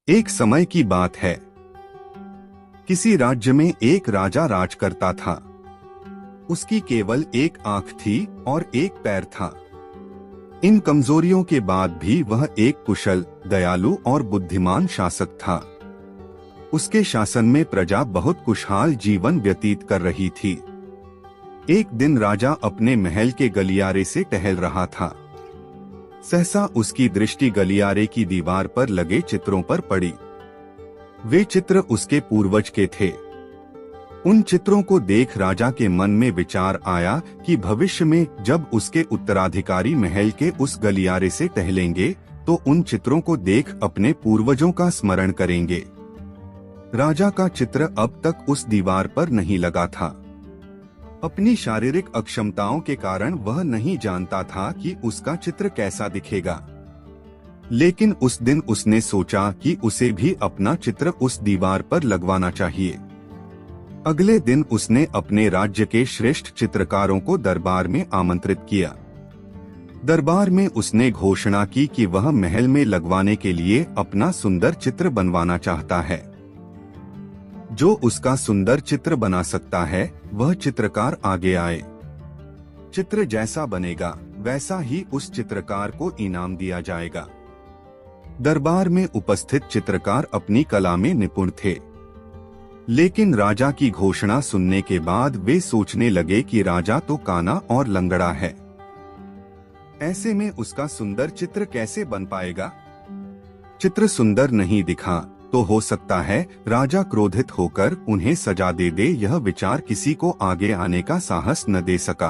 एक समय की बात है। किसी राज्य में एक राजा राज करता था। उसकी केवल एक आंख थी और एक पैर था। इन कमजोरियों के बाद भी वह एक कुशल, दयालु और बुद्धिमान शासक था। उसके शासन में प्रजा बहुत खुशहाल जीवन व्यतीत कर रही थी। एक दिन राजा अपने महल के गलियारे से टहल रहा था। सहसा उसकी दृष्टि गलियारे की दीवार पर लगे चित्रों पर पड़ी। वे चित्र उसके पूर्वज के थे। उन चित्रों को देख राजा के मन में विचार आया कि भविष्य में जब उसके उत्तराधिकारी महल के उस गलियारे से टहलेंगे तो उन चित्रों को देख अपने पूर्वजों का स्मरण करेंगे। राजा का चित्र अब तक उस दीवार पर नहीं लगा था। अपनी शारीरिक अक्षमताओं के कारण वह नहीं जानता था कि उसका चित्र कैसा दिखेगा। लेकिन उस दिन उसने सोचा कि उसे भी अपना चित्र उस दीवार पर लगवाना चाहिए। अगले दिन उसने अपने राज्य के श्रेष्ठ चित्रकारों को दरबार में आमंत्रित किया। दरबार में उसने घोषणा की कि वह महल में लगवाने के लिए अपना सुंदर चित्र बनवाना चाहता है। जो उसका सुंदर चित्र बना सकता है वह चित्रकार आगे आए। चित्र जैसा बनेगा वैसा ही उस चित्रकार को इनाम दिया जाएगा। दरबार में उपस्थित चित्रकार अपनी कला में निपुण थे, लेकिन राजा की घोषणा सुनने के बाद वे सोचने लगे कि राजा तो काना और लंगड़ा है। ऐसे में उसका सुंदर चित्र कैसे बन पाएगा। चित्र सुंदर नहीं दिखा तो हो सकता है राजा क्रोधित होकर उन्हें सजा दे दे। यह विचार किसी को आगे आने का साहस न दे सका।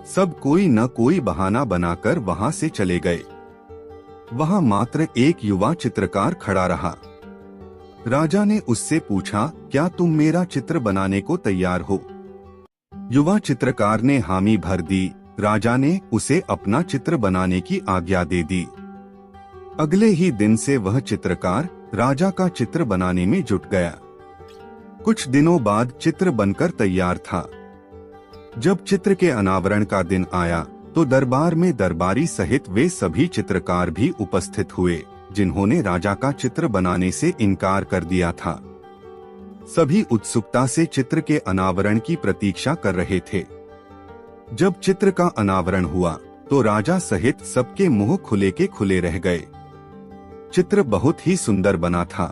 सब कोई न कोई बहाना बनाकर वहां से चले गए। वहां मात्र एक युवा चित्रकार खड़ा रहा। राजा ने उससे पूछा, क्या तुम मेरा चित्र बनाने को तैयार हो? युवा चित्रकार ने हामी भर दी। राजा ने उसे अपना चित्र बनाने की आज्ञा दे दी। अगले ही दिन से वह चित्रकार राजा का चित्र बनाने में जुट गया। कुछ दिनों बाद चित्र बनकर तैयार था। जब चित्र के अनावरण का दिन आया तो दरबार में दरबारी सहित वे सभी चित्रकार भी उपस्थित हुए जिन्होंने राजा का चित्र बनाने से इनकार कर दिया था। सभी उत्सुकता से चित्र के अनावरण की प्रतीक्षा कर रहे थे। जब चित्र का अनावरण हुआ तो राजा सहित सबके मुंह खुले के खुले रह गए। चित्र बहुत ही सुंदर बना था।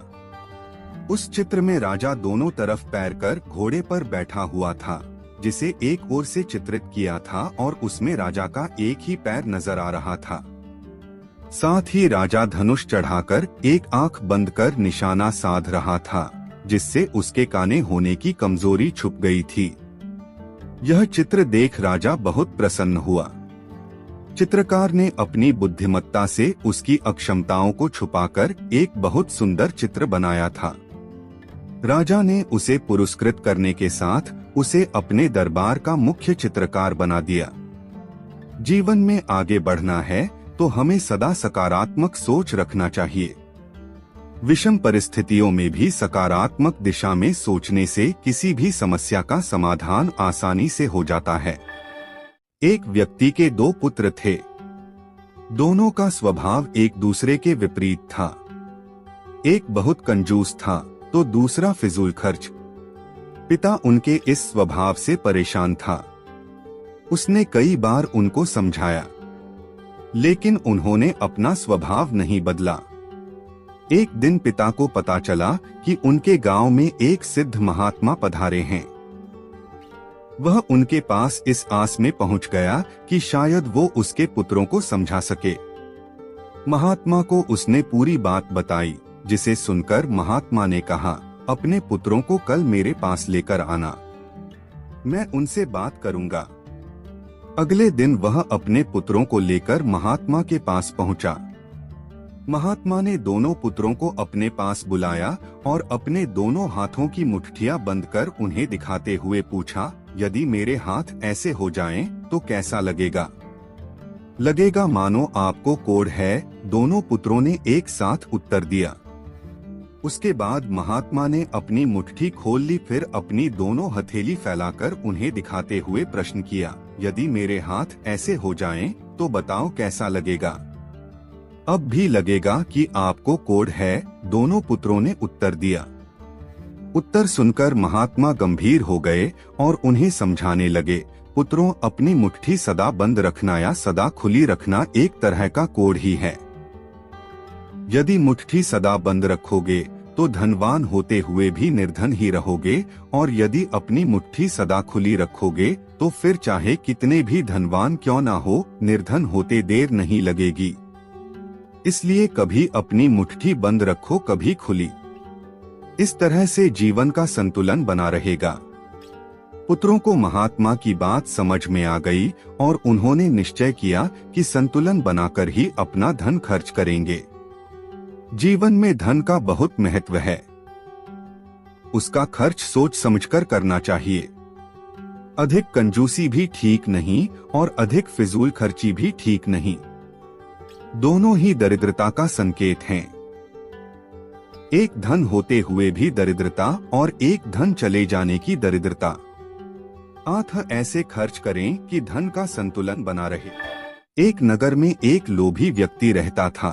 उस चित्र में राजा दोनों तरफ पैर कर घोड़े पर बैठा हुआ था, जिसे एक ओर से चित्रित किया था और उसमें राजा का एक ही पैर नजर आ रहा था। साथ ही राजा धनुष चढ़ाकर एक आंख बंद कर निशाना साध रहा था, जिससे उसके काने होने की कमजोरी छुप गई थी। यह चित्र देख राजा बहुत प्रसन्न हुआ। चित्रकार ने अपनी बुद्धिमत्ता से उसकी अक्षमताओं को छुपाकर एक बहुत सुंदर चित्र बनाया था। राजा ने उसे पुरस्कृत करने के साथ उसे अपने दरबार का मुख्य चित्रकार बना दिया। जीवन में आगे बढ़ना है तो हमें सदा सकारात्मक सोच रखना चाहिए। विषम परिस्थितियों में भी सकारात्मक दिशा में सोचने से किसी भी समस्या का समाधान आसानी से हो जाता है। एक व्यक्ति के दो पुत्र थे। दोनों का स्वभाव एक दूसरे के विपरीत था। एक बहुत कंजूस था तो दूसरा फिजूल खर्च। पिता उनके इस स्वभाव से परेशान था। उसने कई बार उनको समझाया, लेकिन उन्होंने अपना स्वभाव नहीं बदला। एक दिन पिता को पता चला कि उनके गांव में एक सिद्ध महात्मा पधारे हैं। वह उनके पास इस आस में पहुंच गया कि शायद वो उसके पुत्रों को समझा सके। महात्मा को उसने पूरी बात बताई, जिसे सुनकर महात्मा ने कहा, अपने पुत्रों को कल मेरे पास लेकर आना, मैं उनसे बात करूंगा। अगले दिन वह अपने पुत्रों को लेकर महात्मा के पास पहुंचा। महात्मा ने दोनों पुत्रों को अपने पास बुलाया और अपने दोनों हाथों की मुट्ठियां बंद कर उन्हें दिखाते हुए पूछा, यदि मेरे हाथ ऐसे हो जाएं तो कैसा लगेगा? लगेगा मानो आपको कोढ़ है, दोनों पुत्रों ने एक साथ उत्तर दिया। उसके बाद महात्मा ने अपनी मुट्ठी खोल ली, फिर अपनी दोनों हथेली फैलाकर उन्हें दिखाते हुए प्रश्न किया, यदि मेरे हाथ ऐसे हो जाएं तो बताओ कैसा लगेगा? अब भी लगेगा कि आपको कोढ़ है, दोनों पुत्रों ने उत्तर दिया। उत्तर सुनकर महात्मा गंभीर हो गए और उन्हें समझाने लगे, पुत्रों, अपनी मुट्ठी सदा बंद रखना या सदा खुली रखना एक तरह का कोढ़ ही है। यदि मुट्ठी सदा बंद रखोगे तो धनवान होते हुए भी निर्धन ही रहोगे, और यदि अपनी मुट्ठी सदा खुली रखोगे तो फिर चाहे कितने भी धनवान क्यों ना हो, निर्धन होते देर नहीं लगेगी। इसलिए कभी अपनी मुट्ठी बंद रखो, कभी खुली। इस तरह से जीवन का संतुलन बना रहेगा। पुत्रों को महात्मा की बात समझ में आ गई और उन्होंने निश्चय किया कि संतुलन बनाकर ही अपना धन खर्च करेंगे। जीवन में धन का बहुत महत्व है। उसका खर्च सोच समझकर करना चाहिए। अधिक कंजूसी भी ठीक नहीं और अधिक फिजूल खर्ची भी ठीक नहीं। दोनों ही दरिद्रता का संकेत हैं। एक धन होते हुए भी दरिद्रता और एक धन चले जाने की दरिद्रता। अतः ऐसे खर्च करें कि धन का संतुलन बना रहे। एक नगर में एक लोभी व्यक्ति रहता था।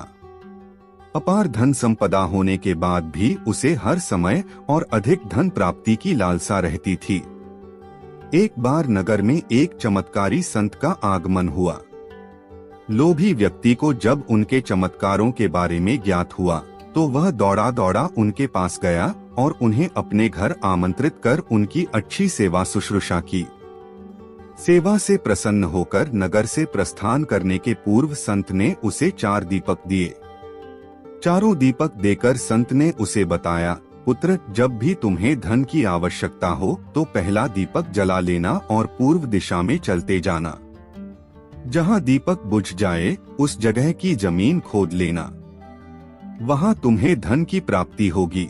अपार धन संपदा होने के बाद भी उसे हर समय और अधिक धन प्राप्ति की लालसा रहती थी। एक बार नगर में एक चमत्कारी संत का आगमन हुआ। लोभी व्यक्ति को जब उनके चमत्कारों के बारे में ज्ञात हुआ तो वह दौड़ा दौड़ा उनके पास गया और उन्हें अपने घर आमंत्रित कर उनकी अच्छी सेवा शुश्रूषा की। सेवा से प्रसन्न होकर नगर से प्रस्थान करने के पूर्व संत ने उसे 4 दीपक दिए। चारों दीपक देकर संत ने उसे बताया, पुत्र, जब भी तुम्हें धन की आवश्यकता हो तो पहला दीपक जला लेना और पूर्व दिशा में चलते जाना। जहाँ दीपक बुझ जाए उस जगह की जमीन खोद लेना, वहाँ तुम्हें धन की प्राप्ति होगी।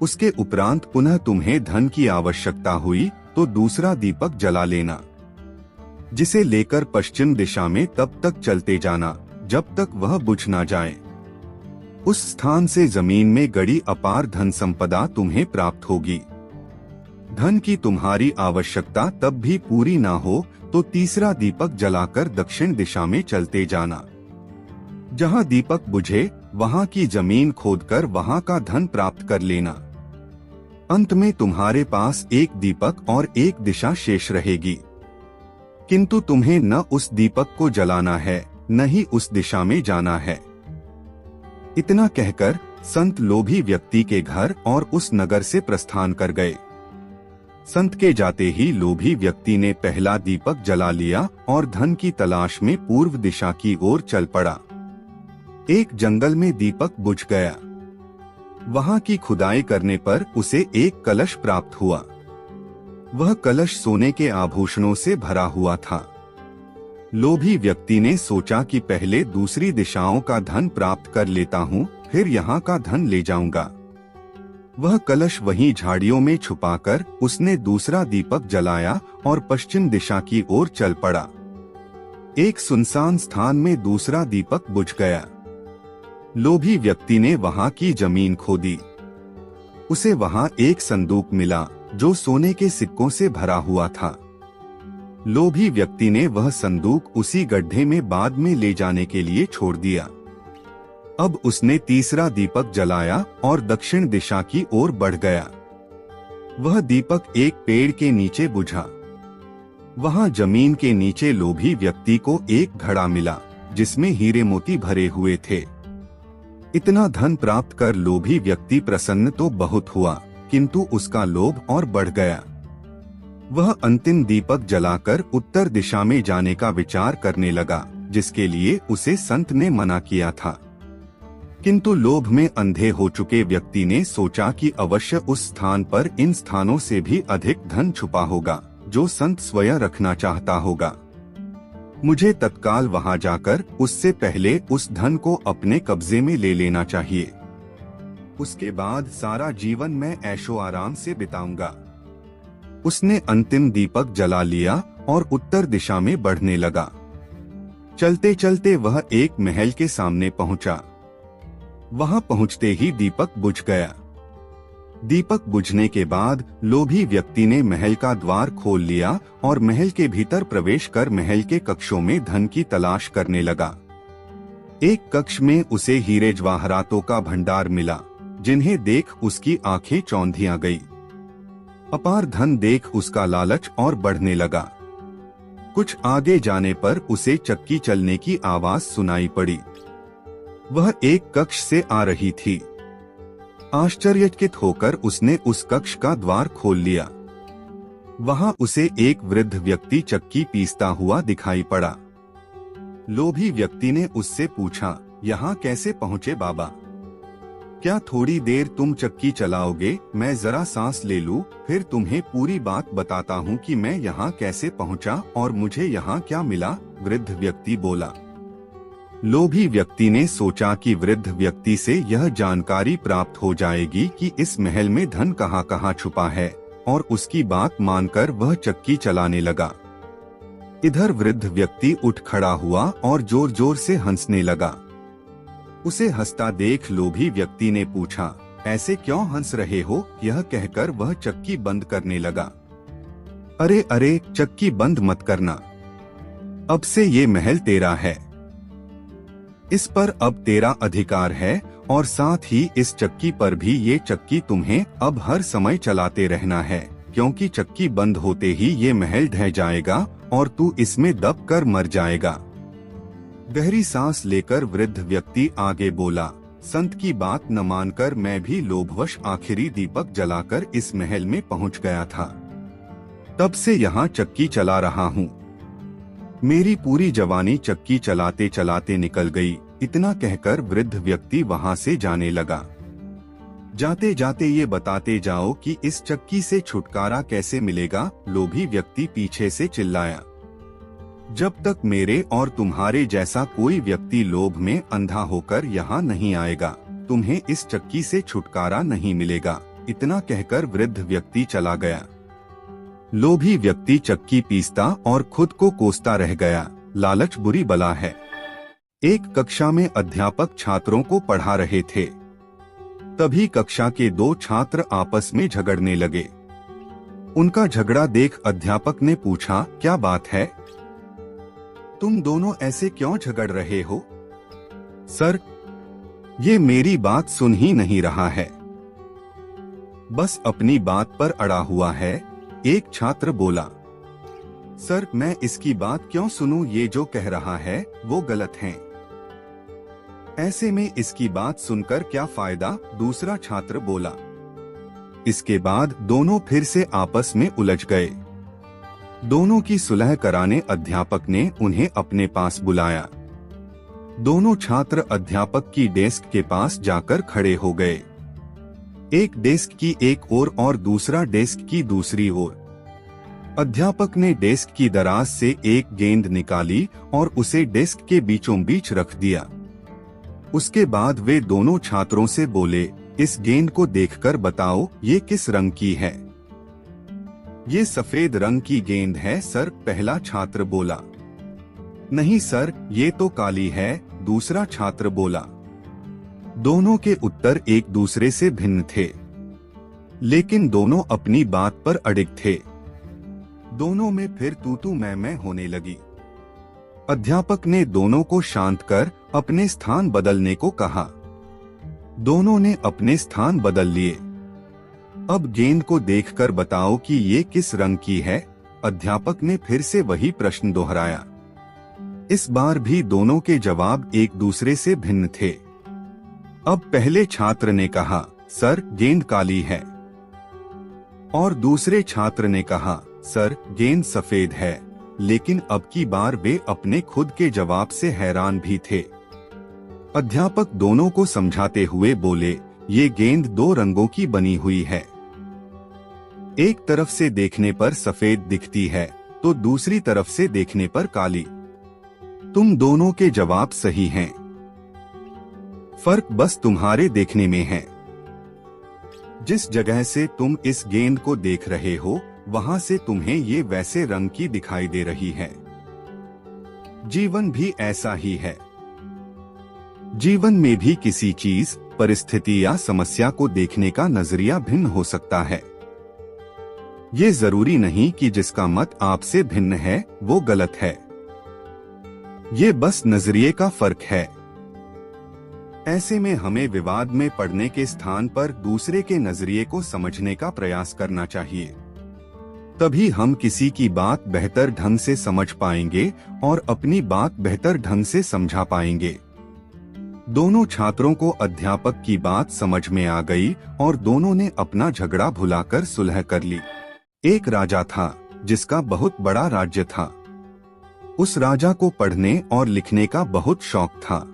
उसके उपरांत पुनः तुम्हें धन की आवश्यकता हुई तो दूसरा दीपक जला लेना, जिसे लेकर पश्चिम दिशा में तब तक चलते जाना जब तक वह बुझ ना जाए। उस स्थान से जमीन में गड़ी अपार धन संपदा तुम्हें प्राप्त होगी। धन की तुम्हारी आवश्यकता तब भी पूरी ना हो तो तीसरा दीपक जलाकर दक्षिण दिशा में चलते जाना। जहाँ दीपक बुझे वहाँ की जमीन खोदकर वहाँ का धन प्राप्त कर लेना। अंत में तुम्हारे पास एक दीपक और एक दिशा शेष रहेगी, किंतु तुम्हें न उस दीपक को जलाना है न ही उस दिशा में जाना है। इतना कहकर संत लोभी व्यक्ति के घर और उस नगर से प्रस्थान कर गए। संत के जाते ही लोभी व्यक्ति ने पहला दीपक जला लिया और धन की तलाश में पूर्व दिशा की ओर चल पड़ा। एक जंगल में दीपक बुझ गया। वहां की खुदाई करने पर उसे एक कलश प्राप्त हुआ। वह कलश सोने के आभूषणों से भरा हुआ था। लोभी व्यक्ति ने सोचा कि पहले दूसरी दिशाओं का धन प्राप्त कर लेता हूँ, फिर यहाँ का धन ले जाऊंगा। वह कलश वहीं झाड़ियों में छुपाकर उसने दूसरा दीपक जलाया और पश्चिम दिशा की ओर चल पड़ा। एक सुनसान स्थान में दूसरा दीपक बुझ गया। लोभी व्यक्ति ने वहां की जमीन खोदी। उसे वहां एक संदूक मिला जो सोने के सिक्कों से भरा हुआ था। लोभी व्यक्ति ने वह संदूक उसी गड्ढे में बाद में ले जाने के लिए छोड़ दिया। अब उसने तीसरा दीपक जलाया और दक्षिण दिशा की ओर बढ़ गया। वह दीपक एक पेड़ के नीचे बुझा। वहां जमीन के नीचे लोभी व्यक्ति को एक घड़ा मिला जिसमें हीरे मोती भरे हुए थे। इतना धन प्राप्त कर लोभी व्यक्ति प्रसन्न तो बहुत हुआ, किंतु उसका लोभ और बढ़ गया। वह अंतिम दीपक जलाकर उत्तर दिशा में जाने का विचार करने लगा, जिसके लिए उसे संत ने मना किया था। किंतु लोभ में अंधे हो चुके व्यक्ति ने सोचा कि अवश्य उस स्थान पर इन स्थानों से भी अधिक धन छुपा होगा जो संत स्वयं रखना चाहता होगा। मुझे तत्काल वहां जाकर उससे पहले उस धन को अपने कब्जे में ले लेना चाहिए। उसके बाद सारा जीवन मैं ऐशो आराम से बिताऊंगा। उसने अंतिम दीपक जला लिया और उत्तर दिशा में बढ़ने लगा। चलते चलते वह एक महल के सामने पहुंचा। वहां पहुंचते ही दीपक बुझ गया। दीपक बुझने के बाद लोभी व्यक्ति ने महल का द्वार खोल लिया और महल के भीतर प्रवेश कर महल के कक्षों में धन की तलाश करने लगा। एक कक्ष में उसे हीरे जवाहरातों का भंडार मिला, जिन्हें देख उसकी आंखें चौंधियां गई। अपार धन देख उसका लालच और बढ़ने लगा। कुछ आगे जाने पर उसे चक्की चलने की आवाज सुनाई पड़ी। वह एक कक्ष से आ रही थी। आश्चर्यचकित होकर उसने उस कक्ष का द्वार खोल लिया। वहां उसे एक वृद्ध व्यक्ति चक्की पीसता हुआ दिखाई पड़ा। लोभी व्यक्ति ने उससे पूछा, यहाँ कैसे पहुँचे बाबा? क्या थोड़ी देर तुम चक्की चलाओगे? मैं जरा सांस ले लूं, फिर तुम्हें पूरी बात बताता हूँ कि मैं यहाँ कैसे पहुँचा और मुझे यहाँ क्या मिला। वृद्ध व्यक्ति बोला। लोभी व्यक्ति ने सोचा कि वृद्ध व्यक्ति से यह जानकारी प्राप्त हो जाएगी कि इस महल में धन कहाँ कहाँ छुपा है, और उसकी बात मानकर वह चक्की चलाने लगा। इधर वृद्ध व्यक्ति उठ खड़ा हुआ और जोर जोर से हंसने लगा। उसे हंसता देख लोभी व्यक्ति ने पूछा, ऐसे क्यों हंस रहे हो? यह कहकर वह चक्की बंद करने लगा। अरे अरे, चक्की बंद मत करना, अब से ये महल तेरा है। इस पर अब तेरा अधिकार है और साथ ही इस चक्की पर भी। ये चक्की तुम्हें अब हर समय चलाते रहना है, क्योंकि चक्की बंद होते ही ये महल ढह जाएगा और तू इसमें दब कर मर जाएगा। गहरी सांस लेकर वृद्ध व्यक्ति आगे बोला, संत की बात न मानकर मैं भी लोभवश आखिरी दीपक जलाकर इस महल में पहुंच गया था। तब से यहाँ चक्की चला रहा हूँ। मेरी पूरी जवानी चक्की चलाते चलाते निकल गई। इतना कहकर वृद्ध व्यक्ति वहाँ से जाने लगा। जाते जाते ये बताते जाओ कि इस चक्की से छुटकारा कैसे मिलेगा? लोभी व्यक्ति पीछे से चिल्लाया। जब तक मेरे और तुम्हारे जैसा कोई व्यक्ति लोभ में अंधा होकर यहाँ नहीं आएगा, तुम्हें इस चक्की से छुटकारा नहीं मिलेगा। इतना कहकर वृद्ध व्यक्ति चला गया। लोभी व्यक्ति चक्की पीसता और खुद को कोसता रह गया। लालच बुरी बला है। एक कक्षा में अध्यापक छात्रों को पढ़ा रहे थे। तभी कक्षा के दो छात्र आपस में झगड़ने लगे। उनका झगड़ा देख अध्यापक ने पूछा, क्या बात है? तुम दोनों ऐसे क्यों झगड़ रहे हो? सर, ये मेरी बात सुन ही नहीं रहा है, बस अपनी बात पर अड़ा हुआ है। एक छात्र बोला, सर मैं इसकी बात क्यों सुनूं? ये जो कह रहा है वो गलत है। ऐसे में इसकी बात सुनकर क्या फायदा? दूसरा छात्र बोला। इसके बाद दोनों फिर से आपस में उलझ गए। दोनों की सुलह कराने अध्यापक ने उन्हें अपने पास बुलाया। दोनों छात्र अध्यापक की डेस्क के पास जाकर खड़े हो गए। एक डेस्क की एक ओर और दूसरा डेस्क की दूसरी ओर। अध्यापक ने डेस्क की दराज से एक गेंद निकाली और उसे डेस्क के बीचों बीच रख दिया। उसके बाद वे दोनों छात्रों से बोले, इस गेंद को देखकर बताओ ये किस रंग की है? ये सफेद रंग की गेंद है सर, पहला छात्र बोला। नहीं सर, ये तो काली है, दूसरा छात्र बोला। दोनों के उत्तर एक दूसरे से भिन्न थे, लेकिन दोनों अपनी बात पर अडिग थे। दोनों में फिर तू मैं होने लगी। अध्यापक ने दोनों को शांत कर अपने स्थान बदलने को कहा। दोनों ने अपने स्थान बदल लिए। अब गेंद को देखकर बताओ कि ये किस रंग की है? अध्यापक ने फिर से वही प्रश्न दोहराया। इस बार भी दोनों के जवाब एक दूसरे से भिन्न थे। अब पहले छात्र ने कहा, सर गेंद काली है, और दूसरे छात्र ने कहा, सर गेंद सफेद है। लेकिन अब की बार वे अपने खुद के जवाब से हैरान भी थे। अध्यापक दोनों को समझाते हुए बोले, ये गेंद दो रंगों की बनी हुई है। एक तरफ से देखने पर सफेद दिखती है तो दूसरी तरफ से देखने पर काली। तुम दोनों के जवाब सही हैं। फर्क बस तुम्हारे देखने में है। जिस जगह से तुम इस गेंद को देख रहे हो, वहां से तुम्हें ये वैसे रंग की दिखाई दे रही है। जीवन भी ऐसा ही है। जीवन में भी किसी चीज, परिस्थिति या समस्या को देखने का नजरिया भिन्न हो सकता है। ये जरूरी नहीं कि जिसका मत आपसे भिन्न है वो गलत है। ये बस नजरिए का फर्क है। ऐसे में हमें विवाद में पड़ने के स्थान पर दूसरे के नजरिए को समझने का प्रयास करना चाहिए। तभी हम किसी की बात बेहतर ढंग से समझ पाएंगे और अपनी बात बेहतर ढंग से समझा पाएंगे। दोनों छात्रों को अध्यापक की बात समझ में आ गई और दोनों ने अपना झगड़ा भुलाकर सुलह कर ली। एक राजा था जिसका बहुत बड़ा राज्य था। उस राजा को पढ़ने और लिखने का बहुत शौक था।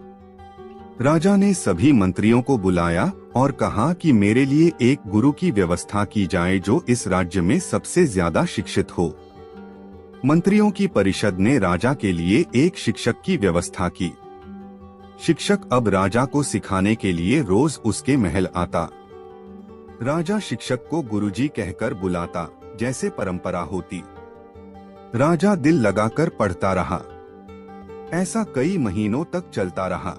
राजा ने सभी मंत्रियों को बुलाया और कहा कि मेरे लिए एक गुरु की व्यवस्था की जाए जो इस राज्य में सबसे ज्यादा शिक्षित हो। मंत्रियों की परिषद ने राजा के लिए एक शिक्षक की व्यवस्था की। शिक्षक अब राजा को सिखाने के लिए रोज उसके महल आता। राजा शिक्षक को गुरुजी कहकर बुलाता, जैसे परंपरा होती। राजा दिल लगाकर पढ़ता रहा। ऐसा कई महीनों तक चलता रहा।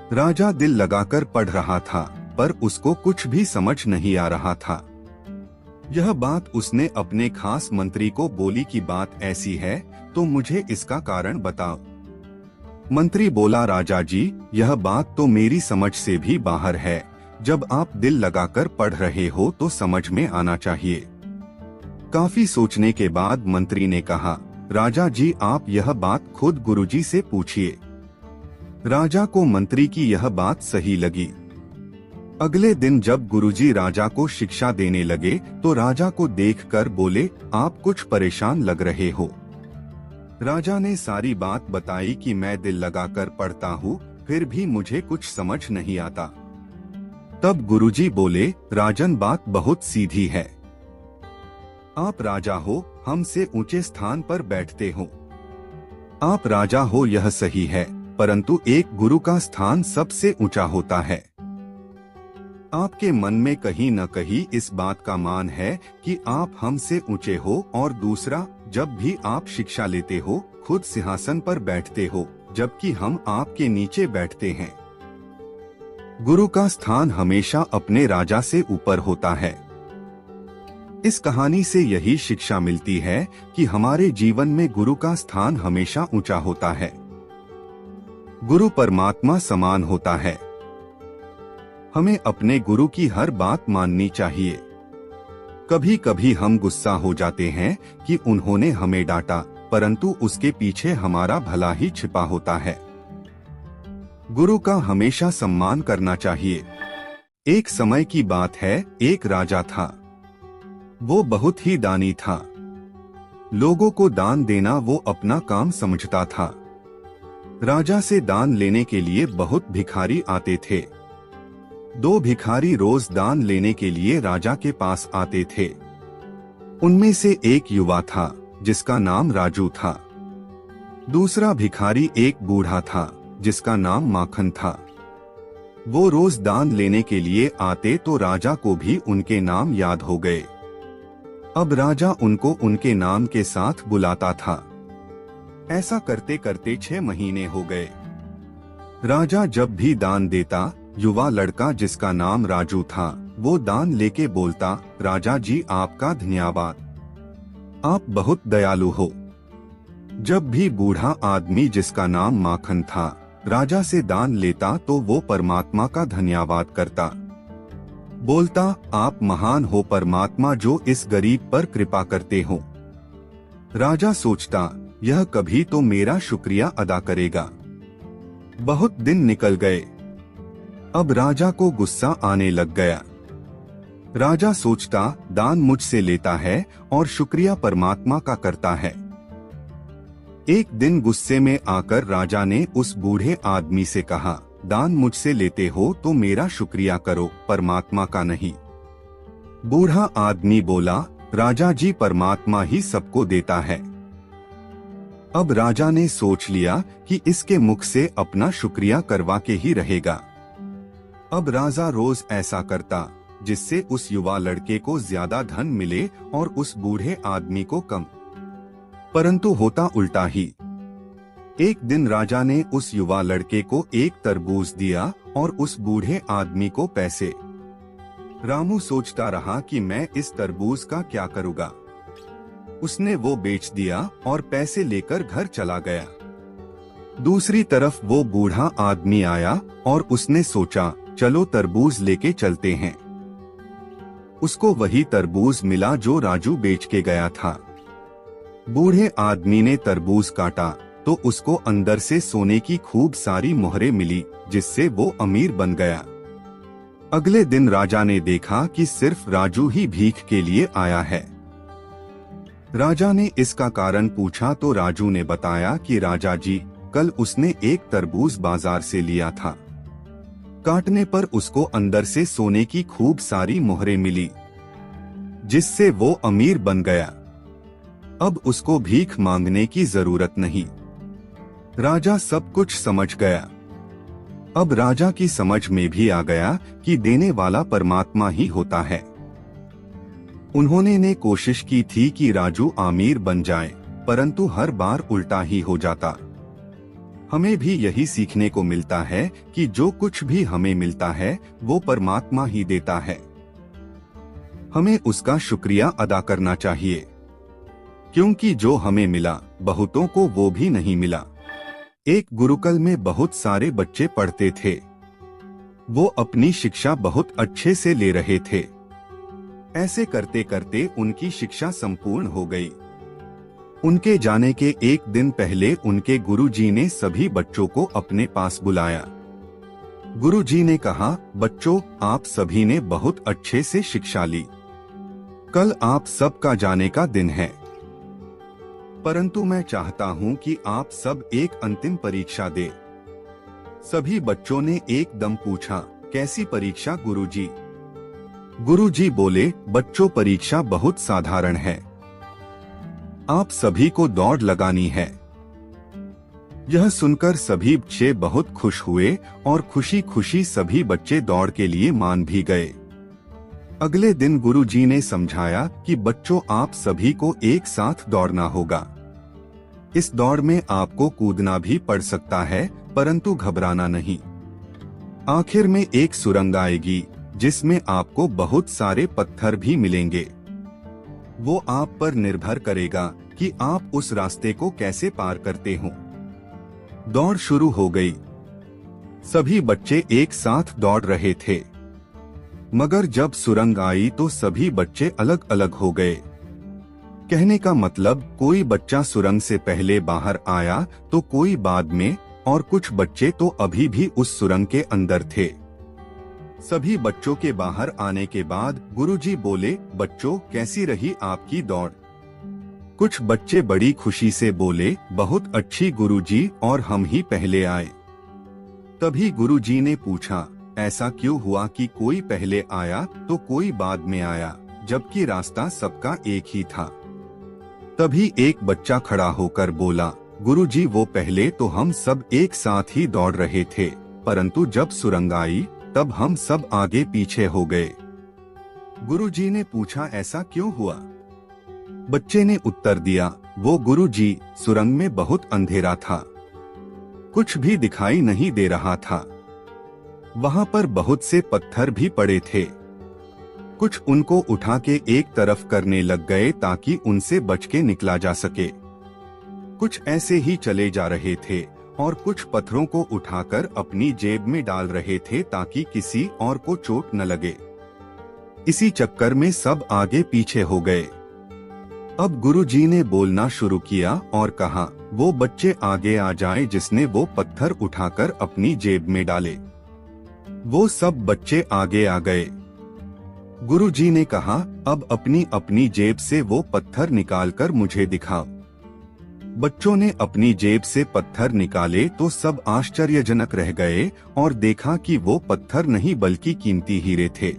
राजा दिल लगाकर पढ़ रहा था, पर उसको कुछ भी समझ नहीं आ रहा था। यह बात उसने अपने खास मंत्री को बोली कि बात ऐसी है तो मुझे इसका कारण बताओ। मंत्री बोला, राजा जी, यह बात तो मेरी समझ से भी बाहर है। जब आप दिल लगाकर पढ़ रहे हो तो समझ में आना चाहिए। काफी सोचने के बाद मंत्री ने कहा, राजा जी, आप यह बात खुद गुरुजी से पूछिए। राजा को मंत्री की यह बात सही लगी। अगले दिन जब गुरुजी राजा को शिक्षा देने लगे तो राजा को देखकर बोले, आप कुछ परेशान लग रहे हो। राजा ने सारी बात बताई कि मैं दिल लगाकर पढ़ता हूँ, फिर भी मुझे कुछ समझ नहीं आता। तब गुरुजी बोले, राजन, बात बहुत सीधी है। आप राजा हो, हमसे ऊंचे स्थान पर बैठते हो। आप राजा हो यह सही है, परंतु एक गुरु का स्थान सबसे ऊंचा होता है। आपके मन में कहीं न कहीं इस बात का मान है कि आप हमसे ऊंचे हो, और दूसरा, जब भी आप शिक्षा लेते हो खुद सिंहासन पर बैठते हो, जबकि हम आपके नीचे बैठते हैं। गुरु का स्थान हमेशा अपने राजा से ऊपर होता है। इस कहानी से यही शिक्षा मिलती है कि हमारे जीवन में गुरु का स्थान हमेशा ऊंचा होता है। गुरु परमात्मा समान होता है। हमें अपने गुरु की हर बात माननी चाहिए। कभी कभी हम गुस्सा हो जाते हैं कि उन्होंने हमें डांटा, परंतु उसके पीछे हमारा भला ही छिपा होता है। गुरु का हमेशा सम्मान करना चाहिए। एक समय की बात है, एक राजा था। वो बहुत ही दानी था। लोगों को दान देना वो अपना काम समझता था। राजा से दान लेने के लिए बहुत भिखारी आते थे। 2 भिखारी रोज दान लेने के लिए राजा के पास आते थे। उनमें से एक युवा था जिसका नाम राजू था। दूसरा भिखारी एक बूढ़ा था जिसका नाम माखन था। वो रोज दान लेने के लिए आते तो राजा को भी उनके नाम याद हो गए। अब राजा उनको उनके नाम के साथ बुलाता था। ऐसा करते करते 6 महीने हो गए। राजा जब भी दान देता, युवा लड़का जिसका नाम राजू था वो दान लेके बोलता, राजा जी, आपका धन्यवाद, आप बहुत दयालु हो। जब भी बूढ़ा आदमी जिसका नाम माखन था राजा से दान लेता तो वो परमात्मा का धन्यवाद करता, बोलता, आप महान हो परमात्मा जो इस गरीब पर कृपा करते हो। राजा सोचता, यह कभी तो मेरा शुक्रिया अदा करेगा। बहुत दिन निकल गए। अब राजा को गुस्सा आने लग गया। राजा सोचता, दान मुझसे लेता है और शुक्रिया परमात्मा का करता है। एक दिन गुस्से में आकर राजा ने उस बूढ़े आदमी से कहा, दान मुझसे लेते हो तो मेरा शुक्रिया करो, परमात्मा का नहीं। बूढ़ा आदमी बोला, राजा जी, परमात्मा ही सबको देता है। अब राजा ने सोच लिया कि इसके मुख से अपना शुक्रिया करवा के ही रहेगा। अब राजा रोज ऐसा करता जिससे उस युवा लड़के को ज्यादा धन मिले और उस बूढ़े आदमी को कम। परंतु होता उल्टा ही। एक दिन राजा ने उस युवा लड़के को एक तरबूज दिया और उस बूढ़े आदमी को पैसे। रामू सोचता रहा कि मैं इस तरबूज का क्या करूँगा। उसने वो बेच दिया और पैसे लेकर घर चला गया। दूसरी तरफ वो बूढ़ा आदमी आया और उसने सोचा, चलो तरबूज लेके चलते हैं। उसको वही तरबूज मिला जो राजू बेच के गया था। बूढ़े आदमी ने तरबूज काटा तो उसको अंदर से सोने की खूब सारी मोहरें मिली, जिससे वो अमीर बन गया। अगले दिन राजा ने देखा कि सिर्फ राजू ही भीख के लिए आया है। राजा ने इसका कारण पूछा तो राजू ने बताया कि राजा जी, कल उसने एक तरबूज बाजार से लिया था। काटने पर उसको अंदर से सोने की खूब सारी मोहरें मिली, जिससे वो अमीर बन गया। अब उसको भीख मांगने की जरूरत नहीं। राजा सब कुछ समझ गया। अब राजा की समझ में भी आ गया कि देने वाला परमात्मा ही होता है। उन्होंने कोशिश की थी कि राजू अमीर बन जाए, परंतु हर बार उल्टा ही हो जाता। हमें भी यही सीखने को मिलता है कि जो कुछ भी हमें मिलता है वो परमात्मा ही देता है। हमें उसका शुक्रिया अदा करना चाहिए, क्योंकि जो हमें मिला बहुतों को वो भी नहीं मिला। एक गुरुकुल में बहुत सारे बच्चे पढ़ते थे। वो अपनी शिक्षा बहुत अच्छे से ले रहे थे। ऐसे करते करते उनकी शिक्षा संपूर्ण हो गई। उनके जाने के एक दिन पहले उनके गुरुजी ने सभी बच्चों को अपने पास बुलाया। गुरुजी ने कहा, बच्चों, आप सभी ने बहुत अच्छे से शिक्षा ली। कल आप सबका जाने का दिन है, परंतु मैं चाहता हूं कि आप सब एक अंतिम परीक्षा दें। सभी बच्चों ने एकदम पूछा, कैसी परीक्षा गुरुजी? गुरुजी बोले, बच्चों, परीक्षा बहुत साधारण है। आप सभी को दौड़ लगानी है। यह सुनकर सभी बच्चे बहुत खुश हुए और खुशी खुशी सभी बच्चे दौड़ के लिए मान भी गए। अगले दिन गुरुजी ने समझाया कि बच्चों, आप सभी को एक साथ दौड़ना होगा। इस दौड़ में आपको कूदना भी पड़ सकता है, परंतु घबराना नहीं। आखिर में एक सुरंग आएगी जिसमें आपको बहुत सारे पत्थर भी मिलेंगे। वो आप पर निर्भर करेगा कि आप उस रास्ते को कैसे पार करते हो। दौड़ शुरू हो गई। सभी बच्चे एक साथ दौड़ रहे थे, मगर जब सुरंग आई तो सभी बच्चे अलग अलग हो गए। कहने का मतलब, कोई बच्चा सुरंग से पहले बाहर आया तो कोई बाद में, और कुछ बच्चे तो अभी भी उस सुरंग के अंदर थे। सभी बच्चों के बाहर आने के बाद गुरुजी बोले, बच्चों, कैसी रही आपकी दौड़? कुछ बच्चे बड़ी खुशी से बोले, बहुत अच्छी गुरुजी, और हम ही पहले आए। तभी गुरुजी ने पूछा, ऐसा क्यों हुआ कि कोई पहले आया तो कोई बाद में आया, जबकि रास्ता सबका एक ही था? तभी एक बच्चा खड़ा होकर बोला, गुरुजी, वो पहले तो हम सब एक साथ ही दौड़ रहे थे, परंतु जब सुरंग आई तब हम सब आगे पीछे हो गए। गुरुजी ने पूछा, ऐसा क्यों हुआ? बच्चे ने उत्तर दिया, वो गुरुजी, सुरंग में बहुत अंधेरा था, कुछ भी दिखाई नहीं दे रहा था। वहां पर बहुत से पत्थर भी पड़े थे। कुछ उनको उठा के एक तरफ करने लग गए ताकि उनसे बच के निकला जा सके। कुछ ऐसे ही चले जा रहे थे और कुछ पत्थरों को उठाकर अपनी जेब में डाल रहे थे ताकि किसी और को चोट न लगे। इसी चक्कर में सब आगे पीछे हो गए। अब गुरुजी ने बोलना शुरू किया और कहा, वो बच्चे आगे आ जाए जिसने वो पत्थर उठाकर अपनी जेब में डाले। वो सब बच्चे आगे आ गए। गुरुजी ने कहा, अब अपनी अपनी जेब से वो पत्थर निकालकर मुझे दिखाओ। बच्चों ने अपनी जेब से पत्थर निकाले तो सब आश्चर्यजनक रह गए और देखा कि वो पत्थर नहीं बल्कि कीमती हीरे थे।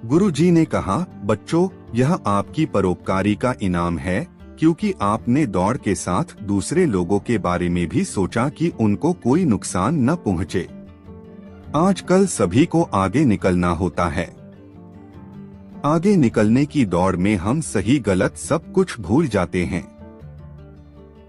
गुरुजी ने कहा, बच्चों, यह आपकी परोपकारी का इनाम है, क्योंकि आपने दौड़ के साथ दूसरे लोगों के बारे में भी सोचा कि उनको कोई नुकसान न पहुंचे। आजकल सभी को आगे निकलना होता है। आगे निकलने की दौड़ में हम सही गलत सब कुछ भूल जाते हैं,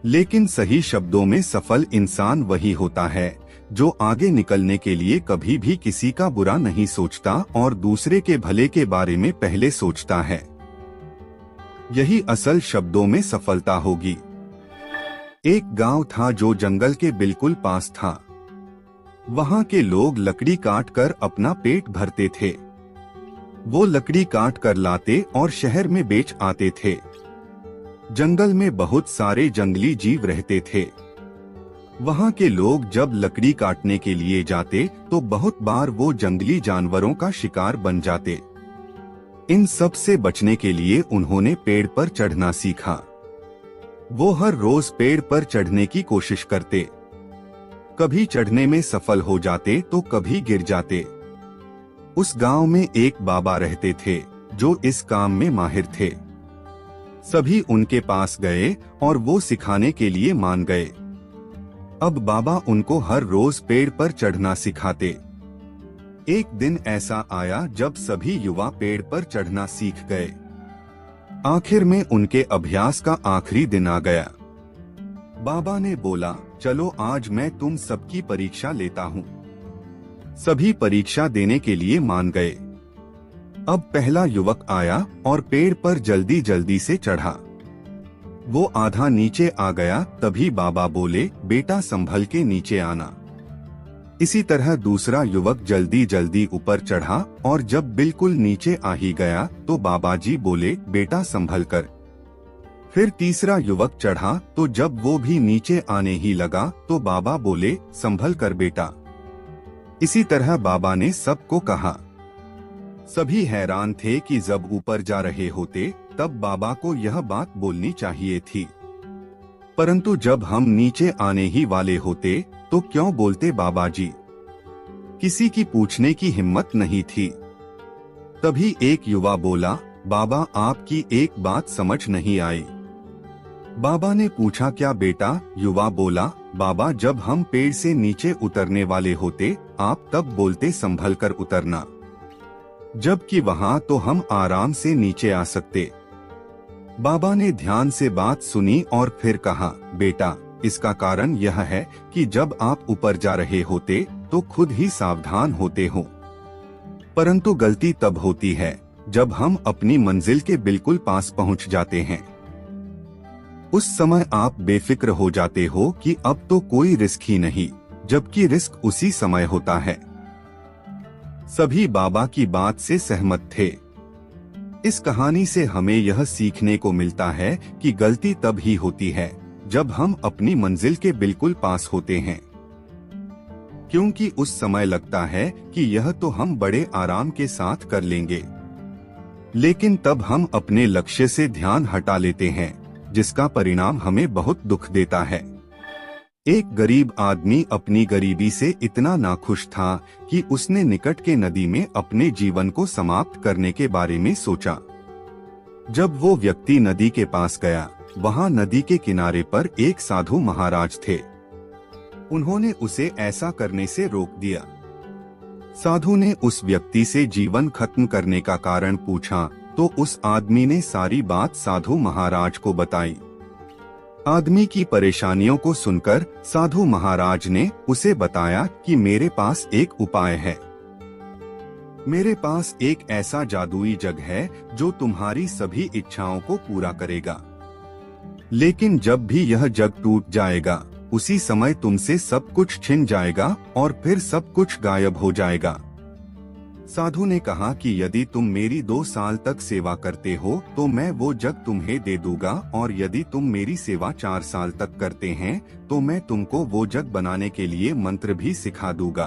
लेकिन सही शब्दों में सफल इंसान वही होता है जो आगे निकलने के लिए कभी भी किसी का बुरा नहीं सोचता और दूसरे के भले के बारे में पहले सोचता है। यही असल शब्दों में सफलता होगी। एक गांव था जो जंगल के बिल्कुल पास था। वहां के लोग लकड़ी काट कर अपना पेट भरते थे। वो लकड़ी काट कर लाते और शहर में बेच आते थे। जंगल में बहुत सारे जंगली जीव रहते थे। वहां के लोग जब लकड़ी काटने के लिए जाते तो बहुत बार वो जंगली जानवरों का शिकार बन जाते। इन सब से बचने के लिए उन्होंने पेड़ पर चढ़ना सीखा। वो हर रोज पेड़ पर चढ़ने की कोशिश करते। कभी चढ़ने में सफल हो जाते तो कभी गिर जाते। उस गांव में एक बाबा रहते थे जो इस काम में माहिर थे। सभी उनके पास गए और वो सिखाने के लिए मान गए। अब बाबा उनको हर रोज पेड़ पर चढ़ना सिखाते। एक दिन ऐसा आया जब सभी युवा पेड़ पर चढ़ना सीख गए। आखिर में उनके अभ्यास का आखिरी दिन आ गया। बाबा ने बोला, चलो आज मैं तुम सबकी परीक्षा लेता हूँ। सभी परीक्षा देने के लिए मान गए। अब पहला युवक आया और पेड़ पर जल्दी जल्दी से चढ़ा। वो आधा नीचे आ गया, तभी बाबा बोले, बेटा संभल के नीचे आना। इसी तरह दूसरा युवक जल्दी जल्दी ऊपर चढ़ा और जब बिल्कुल नीचे आ ही गया तो बाबा जी बोले, बेटा संभल कर। फिर तीसरा युवक चढ़ा तो जब वो भी नीचे आने ही लगा तो बाबा बोले, संभल कर बेटा। इसी तरह बाबा ने सबको कहा। सभी हैरान थे कि जब ऊपर जा रहे होते तब बाबा को यह बात बोलनी चाहिए थी, परंतु जब हम नीचे आने ही वाले होते तो क्यों बोलते बाबा जी। किसी की पूछने की हिम्मत नहीं थी। तभी एक युवा बोला, बाबा आपकी एक बात समझ नहीं आई। बाबा ने पूछा, क्या बेटा? युवा बोला, बाबा जब हम पेड़ से नीचे उतरने वाले होते आप तब बोलते संभल कर उतरना, जबकि वहां तो हम आराम से नीचे आ सकते। बाबा ने ध्यान से बात सुनी और फिर कहा, बेटा इसका कारण यह है कि जब आप ऊपर जा रहे होते तो खुद ही सावधान होते हो, परंतु गलती तब होती है जब हम अपनी मंजिल के बिल्कुल पास पहुंच जाते हैं। उस समय आप बेफिक्र हो जाते हो कि अब तो कोई रिस्क ही नहीं, जबकि रिस्क उसी समय होता है। सभी बाबा की बात से सहमत थे। इस कहानी से हमें यह सीखने को मिलता है कि गलती तब ही होती है जब हम अपनी मंजिल के बिल्कुल पास होते हैं, क्योंकि उस समय लगता है कि यह तो हम बड़े आराम के साथ कर लेंगे, लेकिन तब हम अपने लक्ष्य से ध्यान हटा लेते हैं, जिसका परिणाम हमें बहुत दुख देता है। एक गरीब आदमी अपनी गरीबी से इतना नाखुश था कि उसने निकट के नदी में अपने जीवन को समाप्त करने के बारे में सोचा। जब वो व्यक्ति नदी के पास गया, वहां नदी के किनारे पर एक साधु महाराज थे। उन्होंने उसे ऐसा करने से रोक दिया। साधु ने उस व्यक्ति से जीवन खत्म करने का कारण पूछा तो उस आदमी ने सारी बात साधु महाराज को बताई। आदमी की परेशानियों को सुनकर साधु महाराज ने उसे बताया कि मेरे पास एक उपाय है। मेरे पास एक ऐसा जादुई जग है जो तुम्हारी सभी इच्छाओं को पूरा करेगा, लेकिन जब भी यह जग टूट जाएगा उसी समय तुमसे सब कुछ छिन जाएगा और फिर सब कुछ गायब हो जाएगा। साधु ने कहा कि यदि तुम मेरी 2 साल तक सेवा करते हो तो मैं वो जग तुम्हें दे दूंगा, और यदि तुम मेरी सेवा 4 साल तक करते हैं तो मैं तुमको वो जग बनाने के लिए मंत्र भी सिखा दूंगा।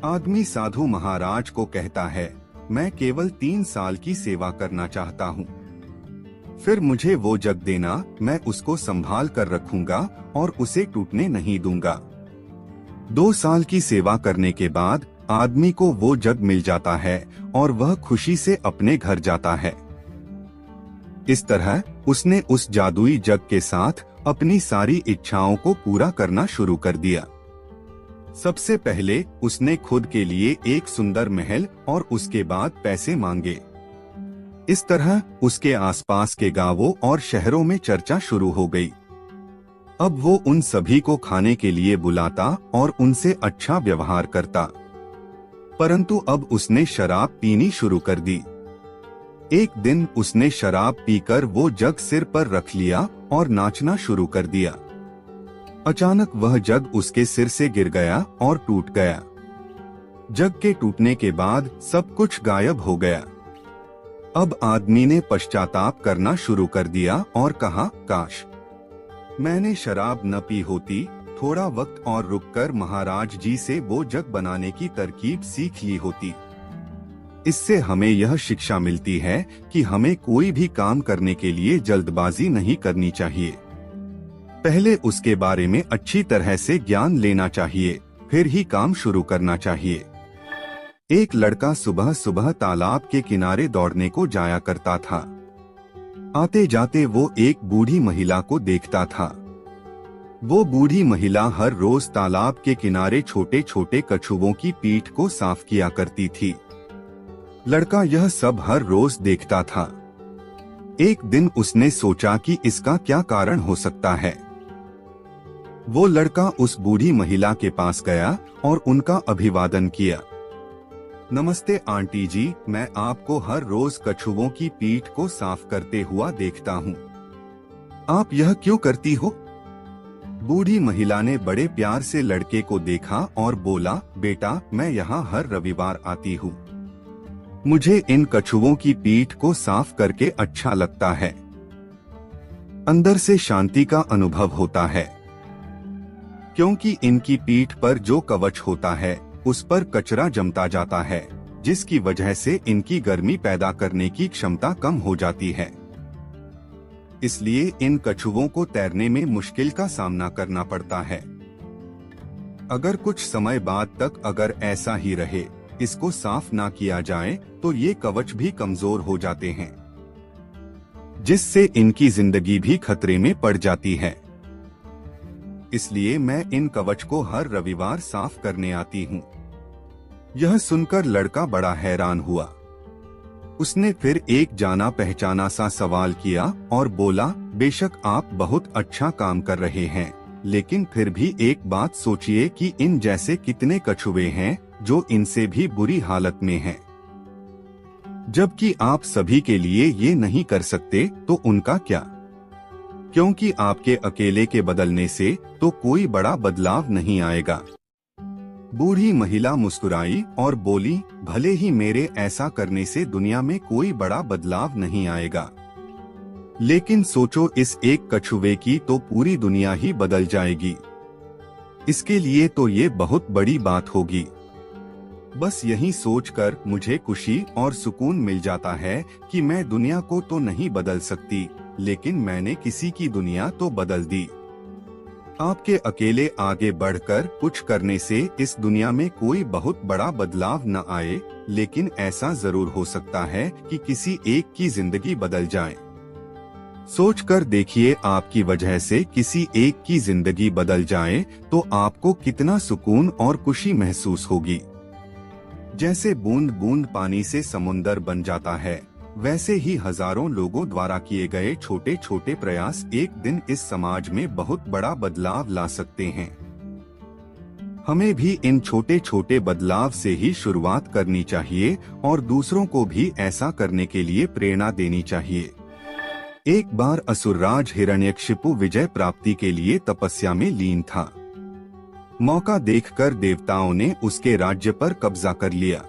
आदमी साधु महाराज को कहता है, मैं केवल 3 साल की सेवा करना चाहता हूँ, फिर मुझे वो जग देना, मैं उसको संभाल कर रखूंगा और उसे टूटने नहीं दूंगा। 2 साल की सेवा करने के बाद आदमी को वो जग मिल जाता है और वह खुशी से अपने घर जाता है। इस तरह उसने उस जादुई जग के साथ अपनी सारी इच्छाओं को पूरा करना शुरू कर दिया। सबसे पहले उसने खुद के लिए एक सुंदर महल और उसके बाद पैसे मांगे। इस तरह उसके आसपास के गांवों और शहरों में चर्चा शुरू हो गई। अब वो उन सभी को खाने के लिए बुलाता और उनसे अच्छा व्यवहार करता, परंतु अब उसने शराब पीनी शुरू कर दी। एक दिन उसने शराब पीकर वो जग सिर पर रख लिया और नाचना शुरू कर दिया। अचानक वह जग उसके सिर से गिर गया और टूट गया। जग के टूटने के बाद सब कुछ गायब हो गया। अब आदमी ने पश्चाताप करना शुरू कर दिया और कहा, काश मैंने शराब न पी होती, थोड़ा वक्त और रुककर महाराज जी से वो जग बनाने की तरकीब सीख ली होती। इससे हमें यह शिक्षा मिलती है कि हमें कोई भी काम करने के लिए जल्दबाजी नहीं करनी चाहिए। पहले उसके बारे में अच्छी तरह से ज्ञान लेना चाहिए, फिर ही काम शुरू करना चाहिए। एक लड़का सुबह सुबह तालाब के किनारे दौड़ने को जाया करता था। आते जाते वो एक बूढ़ी महिला को देखता था। वो बूढ़ी महिला हर रोज तालाब के किनारे छोटे छोटे कछुओं की पीठ को साफ किया करती थी। लड़का यह सब हर रोज देखता था। एक दिन उसने सोचा कि इसका क्या कारण हो सकता है। वो लड़का उस बूढ़ी महिला के पास गया और उनका अभिवादन किया। नमस्ते आंटी जी, मैं आपको हर रोज कछुओं की पीठ को साफ करते हुआ देखता हूँ। आप यह क्यों करती हो? बूढ़ी महिला ने बड़े प्यार से लड़के को देखा और बोला, बेटा मैं यहाँ हर रविवार आती हूँ। मुझे इन कछुओं की पीठ को साफ करके अच्छा लगता है। अंदर से शांति का अनुभव होता है, क्योंकि इनकी पीठ पर जो कवच होता है उस पर कचरा जमता जाता है, जिसकी वजह से इनकी गर्मी पैदा करने की क्षमता कम हो जाती है। इसलिए इन कछुओं को तैरने में मुश्किल का सामना करना पड़ता है। अगर कुछ समय बाद तक अगर ऐसा ही रहे, इसको साफ ना किया जाए, तो ये कवच भी कमजोर हो जाते हैं, जिससे इनकी जिंदगी भी खतरे में पड़ जाती है। इसलिए मैं इन कवच को हर रविवार साफ करने आती हूँ। यह सुनकर लड़का बड़ा हैरान हुआ। उसने फिर एक जाना पहचाना सा सवाल किया और बोला, बेशक आप बहुत अच्छा काम कर रहे हैं, लेकिन फिर भी एक बात सोचिए कि इन जैसे कितने कछुए हैं जो इनसे भी बुरी हालत में हैं। जबकि आप सभी के लिए ये नहीं कर सकते, तो उनका क्या? क्योंकि आपके अकेले के बदलने से तो कोई बड़ा बदलाव नहीं आएगा। बूढ़ी महिला मुस्कुराई और बोली, भले ही मेरे ऐसा करने से दुनिया में कोई बड़ा बदलाव नहीं आएगा, लेकिन सोचो इस एक कछुए की तो पूरी दुनिया ही बदल जाएगी। इसके लिए तो ये बहुत बड़ी बात होगी। बस यही सोचकर मुझे खुशी और सुकून मिल जाता है कि मैं दुनिया को तो नहीं बदल सकती, लेकिन मैंने किसी की दुनिया तो बदल दी। आपके अकेले आगे बढ़कर कुछ करने से इस दुनिया में कोई बहुत बड़ा बदलाव न आए, लेकिन ऐसा जरूर हो सकता है कि किसी एक की जिंदगी बदल जाए। सोचकर देखिए, आपकी वजह से किसी एक की जिंदगी बदल जाए तो आपको कितना सुकून और खुशी महसूस होगी। जैसे बूंद बूंद पानी से समुंदर बन जाता है, वैसे ही हजारों लोगों द्वारा किए गए छोटे छोटे प्रयास एक दिन इस समाज में बहुत बड़ा बदलाव ला सकते हैं। हमें भी इन छोटे छोटे बदलाव से ही शुरुआत करनी चाहिए और दूसरों को भी ऐसा करने के लिए प्रेरणा देनी चाहिए। एक बार असुरराज हिरण्यकशिपु विजय प्राप्ति के लिए तपस्या में लीन था। मौका देखकर देवताओं ने उसके राज्य पर कब्जा कर लिया।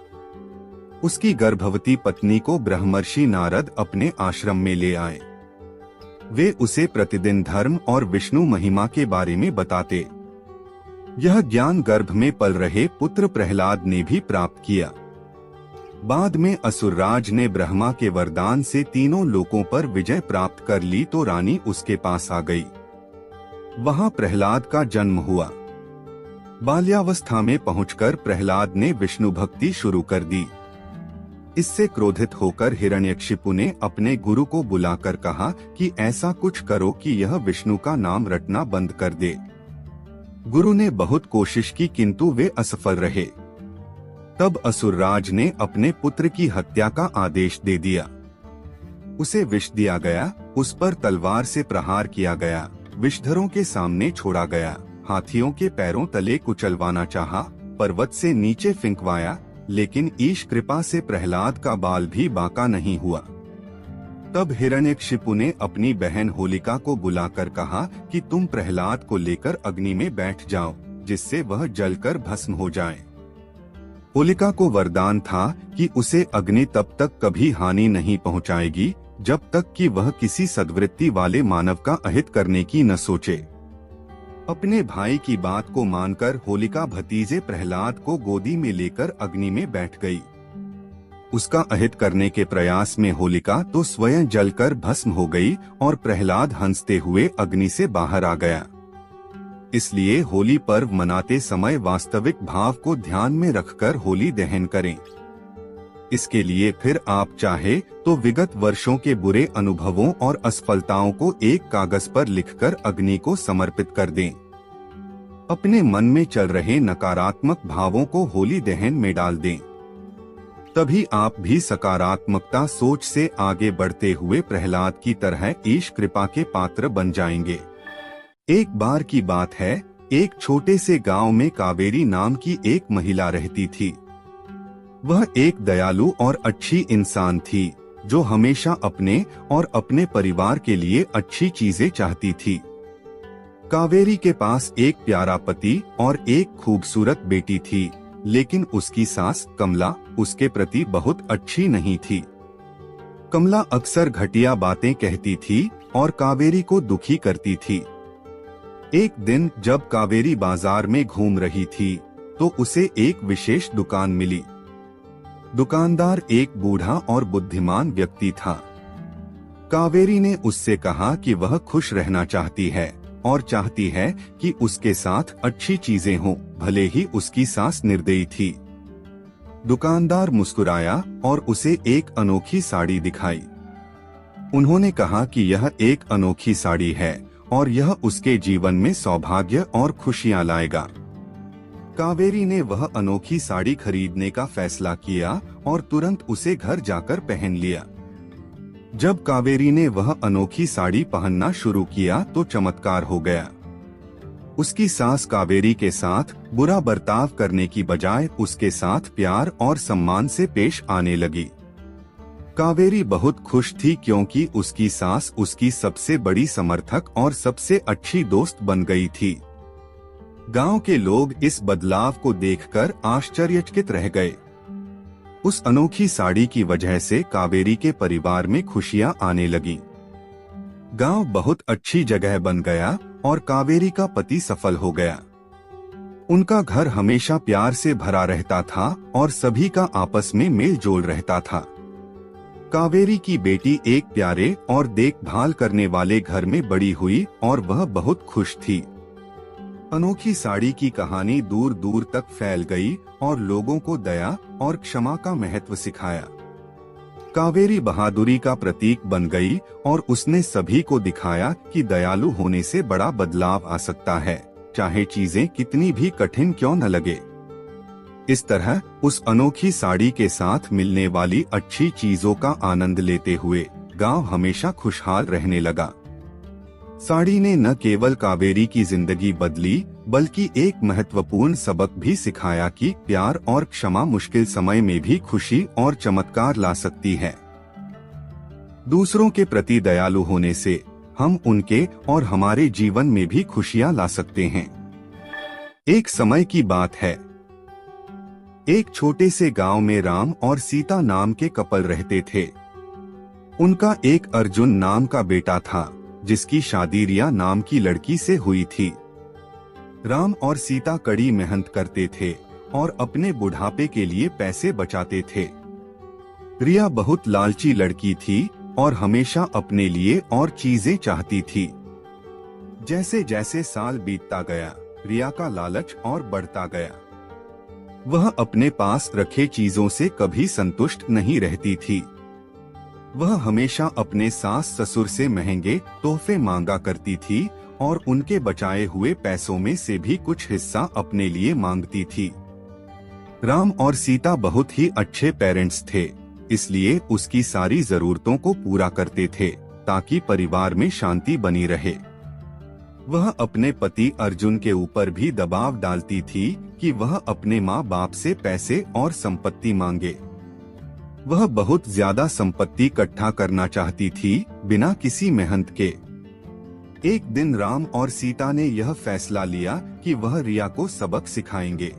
उसकी गर्भवती पत्नी को ब्रह्मर्षि नारद अपने आश्रम में ले आए। वे उसे प्रतिदिन धर्म और विष्णु महिमा के बारे में बताते। यह ज्ञान गर्भ में पल रहे पुत्र प्रहलाद ने भी प्राप्त किया। बाद में असुरराज ने ब्रह्मा के वरदान से तीनों लोकों पर विजय प्राप्त कर ली तो रानी उसके पास आ गई। वहां प्रहलाद का जन्म हुआ। बाल्यावस्था में पहुंचकर प्रहलाद ने विष्णु भक्ति शुरू कर दी। इससे क्रोधित होकर हिरण्यकशिपु ने अपने गुरु को बुलाकर कहा कि ऐसा कुछ करो कि यह विष्णु का नाम रटना बंद कर दे। गुरु ने बहुत कोशिश की, किंतु वे असफल रहे। तब असुरराज ने अपने पुत्र की हत्या का आदेश दे दिया। उसे विष दिया गया, उस पर तलवार से प्रहार किया गया, विषधरों के सामने छोड़ा गया, हाथियों के पैरों तले कुचलवाना चाहा, पर्वत से नीचे फेंकवाया, लेकिन ईश कृपा से प्रहलाद का बाल भी बांका नहीं हुआ। तब हिरण्यकशिपु ने अपनी बहन होलिका को बुलाकर कहा कि तुम प्रहलाद को लेकर अग्नि में बैठ जाओ, जिससे वह जलकर भस्म हो जाए। होलिका को वरदान था कि उसे अग्नि तब तक कभी हानि नहीं पहुंचाएगी जब तक कि वह किसी सद्वृत्ति वाले मानव का अहित करने की न सोचे। अपने भाई की बात को मानकर होलिका भतीजे प्रहलाद को गोदी में लेकर अग्नि में बैठ गई। उसका अहित करने के प्रयास में होलिका तो स्वयं जलकर भस्म हो गई और प्रहलाद हंसते हुए अग्नि से बाहर आ गया। इसलिए होली पर्व मनाते समय वास्तविक भाव को ध्यान में रखकर होली दहन करें। इसके लिए फिर आप चाहे तो विगत वर्षों के बुरे अनुभवों और असफलताओं को एक कागज पर लिखकर अग्नि को समर्पित कर दें। अपने मन में चल रहे नकारात्मक भावों को होली दहन में डाल दें। तभी आप भी सकारात्मकता सोच से आगे बढ़ते हुए प्रहलाद की तरह ईश कृपा के पात्र बन जाएंगे। एक बार की बात है, एक छोटे से गांव में कावेरी नाम की एक महिला रहती थी। वह एक दयालु और अच्छी इंसान थी जो हमेशा अपने और अपने परिवार के लिए अच्छी चीजें चाहती थी। कावेरी के पास एक प्यारा पति और एक खूबसूरत बेटी थी, लेकिन उसकी सास कमला उसके प्रति बहुत अच्छी नहीं थी। कमला अक्सर घटिया बातें कहती थी और कावेरी को दुखी करती थी। एक दिन जब कावेरी बाजार में घूम रही थी तो उसे एक विशेष दुकान मिली। दुकानदार एक बूढ़ा और बुद्धिमान व्यक्ति था। कावेरी ने उससे कहा कि वह खुश रहना चाहती है और चाहती है कि उसके साथ अच्छी चीजें हों, भले ही उसकी सास निर्दयी थी। दुकानदार मुस्कुराया और उसे एक अनोखी साड़ी दिखाई। उन्होंने कहा कि यह एक अनोखी साड़ी है और यह उसके जीवन में सौभाग्य और खुशियां लाएगा। कावेरी ने वह अनोखी साड़ी खरीदने का फैसला किया और तुरंत उसे घर जाकर पहन लिया। जब कावेरी ने वह अनोखी साड़ी पहनना शुरू किया तो चमत्कार हो गया। उसकी सास कावेरी के साथ बुरा बर्ताव करने की बजाय उसके साथ प्यार और सम्मान से पेश आने लगी। कावेरी बहुत खुश थी क्योंकि उसकी सास उसकी सबसे बड़ी समर्थक और सबसे अच्छी दोस्त बन गई थी। गांव के लोग इस बदलाव को देखकर आश्चर्यचकित रह गए। उस अनोखी साड़ी की वजह से कावेरी के परिवार में खुशियां आने लगी। गांव बहुत अच्छी जगह बन गया और कावेरी का पति सफल हो गया। उनका घर हमेशा प्यार से भरा रहता था और सभी का आपस में मेल जोल रहता था। कावेरी की बेटी एक प्यारे और देखभाल करने वाले घर में बड़ी हुई और वह बहुत खुश थी। अनोखी साड़ी की कहानी दूर दूर तक फैल गई और लोगों को दया और क्षमा का महत्व सिखाया। कावेरी बहादुरी का प्रतीक बन गई और उसने सभी को दिखाया कि दयालु होने से बड़ा बदलाव आ सकता है, चाहे चीजें कितनी भी कठिन क्यों न लगे। इस तरह उस अनोखी साड़ी के साथ मिलने वाली अच्छी चीजों का आनंद लेते हुए गांव हमेशा खुशहाल रहने लगा। साड़ी ने न केवल कावेरी की जिंदगी बदली बल्कि एक महत्वपूर्ण सबक भी सिखाया कि प्यार और क्षमा मुश्किल समय में भी खुशी और चमत्कार ला सकती है। दूसरों के प्रति दयालु होने से हम उनके और हमारे जीवन में भी खुशियां ला सकते हैं। एक समय की बात है, एक छोटे से गांव में राम और सीता नाम के कपल रहते थे। उनका एक अर्जुन नाम का बेटा था जिसकी शादी रिया नाम की लड़की से हुई थी। राम और सीता कड़ी मेहनत करते थे और अपने बुढ़ापे के लिए पैसे बचाते थे। रिया बहुत लालची लड़की थी और हमेशा अपने लिए और चीजें चाहती थी। जैसे जैसे साल बीतता गया, रिया का लालच और बढ़ता गया। वह अपने पास रखे चीजों से कभी संतुष्ट नहीं रहती थी। वह हमेशा अपने सास ससुर से महंगे तोहफे मांगा करती थी और उनके बचाए हुए पैसों में से भी कुछ हिस्सा अपने लिए मांगती थी। राम और सीता बहुत ही अच्छे पेरेंट्स थे, इसलिए उसकी सारी जरूरतों को पूरा करते थे ताकि परिवार में शांति बनी रहे। वह अपने पति अर्जुन के ऊपर भी दबाव डालती थी कि वह अपने माँ बाप से पैसे और संपत्ति मांगे। वह बहुत ज्यादा संपत्ति इकट्ठा करना चाहती थी, बिना किसी मेहनत के। एक दिन राम और सीता ने यह फैसला लिया कि वह रिया को सबक सिखाएंगे।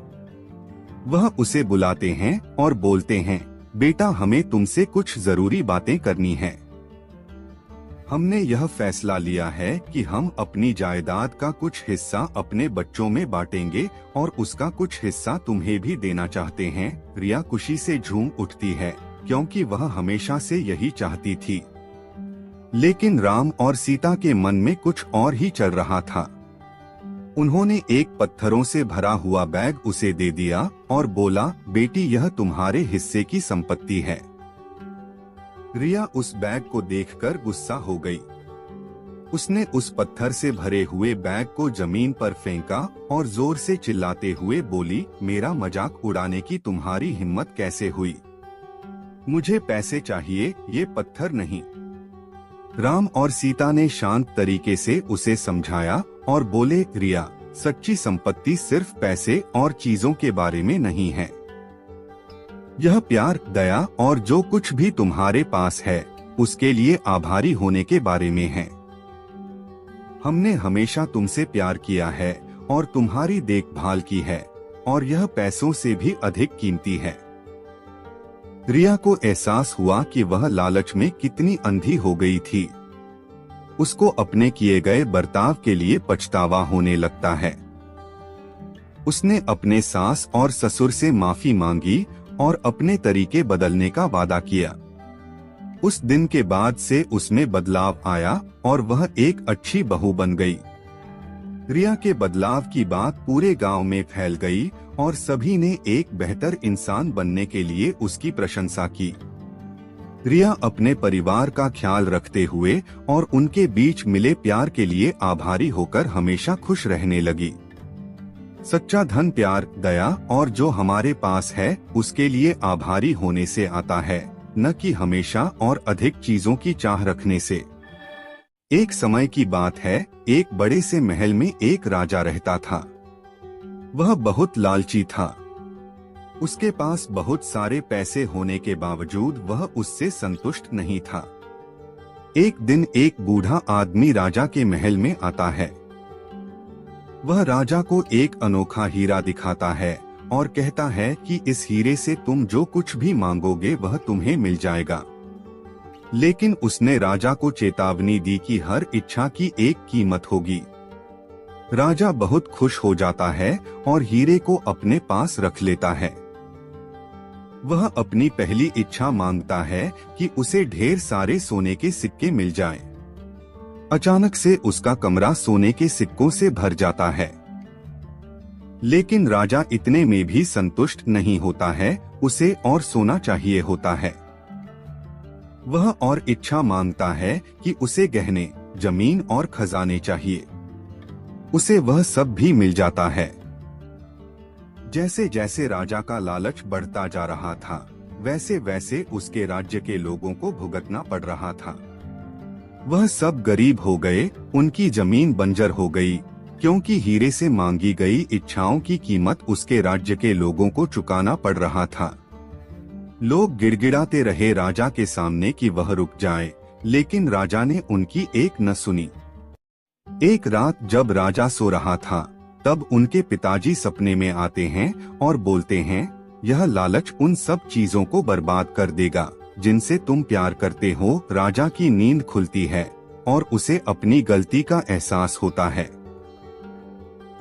वह उसे बुलाते हैं और बोलते हैं, बेटा हमें तुमसे कुछ जरूरी बातें करनी हैं। हमने यह फैसला लिया है कि हम अपनी जायदाद का कुछ हिस्सा अपने बच्चों में बांटेंगे और उसका कुछ हिस्सा तुम्हें भी देना चाहते हैं। रिया खुशी से झूम उठती है, क्योंकि वह हमेशा से यही चाहती थी। लेकिन राम और सीता के मन में कुछ और ही चल रहा था। उन्होंने एक पत्थरों से भरा हुआ बैग उसे दे दिया और बोला, बेटी यह तुम्हारे हिस्से की संपत्ति है। रिया उस बैग को देखकर गुस्सा हो गई। उसने उस पत्थर से भरे हुए बैग को जमीन पर फेंका और जोर से चिल्लाते हुए बोली, मेरा मजाक उड़ाने की तुम्हारी हिम्मत कैसे हुई? मुझे पैसे चाहिए, ये पत्थर नहीं। राम और सीता ने शांत तरीके से उसे समझाया और बोले, रिया सच्ची संपत्ति सिर्फ पैसे और चीजों के बारे में नहीं है। यह प्यार, दया और जो कुछ भी तुम्हारे पास है उसके लिए आभारी होने के बारे में है। हमने हमेशा तुमसे प्यार किया है और तुम्हारी देखभाल की है और यह पैसों से भी अधिक कीमती है। रिया को एहसास हुआ कि वह लालच में कितनी अंधी हो गई थी। उसको अपने किए गए बर्ताव के लिए पछतावा होने लगता है। उसने अपने सास और ससुर से माफी मांगी और अपने तरीके बदलने का वादा किया। उस दिन के बाद से उसमें बदलाव आया और वह एक अच्छी बहू बन गई। रिया के बदलाव की बात पूरे गांव में फैल गई और सभी ने एक बेहतर इंसान बनने के लिए उसकी प्रशंसा की। रिया अपने परिवार का ख्याल रखते हुए और उनके बीच मिले प्यार के लिए आभारी होकर हमेशा खुश रहने लगी। सच्चा धन प्यार, दया और जो हमारे पास है उसके लिए आभारी होने से आता है, न कि हमेशा और अधिक चीजों की चाह रखने से। एक समय की बात है, एक बड़े से महल में एक राजा रहता था। वह बहुत लालची था। उसके पास बहुत सारे पैसे होने के बावजूद वह उससे संतुष्ट नहीं था। एक दिन एक बूढ़ा आदमी राजा के महल में आता है। वह राजा को एक अनोखा हीरा दिखाता है और कहता है कि इस हीरे से तुम जो कुछ भी मांगोगे वह तुम्हें मिल जाएगा। लेकिन उसने राजा को चेतावनी दी कि हर इच्छा की एक कीमत होगी। राजा बहुत खुश हो जाता है और हीरे को अपने पास रख लेता है। वह अपनी पहली इच्छा मांगता है कि उसे ढेर सारे सोने के सिक्के मिल जाएं। अचानक से उसका कमरा सोने के सिक्कों से भर जाता है। लेकिन राजा इतने में भी संतुष्ट नहीं होता है, उसे और सोना चाहिए होता है। वह और इच्छा मांगता है कि उसे गहने, जमीन और खजाने चाहिए। उसे वह सब भी मिल जाता है। जैसे जैसे राजा का लालच बढ़ता जा रहा था, वैसे वैसे उसके राज्य के लोगों को भुगतना पड़ रहा था। वह सब गरीब हो गए, उनकी जमीन बंजर हो गई, क्योंकि हीरे से मांगी गई इच्छाओं की कीमत उसके राज्य के लोगों को चुकाना पड़ रहा था। लोग गिड़गिड़ाते रहे राजा के सामने कि वह रुक जाए, लेकिन राजा ने उनकी एक न सुनी। एक रात जब राजा सो रहा था, तब उनके पिताजी सपने में आते हैं और बोलते हैं, यह लालच उन सब चीजों को बर्बाद कर देगा जिनसे तुम प्यार करते हो। राजा की नींद खुलती है और उसे अपनी गलती का एहसास होता है।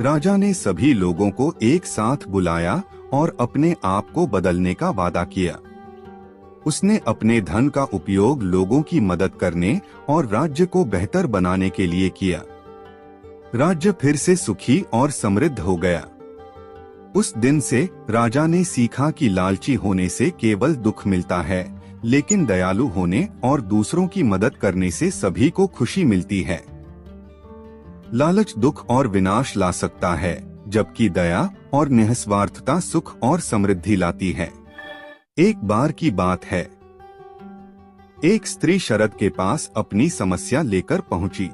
राजा ने सभी लोगों को एक साथ बुलाया और अपने आप को बदलने का वादा किया। उसने अपने धन का उपयोग लोगों की मदद करने और राज्य को बेहतर बनाने के लिए किया। राज्य फिर से सुखी और समृद्ध हो गया। उस दिन से राजा ने सीखा कि लालची होने से केवल दुख मिलता है, लेकिन दयालु होने और दूसरों की मदद करने से सभी को खुशी मिलती है। लालच दुख और विनाश ला सकता है, जबकि दया और निस्वार्थता सुख और समृद्धि लाती है। एक बार की बात है, एक स्त्री शरद के पास अपनी समस्या लेकर पहुंची।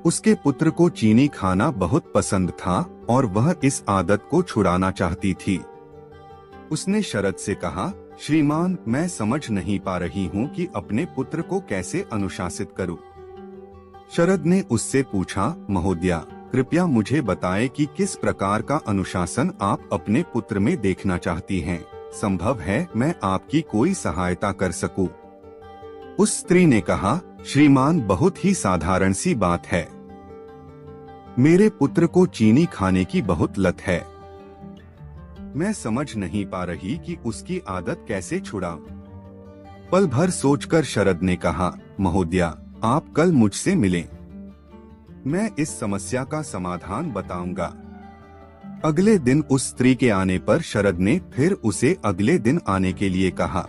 उसके पुत्र को चीनी खाना बहुत पसंद था और वह इस आदत को छुड़ाना चाहती थी। उसने शरद से कहा, श्रीमान, मैं समझ नहीं पा रही हूँ कि अपने पुत्र को कैसे अनुशासित करूँ। शरद ने उससे पूछा, महोदया, कृपया मुझे बताएं कि किस प्रकार का अनुशासन आप अपने पुत्र में देखना चाहती हैं। संभव है मैं आपकी कोई सहायता कर सकूं। उस स्त्री ने कहा, श्रीमान, बहुत ही साधारण सी बात है। मेरे पुत्र को चीनी खाने की बहुत लत है। मैं समझ नहीं पा रही कि उसकी आदत कैसे छुड़ाऊं। पल भर सोचकर शरद ने कहा, महोदया, आप कल मुझसे मिलें। मैं इस समस्या का समाधान बताऊंगा। अगले दिन उस स्त्री के आने पर शरद ने फिर उसे अगले दिन आने के लिए कहा।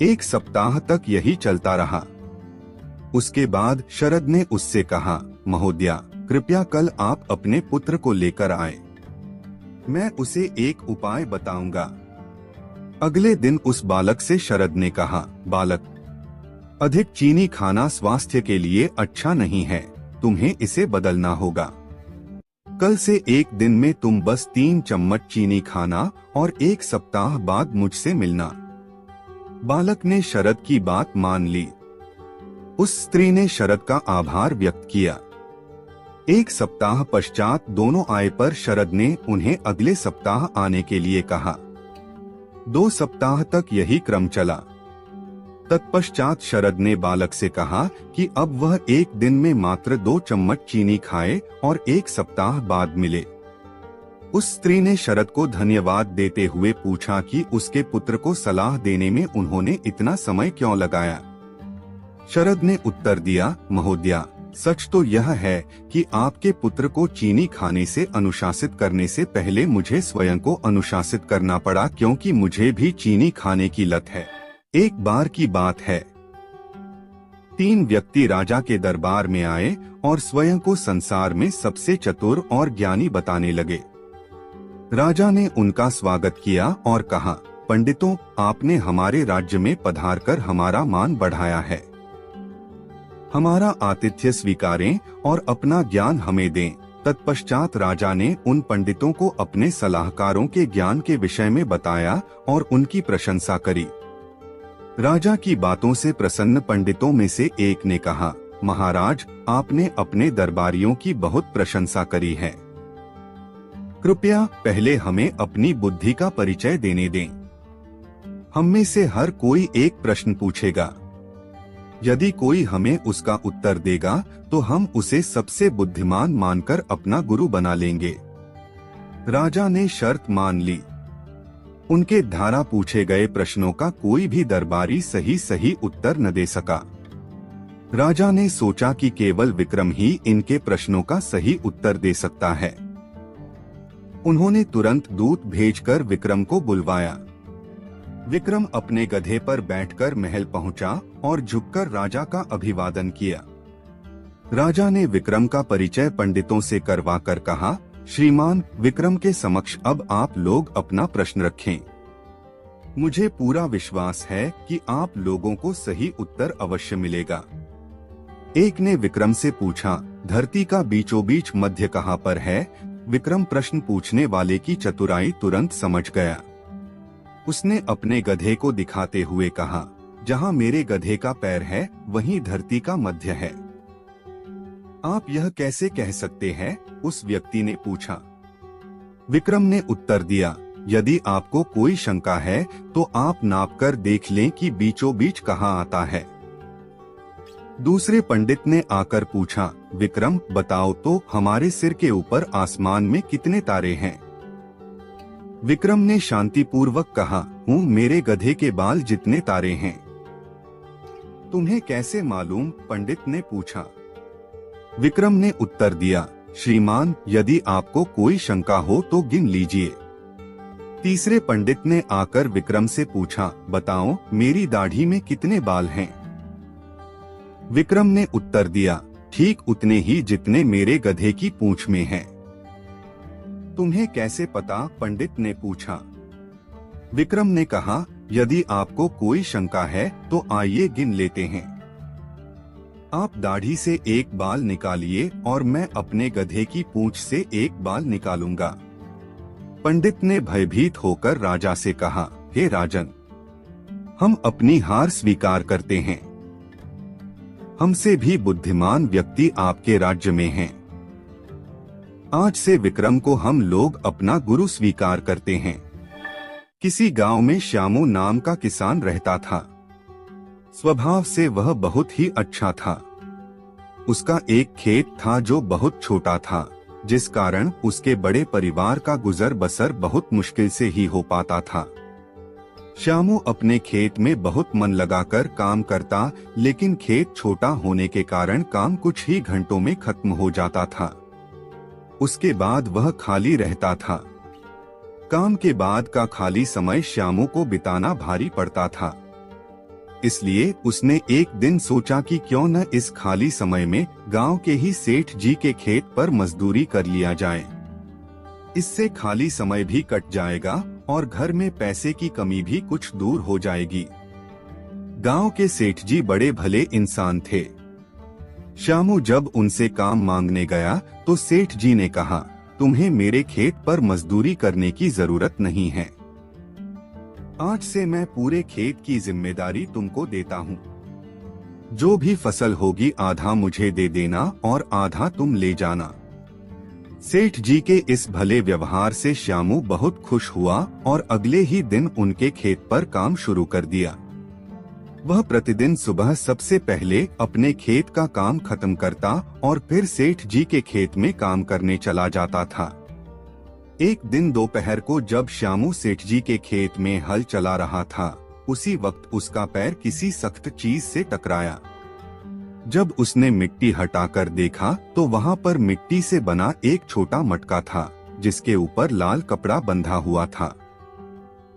1 सप्ताह तक यही चलता रहा। उसके बाद शरद ने उससे कहा, महोदया, कृपया कल आप अपने पुत्र को लेकर आए। मैं उसे एक उपाय बताऊंगा। अगले दिन उस बालक से शरद ने कहा, बालक, अधिक चीनी खाना स्वास्थ्य के लिए अच्छा नहीं है, तुम्हें इसे बदलना होगा। कल से एक दिन में तुम बस 3 चम्मच चीनी खाना और 1 सप्ताह बाद मुझसे मिलना। बालक ने शरद की बात मान ली। उस स्त्री ने शरद का आभार व्यक्त किया। 1 सप्ताह पश्चात दोनों आए पर शरद ने उन्हें अगले सप्ताह आने के लिए कहा। 2 सप्ताह तक यही क्रम चला। तत्पश्चात शरद ने बालक से कहा कि अब वह एक दिन में मात्र 2 चम्मच चीनी खाए और 1 सप्ताह बाद मिले। उस स्त्री ने शरद को धन्यवाद देते हुए पूछा कि उसके पुत्र को सलाह देने में उन्होंने इतना समय क्यों लगाया। शरद ने उत्तर दिया, महोदया, सच तो यह है कि आपके पुत्र को चीनी खाने से अनुशासित करने से पहले मुझे स्वयं को अनुशासित करना पड़ा, क्योंकि मुझे भी चीनी खाने की लत है। एक बार की बात है, 3 व्यक्ति राजा के दरबार में आए और स्वयं को संसार में सबसे चतुर और ज्ञानी बताने लगे। राजा ने उनका स्वागत किया और कहा, पंडितों, आपने हमारे राज्य में पधारकर हमारा मान बढ़ाया है। हमारा आतिथ्य स्वीकारें और अपना ज्ञान हमें दें। तत्पश्चात राजा ने उन पंडितों को अपने सलाहकारों के ज्ञान के विषय में बताया और उनकी प्रशंसा करी। राजा की बातों से प्रसन्न पंडितों में से एक ने कहा, महाराज, आपने अपने दरबारियों की बहुत प्रशंसा करी है। कृपया पहले हमें अपनी बुद्धि का परिचय देने दें। हम में से हर कोई एक प्रश्न पूछेगा। यदि कोई हमें उसका उत्तर देगा तो हम उसे सबसे बुद्धिमान मानकर अपना गुरु बना लेंगे। राजा ने शर्त मान ली। उनके द्वारा पूछे गए प्रश्नों का कोई भी दरबारी सही उत्तर न दे सका। राजा ने सोचा कि केवल विक्रम ही इनके प्रश्नों का सही उत्तर दे सकता है। उन्होंने तुरंत दूत भेजकर विक्रम को बुलवाया। विक्रम अपने गधे पर बैठकर महल पहुंचा और झुककर राजा का अभिवादन किया। राजा ने विक्रम का परिचय पंडितों से करवाकर कहा, श्रीमान, विक्रम के समक्ष अब आप लोग अपना प्रश्न रखें। मुझे पूरा विश्वास है कि आप लोगों को सही उत्तर अवश्य मिलेगा। एक ने विक्रम से पूछा, धरती का बीचों बीच मध्य कहाँ पर है? विक्रम प्रश्न पूछने वाले की चतुराई तुरंत समझ गया। उसने अपने गधे को दिखाते हुए कहा, जहाँ मेरे गधे का पैर है वहीं धरती का मध्य है। आप यह कैसे कह सकते हैं? उस व्यक्ति ने पूछा। विक्रम ने उत्तर दिया, यदि आपको कोई शंका है तो आप नापकर देख लें कि बीचों बीच कहाँ आता है। दूसरे पंडित ने आकर पूछा, विक्रम, बताओ तो हमारे सिर के ऊपर आसमान में कितने तारे हैं? विक्रम ने शांतिपूर्वक कहा, हूँ मेरे गधे के बाल जितने तारे हैं। तुम्हें कैसे मालूम? पंडित ने पूछा। विक्रम ने उत्तर दिया, श्रीमान, यदि आपको कोई शंका हो तो गिन लीजिए। तीसरे पंडित ने आकर विक्रम से पूछा, बताओ मेरी दाढ़ी में कितने बाल हैं? विक्रम ने उत्तर दिया, ठीक उतने ही जितने मेरे गधे की पूंछ में हैं। तुम्हें कैसे पता? पंडित ने पूछा। विक्रम ने कहा, यदि आपको कोई शंका है तो आइए गिन लेते हैं। आप दाढ़ी से एक बाल निकालिए और मैं अपने गधे की पूंछ से एक बाल निकालूंगा। पंडित ने भयभीत होकर राजा से कहा, हे राजन, हम अपनी हार स्वीकार करते हैं। हमसे भी बुद्धिमान व्यक्ति आपके राज्य में हैं। आज से विक्रम को हम लोग अपना गुरु स्वीकार करते हैं। किसी गांव में श्यामू नाम का किसान रहता था। स्वभाव से वह बहुत ही अच्छा था। उसका एक खेत था जो बहुत छोटा था, जिस कारण उसके बड़े परिवार का गुजर बसर बहुत मुश्किल से ही हो पाता था। श्यामू अपने खेत में बहुत मन लगाकर काम करता, लेकिन खेत छोटा होने के कारण काम कुछ ही घंटों में खत्म हो जाता था। उसके बाद वह खाली रहता था। काम के बाद का खाली समय श्यामू को बिताना भारी पड़ता था। इसलिए उसने एक दिन सोचा कि क्यों न इस खाली समय में गांव के ही सेठ जी के खेत पर मजदूरी कर लिया जाए। इससे खाली समय भी कट जाएगा और घर में पैसे की कमी भी कुछ दूर हो जाएगी। गांव के सेठ जी बड़े भले इंसान थे। श्यामू जब उनसे काम मांगने गया तो सेठ जी ने कहा, तुम्हें मेरे खेत पर मजदूरी करने की जरूरत नहीं है। आज से मैं पूरे खेत की जिम्मेदारी तुमको देता हूँ। जो भी फसल होगी आधा मुझे दे देना और आधा तुम ले जाना। सेठ जी के इस भले व्यवहार से श्यामू बहुत खुश हुआ और अगले ही दिन उनके खेत पर काम शुरू कर दिया। वह प्रतिदिन सुबह सबसे पहले अपने खेत का काम खत्म करता और फिर सेठ जी के खेत में काम करने चला जाता था। एक दिन दोपहर को जब श्यामू सेठ जी के खेत में हल चला रहा था, उसी वक्त उसका पैर किसी सख्त चीज से टकराया। जब उसने मिट्टी हटाकर देखा तो वहां पर मिट्टी से बना एक छोटा मटका था, जिसके ऊपर लाल कपड़ा बंधा हुआ था।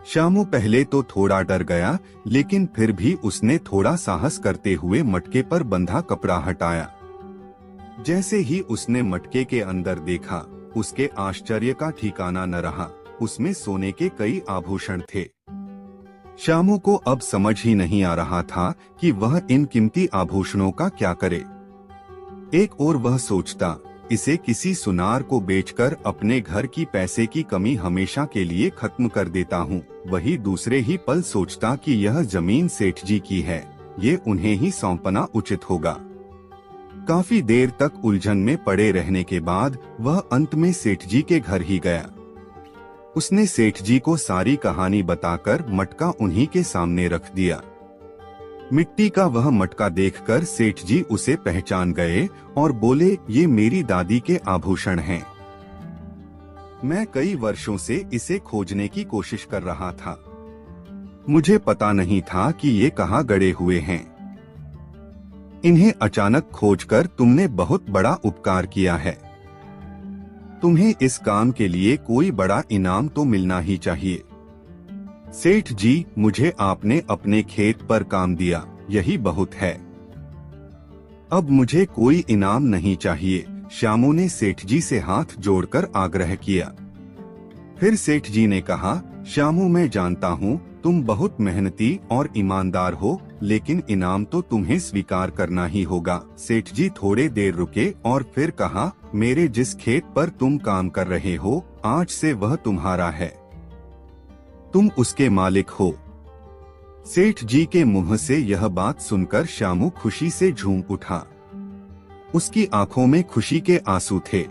श्यामू पहले तो थोड़ा डर गया, लेकिन फिर भी उसने थोड़ा साहस करते हुए मटके पर बंधा कपड़ा हटाया। जैसे ही उसने मटके के अंदर देखा, उसके आश्चर्य का ठिकाना न रहा। उसमें सोने के कई आभूषण थे। श्यामू को अब समझ ही नहीं आ रहा था कि वह इन कीमती आभूषणों का क्या करे। एक ओर वह सोचता, इसे किसी सुनार को बेचकर अपने घर की पैसे की कमी हमेशा के लिए खत्म कर देता हूँ। वही दूसरे ही पल सोचता कि यह जमीन सेठ जी की है, ये उन्हें ही सौंपना उचित होगा। काफी देर तक उलझन में पड़े रहने के बाद वह अंत में सेठ जी के घर ही गया। उसने सेठ जी को सारी कहानी बताकर मटका उन्हीं के सामने रख दिया। मिट्टी का वह मटका देखकर सेठ जी उसे पहचान गए और बोले, ये मेरी दादी के आभूषण हैं। मैं कई वर्षों से इसे खोजने की कोशिश कर रहा था। मुझे पता नहीं था कि ये कहाँ गड़े हुए हैं। इन्हें अचानक खोजकर तुमने बहुत बड़ा उपकार किया है। तुम्हें इस काम के लिए कोई बड़ा इनाम तो मिलना ही चाहिए। सेठ जी, मुझे आपने अपने खेत पर काम दिया, यही बहुत है। अब मुझे कोई इनाम नहीं चाहिए। श्यामू ने सेठ जी से हाथ जोड़कर आग्रह किया। फिर सेठ जी ने कहा, श्यामू, मैं जानता हूँ तुम बहुत मेहनती और ईमानदार हो, लेकिन इनाम तो तुम्हें स्वीकार करना ही होगा। सेठ जी थोड़े देर रुके और फिर कहा, मेरे जिस खेत पर तुम काम कर रहे हो, आज से वह तुम्हारा है। तुम उसके मालिक हो। सेठ जी के मुंह से यह बात सुनकर श्यामू खुशी से झूम उठा। उसकी आंखों में खुशी के आंसू थे।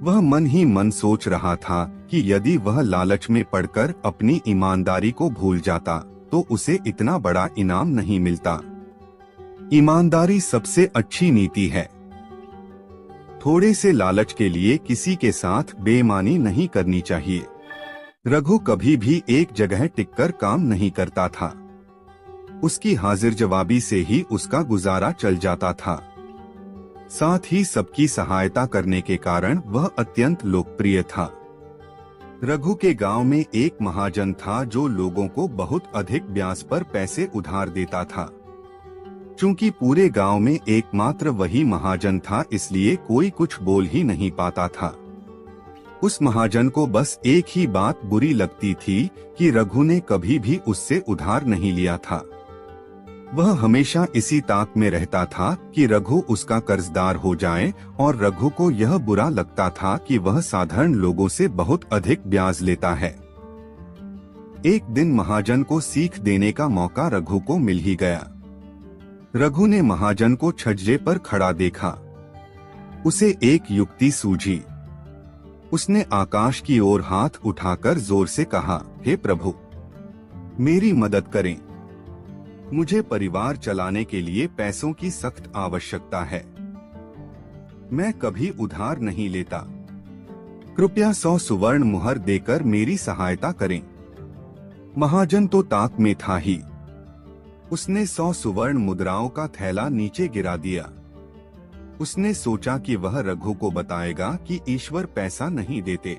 वह मन ही मन सोच रहा था कि यदि वह लालच में पड़कर अपनी ईमानदारी को भूल जाता तो उसे इतना बड़ा इनाम नहीं मिलता। ईमानदारी सबसे अच्छी नीति है। थोड़े से लालच के लिए किसी के साथ बेईमानी नहीं करनी चाहिए। रघु कभी भी एक जगह टिककर काम नहीं करता था। उसकी हाजिर जवाबी से ही उसका गुजारा चल जाता था। साथ ही सबकी सहायता करने के कारण वह अत्यंत लोकप्रिय था। रघु के गांव में एक महाजन था जो लोगों को बहुत अधिक ब्याज पर पैसे उधार देता था। चूंकि पूरे गांव में एकमात्र वही महाजन था, इसलिए कोई कुछ बोल ही नहीं पाता था। उस महाजन को बस एक ही बात बुरी लगती थी कि रघु ने कभी भी उससे उधार नहीं लिया था। वह हमेशा इसी ताक में रहता था कि रघु उसका कर्जदार हो जाए, और रघु को यह बुरा लगता था कि वह साधारण लोगों से बहुत अधिक ब्याज लेता है। एक दिन महाजन को सीख देने का मौका रघु को मिल ही गया। रघु ने महाजन को छज्जे पर खड़ा देखा। उसे एक युक्ति सूझी। उसने आकाश की ओर हाथ उठाकर जोर से कहा, हे प्रभु, मेरी मदद करें। मुझे परिवार चलाने के लिए पैसों की सख्त आवश्यकता है। मैं कभी उधार नहीं लेता। कृपया 100 सुवर्ण मुहर देकर मेरी सहायता करें। महाजन तो ताक में था ही। उसने 100 सुवर्ण मुद्राओं का थैला नीचे गिरा दिया। उसने सोचा कि वह रघु को बताएगा कि ईश्वर पैसा नहीं देते।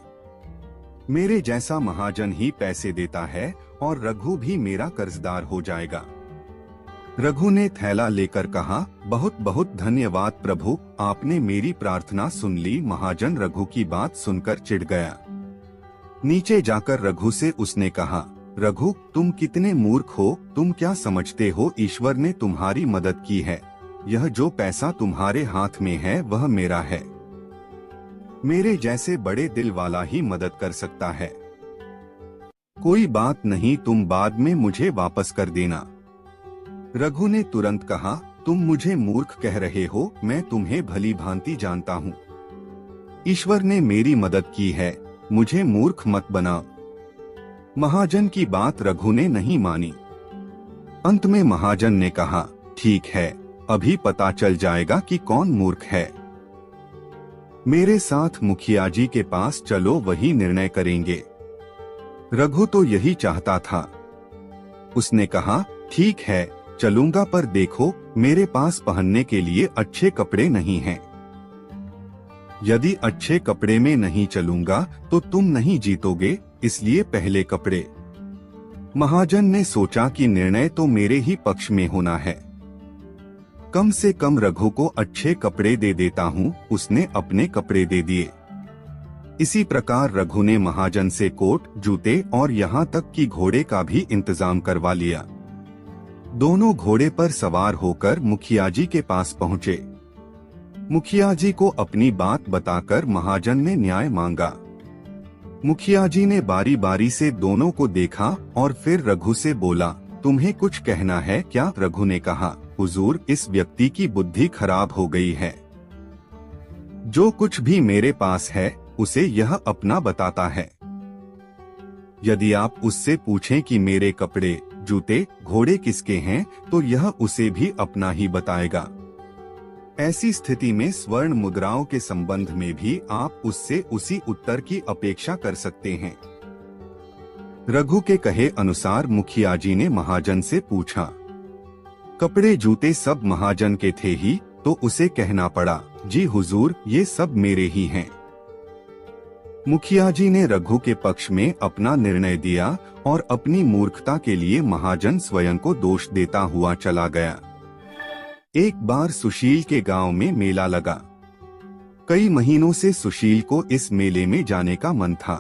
मेरे जैसा महाजन ही पैसे देता है और रघु भी मेरा कर्जदार हो जाएगा। रघु ने थैला लेकर कहा, बहुत बहुत धन्यवाद प्रभु, आपने मेरी प्रार्थना सुन ली। महाजन रघु की बात सुनकर चिढ़ गया। नीचे जाकर रघु से उसने कहा, रघु, तुम कितने मूर्ख हो। तुम क्या समझते हो ईश्वर ने तुम्हारी मदद की है। यह जो पैसा तुम्हारे हाथ में है वह मेरा है। मेरे जैसे बड़े दिल वाला ही मदद कर सकता है। कोई बात नहीं, तुम बाद में मुझे वापस कर देना। रघु ने तुरंत कहा, तुम मुझे मूर्ख कह रहे हो। मैं तुम्हें भली भांति जानता हूँ। ईश्वर ने मेरी मदद की है, मुझे मूर्ख मत बनाओ। महाजन की बात रघु ने नहीं मानी। अंत में महाजन ने कहा, ठीक है, अभी पता चल जाएगा कि कौन मूर्ख है। मेरे साथ मुखिया जी के पास चलो, वही निर्णय करेंगे। रघु तो यही चाहता था। उसने कहा, ठीक है, चलूंगा, पर देखो, मेरे पास पहनने के लिए अच्छे कपड़े नहीं हैं। यदि अच्छे कपड़े में नहीं चलूंगा तो तुम नहीं जीतोगे, इसलिए पहले कपड़े। महाजन ने सोचा कि निर्णय तो मेरे ही पक्ष में होना है। कम से कम रघु को अच्छे कपड़े दे देता हूँ। उसने अपने कपड़े दे दिए। इसी प्रकार रघु ने महाजन से कोट, जूते और यहाँ तक कि घोड़े का भी इंतजाम करवा लिया। दोनों घोड़े पर सवार होकर मुखिया जी के पास पहुँचे। मुखिया जी को अपनी बात बताकर महाजन ने न्याय मांगा। मुखिया जी ने बारी बारी से दोनों को देखा और फिर रघु से बोला, तुम्हें कुछ कहना है क्या? रघु ने कहा, हुजूर, इस व्यक्ति की बुद्धि खराब हो गई है। जो कुछ भी मेरे पास है उसे यह अपना बताता है। यदि आप उससे पूछें कि मेरे कपड़े, जूते, घोड़े किसके हैं, तो यह उसे भी अपना ही बताएगा। ऐसी स्थिति में स्वर्ण मुद्राओं के संबंध में भी आप उससे उसी उत्तर की अपेक्षा कर सकते हैं। रघु के कहे अनुसार मुखिया जी ने महाजन से पूछा। कपड़े जूते सब महाजन के थे ही, तो उसे कहना पड़ा, जी हुजूर, ये सब मेरे ही हैं। मुखिया जी ने रघु के पक्ष में अपना निर्णय दिया और अपनी मूर्खता के लिए महाजन स्वयं को दोष देता हुआ चला गया। एक बार सुशील के गांव में मेला लगा। कई महीनों से सुशील को इस मेले में जाने का मन था।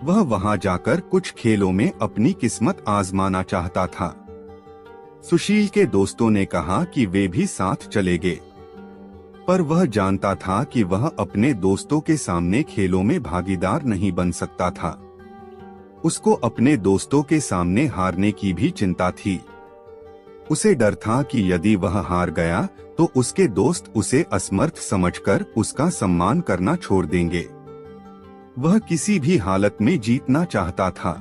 वह वहां जाकर कुछ खेलों में अपनी किस्मत आजमाना चाहता था। सुशील के दोस्तों ने कहा कि वे भी साथ चलेंगे, पर वह जानता था कि वह अपने दोस्तों के सामने खेलों में भागीदार नहीं बन सकता था। उसको अपने दोस्तों के सामने हारने की भी चिंता थी। उसे डर था कि यदि वह हार गया तो उसके दोस्त उसे असमर्थ समझकर उसका सम्मान करना छोड़ देंगे। वह किसी भी हालत में जीतना चाहता था।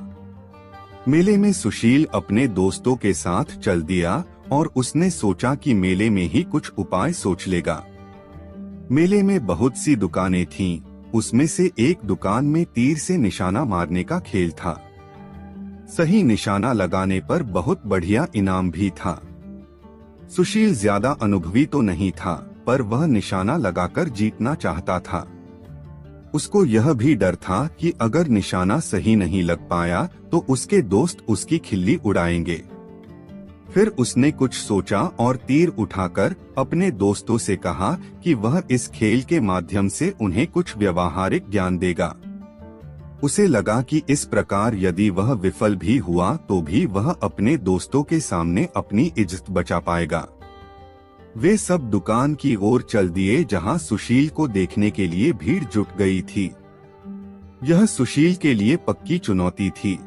मेले में सुशील अपने दोस्तों के साथ चल दिया और उसने सोचा कि मेले में ही कुछ उपाय सोच लेगा। मेले में बहुत सी दुकानें थीं। उसमें से एक दुकान में तीर से निशाना मारने का खेल था। सही निशाना लगाने पर बहुत बढ़िया इनाम भी था। सुशील ज्यादा अनुभवी तो नहीं था, पर वह निशाना लगाकर जीतना चाहता था। उसको यह भी डर था कि अगर निशाना सही नहीं लग पाया तो उसके दोस्त उसकी खिल्ली उड़ाएंगे। फिर उसने कुछ सोचा और तीर उठाकर अपने दोस्तों से कहा कि वह इस खेल के माध्यम से उन्हें कुछ व्यवहारिक ज्ञान देगा। उसे लगा कि इस प्रकार यदि वह विफल भी हुआ तो भी वह अपने दोस्तों के सामने अपनी इज्जत बचा पाएगा। वे सब दुकान की ओर चल दिए जहां सुशील को देखने के लिए भीड़ जुट गई थी। यह सुशील के लिए पक्की चुनौती थी।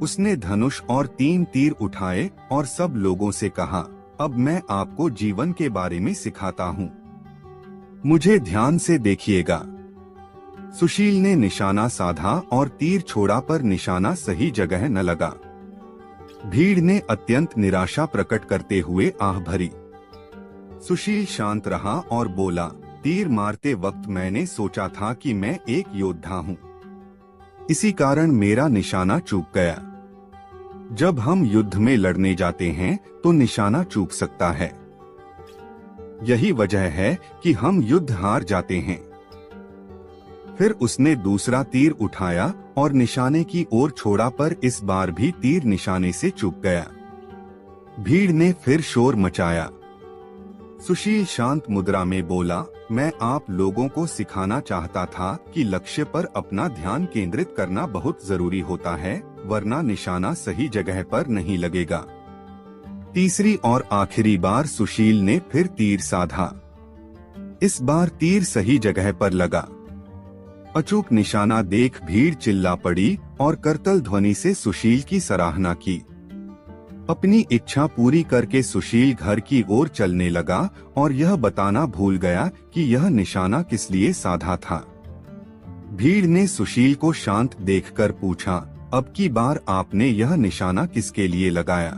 उसने धनुष और 3 तीर उठाए और सब लोगों से कहा, अब मैं आपको जीवन के बारे में सिखाता हूँ, मुझे ध्यान से देखिएगा। सुशील ने निशाना साधा और तीर छोड़ा, पर निशाना सही जगह न लगा। भीड़ ने अत्यंत निराशा प्रकट करते हुए आह भरी। सुशील शांत रहा और बोला, तीर मारते वक्त मैंने सोचा था कि मैं एक योद्धा हूँ, इसी कारण मेरा निशाना चूक गया। जब हम युद्ध में लड़ने जाते हैं तो निशाना चूक सकता है, यही वजह है कि हम युद्ध हार जाते हैं। फिर उसने दूसरा तीर उठाया और निशाने की ओर छोड़ा, पर इस बार भी तीर निशाने से चूक गया। भीड़ ने फिर शोर मचाया। सुशील शांत मुद्रा में बोला, मैं आप लोगों को सिखाना चाहता था कि लक्ष्य पर अपना ध्यान केंद्रित करना बहुत जरूरी होता है, वरना निशाना सही जगह पर नहीं लगेगा। तीसरी और आखिरी बार सुशील ने फिर तीर साधा। इस बार तीर सही जगह पर लगा। अचूक निशाना देख भीड़ चिल्ला पड़ी और करतल ध्वनि से सुशील की सराहना की। अपनी इच्छा पूरी करके सुशील घर की ओर चलने लगा और यह बताना भूल गया कि यह निशाना किस लिए साधा था। भीड़ ने सुशील को शांत देखकर पूछा, अब की बार आपने यह निशाना किसके लिए लगाया?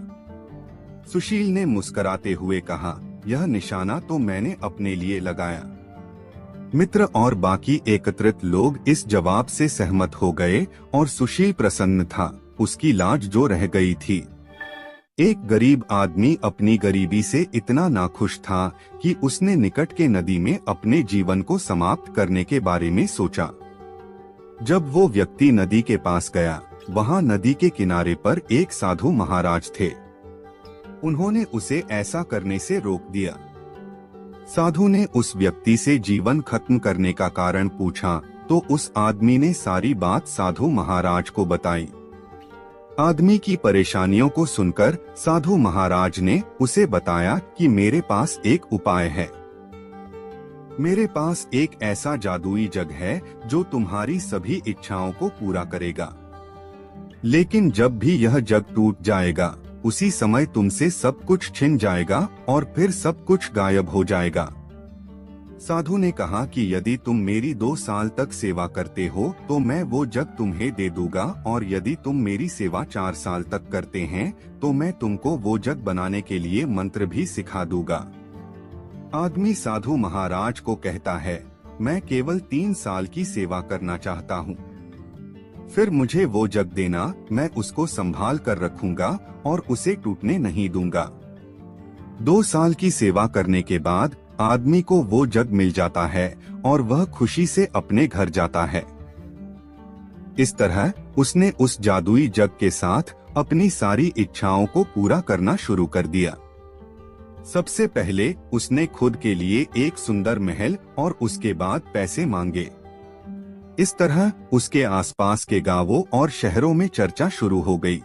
सुशील ने मुस्कुराते हुए कहा, यह निशाना तो मैंने अपने लिए लगाया। मित्र और बाकी एकत्रित लोग इस जवाब से सहमत हो गए और सुशील प्रसन्न था, उसकी लाज जो रह गई थी। एक गरीब आदमी अपनी गरीबी से इतना नाखुश था कि उसने निकट के नदी में अपने जीवन को समाप्त करने के बारे में सोचा। जब वो व्यक्ति नदी के पास गया, वहाँ नदी के किनारे पर एक साधु महाराज थे। उन्होंने उसे ऐसा करने से रोक दिया। साधु ने उस व्यक्ति से जीवन खत्म करने का कारण पूछा तो उस आदमी ने सारी बात साधु महाराज को बताई। आदमी की परेशानियों को सुनकर साधु महाराज ने उसे बताया कि मेरे पास एक उपाय है। मेरे पास एक ऐसा जादुई जग है जो तुम्हारी सभी इच्छाओं को पूरा करेगा, लेकिन जब भी यह जग टूट जाएगा उसी समय तुमसे सब कुछ छिन जाएगा और फिर सब कुछ गायब हो जाएगा। साधु ने कहा कि यदि तुम मेरी 2 साल तक सेवा करते हो तो मैं वो जग तुम्हें दे दूंगा, और यदि तुम मेरी सेवा 4 साल तक करते हैं तो मैं तुमको वो जग बनाने के लिए मंत्र भी सिखा दूंगा। आदमी साधु महाराज को कहता है, मैं केवल 3 साल की सेवा करना चाहता हूँ, फिर मुझे वो जग देना, मैं उसको संभाल कर रखूंगा और उसे टूटने नहीं दूंगा। 2 साल की सेवा करने के बाद आदमी को वो जग मिल जाता है और वह खुशी से अपने घर जाता है। इस तरह उसने उस जादुई जग के साथ अपनी सारी इच्छाओं को पूरा करना शुरू कर दिया। सबसे पहले उसने खुद के लिए एक सुंदर महल और उसके बाद पैसे मांगे। इस तरह उसके आसपास के गांवों और शहरों में चर्चा शुरू हो गई।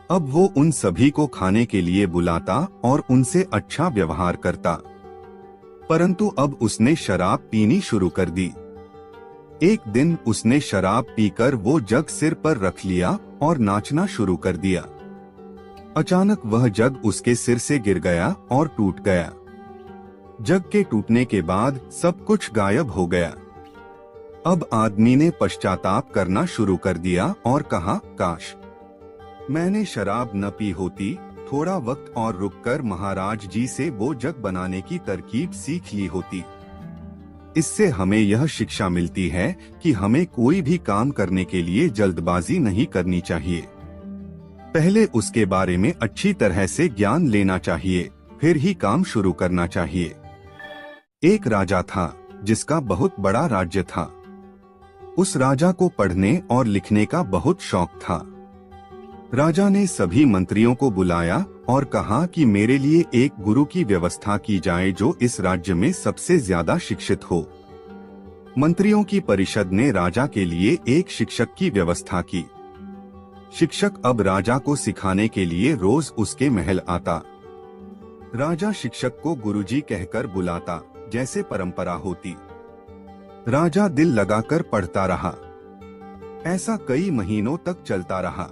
अब वो उन सभी को खाने के लिए बुलाता और उनसे अच्छा व्यवहार करता, परंतु अब उसने शराब पीनी शुरू कर दी। एक दिन उसने शराब पीकर वो जग सिर पर रख लिया और नाचना शुरू कर दिया। अचानक वह जग उसके सिर से गिर गया और टूट गया। जग के टूटने के बाद सब कुछ गायब हो गया। अब आदमी ने पश्चाताप करना शुरू कर दिया और कहा, काश मैंने शराब न पी होती, थोड़ा वक्त और रुककर महाराज जी से वो जग बनाने की तरकीब सीख ली होती। इससे हमें यह शिक्षा मिलती है कि हमें कोई भी काम करने के लिए जल्दबाजी नहीं करनी चाहिए। पहले उसके बारे में अच्छी तरह से ज्ञान लेना चाहिए, फिर ही काम शुरू करना चाहिए। एक राजा था जिसका बहुत बड़ा राज्य था। उस राजा को पढ़ने और लिखने का बहुत शौक था। राजा ने सभी मंत्रियों को बुलाया और कहा कि मेरे लिए एक गुरु की व्यवस्था की जाए जो इस राज्य में सबसे ज्यादा शिक्षित हो। मंत्रियों की परिषद ने राजा के लिए एक शिक्षक की व्यवस्था की। शिक्षक अब राजा को सिखाने के लिए रोज उसके महल आता। राजा शिक्षक को गुरुजी कहकर बुलाता, जैसे परंपरा होती। राजा दिल लगाकर पढ़ता रहा। ऐसा कई महीनों तक चलता रहा।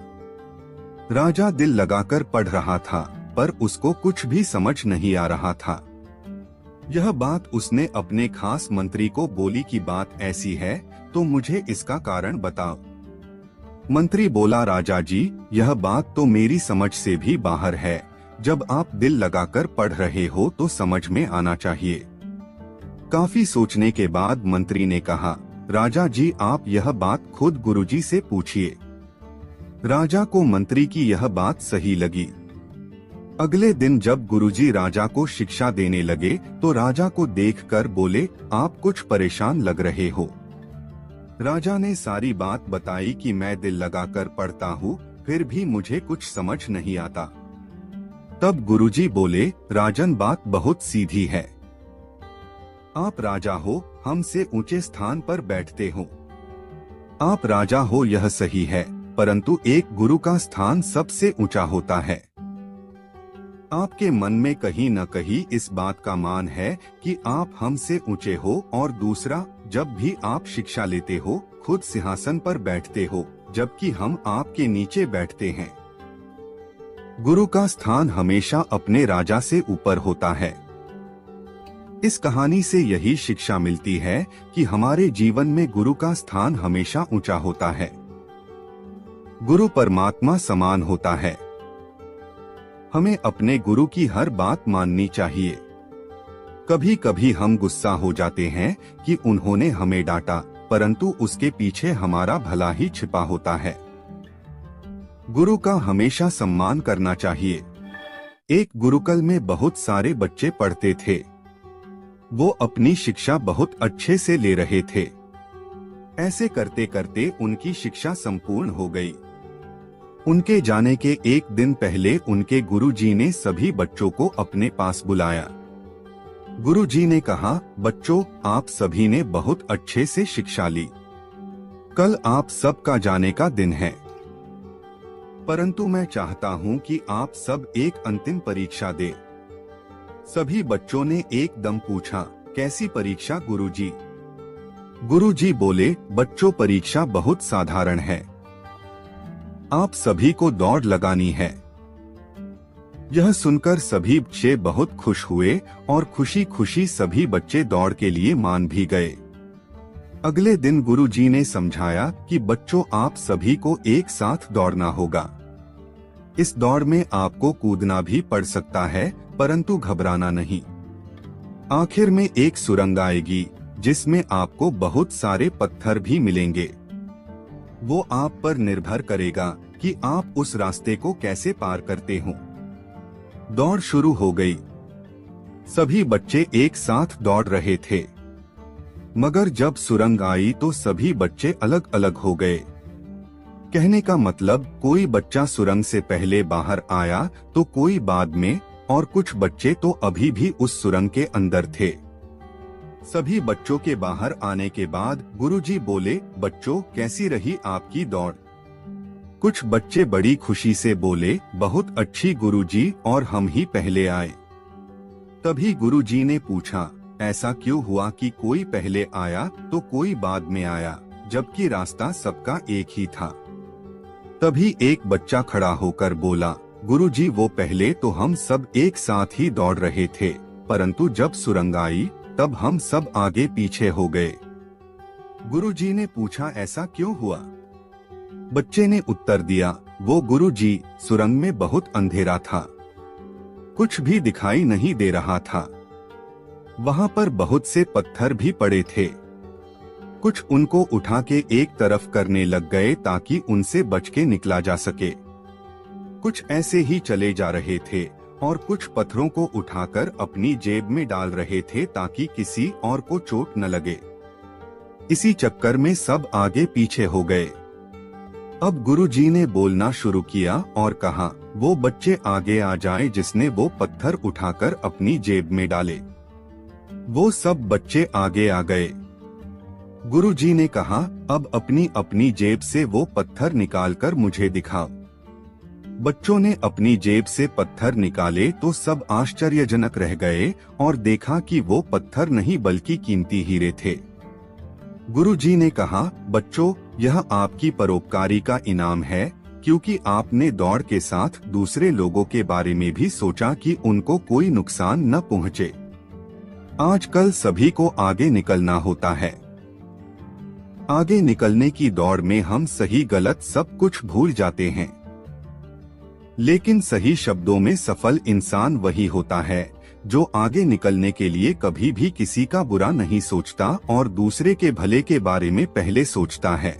राजा दिल लगाकर पढ़ रहा था, पर उसको कुछ भी समझ नहीं आ रहा था। यह बात उसने अपने खास मंत्री को बोली कि बात ऐसी है तो मुझे इसका कारण बताओ। मंत्री बोला, राजा जी, यह बात तो मेरी समझ से भी बाहर है। जब आप दिल लगाकर पढ़ रहे हो तो समझ में आना चाहिए। काफी सोचने के बाद मंत्री ने कहा, राजा जी, आप यह बात खुद गुरुजी से पूछिए। राजा को मंत्री की यह बात सही लगी। अगले दिन जब गुरुजी राजा को शिक्षा देने लगे तो राजा को देखकर बोले, आप कुछ परेशान लग रहे हो। राजा ने सारी बात बताई कि मैं दिल लगाकर पढ़ता हूँ, फिर भी मुझे कुछ समझ नहीं आता। तब गुरुजी बोले, राजन, बात बहुत सीधी है। आप राजा हो, हमसे ऊंचे स्थान पर बैठते हो। आप राजा हो यह सही है, परंतु एक गुरु का स्थान सबसे ऊंचा होता है। आपके मन में कहीं न कहीं इस बात का मान है कि आप हमसे ऊंचे हो, और दूसरा, जब भी आप शिक्षा लेते हो खुद सिंहासन पर बैठते हो, जबकि हम आपके नीचे बैठते हैं। गुरु का स्थान हमेशा अपने राजा से ऊपर होता है। इस कहानी से यही शिक्षा मिलती है कि हमारे जीवन में गुरु का स्थान हमेशा ऊंचा होता है। गुरु परमात्मा समान होता है। हमें अपने गुरु की हर बात माननी चाहिए। कभी कभी हम गुस्सा हो जाते हैं कि उन्होंने हमें डांटा, परंतु उसके पीछे हमारा भला ही छिपा होता है। गुरु का हमेशा सम्मान करना चाहिए। एक गुरुकुल में बहुत सारे बच्चे पढ़ते थे। वो अपनी शिक्षा बहुत अच्छे से ले रहे थे। ऐसे करते करते उनकी शिक्षा संपूर्ण हो गई। उनके जाने के एक दिन पहले उनके गुरुजी ने सभी बच्चों को अपने पास बुलाया। गुरुजी ने कहा, बच्चों, आप सभी ने बहुत अच्छे से शिक्षा ली। कल आप सबका जाने का दिन है, परंतु मैं चाहता हूं कि आप सब एक अंतिम परीक्षा दें। सभी बच्चों ने एकदम पूछा, कैसी परीक्षा गुरुजी? गुरुजी बोले, बच्चों, परीक्षा बहुत साधारण है। आप सभी को दौड़ लगानी है। यह सुनकर सभी बच्चे बहुत खुश हुए और खुशी खुशी सभी बच्चे दौड़ के लिए मान भी गए। अगले दिन गुरुजी ने समझाया कि बच्चों, आप सभी को एक साथ दौड़ना होगा। इस दौड़ में आपको कूदना भी पड़ सकता है, परंतु घबराना नहीं। आखिर में एक सुरंग आएगी जिसमें आपको बहुत सारे पत्थर भी मिलेंगे। वो आप पर निर्भर करेगा कि आप उस रास्ते को कैसे पार करते हो। दौड़ शुरू हो गई। सभी बच्चे एक साथ दौड़ रहे थे, मगर जब सुरंग आई तो सभी बच्चे अलग अलग हो गए। कहने का मतलब, कोई बच्चा सुरंग से पहले बाहर आया तो कोई बाद में, और कुछ बच्चे तो अभी भी उस सुरंग के अंदर थे। सभी बच्चों के बाहर आने के बाद गुरुजी बोले, बच्चों, कैसी रही आपकी दौड़? कुछ बच्चे बड़ी खुशी से बोले, बहुत अच्छी गुरुजी, और हम ही पहले आए। तभी गुरुजी ने पूछा, ऐसा क्यों हुआ कि कोई पहले आया तो कोई बाद में आया, जबकि रास्ता सबका एक ही था? तभी एक बच्चा खड़ा होकर बोला, गुरुजी, वो पहले तो हम सब एक साथ ही दौड़ रहे थे, परंतु जब सुरंग आई तब हम सब आगे पीछे हो गए। गुरुजी ने पूछा, ऐसा क्यों हुआ? बच्चे ने उत्तर दिया, वो गुरुजी, सुरंग में बहुत अंधेरा था, कुछ भी दिखाई नहीं दे रहा था। वहां पर बहुत से पत्थर भी पड़े थे। कुछ उनको उठा के एक तरफ करने लग गए ताकि उनसे बच के निकला जा सके। कुछ ऐसे ही चले जा रहे थे और कुछ पत्थरों को उठाकर अपनी जेब में डाल रहे थे ताकि किसी और को चोट न लगे। इसी चक्कर में सब आगे पीछे हो गए। अब गुरुजी ने बोलना शुरू किया और कहा, वो बच्चे आगे आ जाएं जिसने वो पत्थर उठाकर अपनी जेब में डाले। वो सब बच्चे आगे आ गए। गुरुजी ने कहा, अब अपनी अपनी जेब से वो पत्थर निकालकर मुझे दिखाओ। बच्चों ने अपनी जेब से पत्थर निकाले तो सब आश्चर्यजनक रह गए और देखा कि वो पत्थर नहीं बल्कि कीमती हीरे थे। गुरुजी ने कहा, बच्चों, यह आपकी परोपकारी का इनाम है क्योंकि आपने दौड़ के साथ दूसरे लोगों के बारे में भी सोचा कि उनको कोई नुकसान न पहुंचे। आजकल सभी को आगे निकलना होता है। आगे निकलने की दौड़ में हम सही गलत सब कुछ भूल जाते हैं। लेकिन सही शब्दों में सफल इंसान वही होता है जो आगे निकलने के लिए कभी भी किसी का बुरा नहीं सोचता और दूसरे के भले के बारे में पहले सोचता है।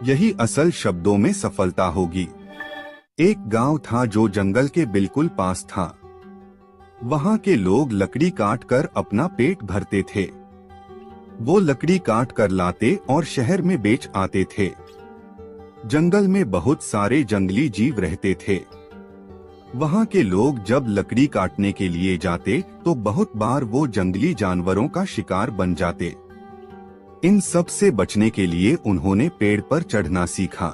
यही असल शब्दों में सफलता होगी। एक गांव था जो जंगल के बिल्कुल पास था। वहां के लोग लकड़ी काट कर अपना पेट भरते थे। वो लकड़ी काट कर लाते और शहर में बेच आते थे। जंगल में बहुत सारे जंगली जीव रहते थे। वहां के लोग जब लकड़ी काटने के लिए जाते तो बहुत बार वो जंगली जानवरों का शिकार बन जाते। इन सब से बचने के लिए उन्होंने पेड़ पर चढ़ना सीखा।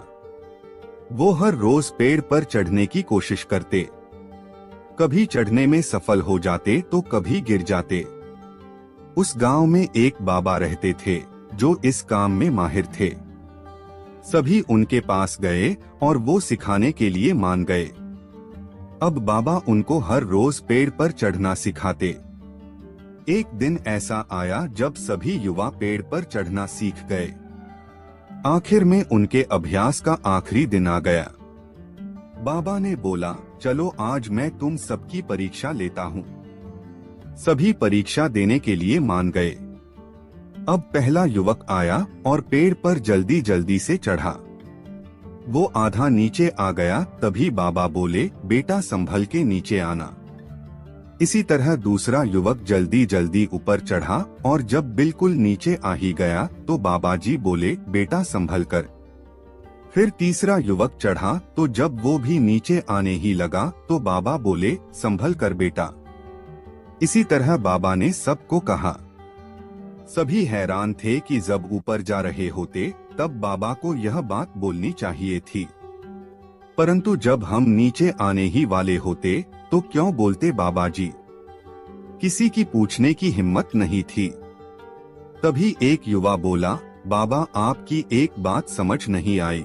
वो हर रोज पेड़ पर चढ़ने की कोशिश करते। कभी चढ़ने में सफल हो जाते तो कभी गिर जाते। उस गांव में एक बाबा रहते थे जो इस काम में माहिर थे। सभी उनके पास गए और वो सिखाने के लिए मान गए। अब बाबा उनको हर रोज पेड़ पर चढ़ना सिखाते। एक दिन ऐसा आया जब सभी युवा पेड़ पर चढ़ना सीख गए। आखिर में उनके अभ्यास का आखिरी दिन आ गया। बाबा ने बोला, चलो आज मैं तुम सबकी परीक्षा लेता हूँ। सभी परीक्षा देने के लिए मान गए। अब पहला युवक आया और पेड़ पर जल्दी जल्दी से चढ़ा। वो आधा नीचे आ गया, तभी बाबा बोले, बेटा संभल के नीचे आना। इसी तरह दूसरा युवक जल्दी जल्दी ऊपर चढ़ा और जब बिल्कुल नीचे आ ही गया तो बाबा जी बोले, बेटा संभल कर। फिर तीसरा युवक चढ़ा तो जब वो भी नीचे आने ही लगा तो बाबा बोले, संभल कर बेटा। इसी तरह बाबा ने सबको कहा। सभी हैरान थे कि जब ऊपर जा रहे होते तब बाबा को यह बात बोलनी चाहिए थी, परंतु जब हम नीचे आने ही वाले होते तो क्यों बोलते बाबा जी। किसी की पूछने की हिम्मत नहीं थी। तभी एक युवा बोला, बाबा आपकी एक बात समझ नहीं आई।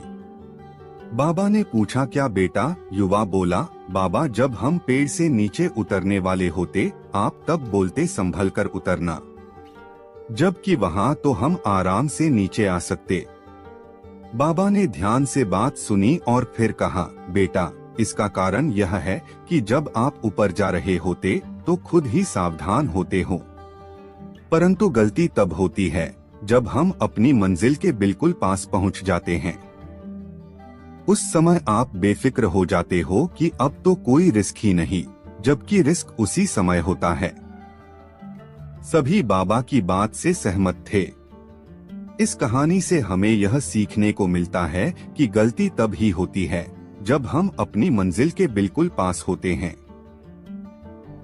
बाबा ने पूछा, क्या बेटा? युवा बोला, बाबा जब हम पेड़ से नीचे उतरने वाले होते आप तब बोलते संभल कर उतरना, जबकि वहां तो हम आराम से नीचे आ सकते। बाबा ने ध्यान से बात सुनी और फिर कहा, बेटा इसका कारण यह है कि जब आप ऊपर जा रहे होते तो खुद ही सावधान होते हो, परंतु गलती तब होती है जब हम अपनी मंजिल के बिल्कुल पास पहुंच जाते हैं। उस समय आप बेफिक्र हो जाते हो कि अब तो कोई रिस्क ही नहीं, जबकि रिस्क उसी समय होता है। सभी बाबा की बात से सहमत थे। इस कहानी से हमें यह सीखने को मिलता है कि गलती तब ही होती है जब हम अपनी मंजिल के बिल्कुल पास होते हैं,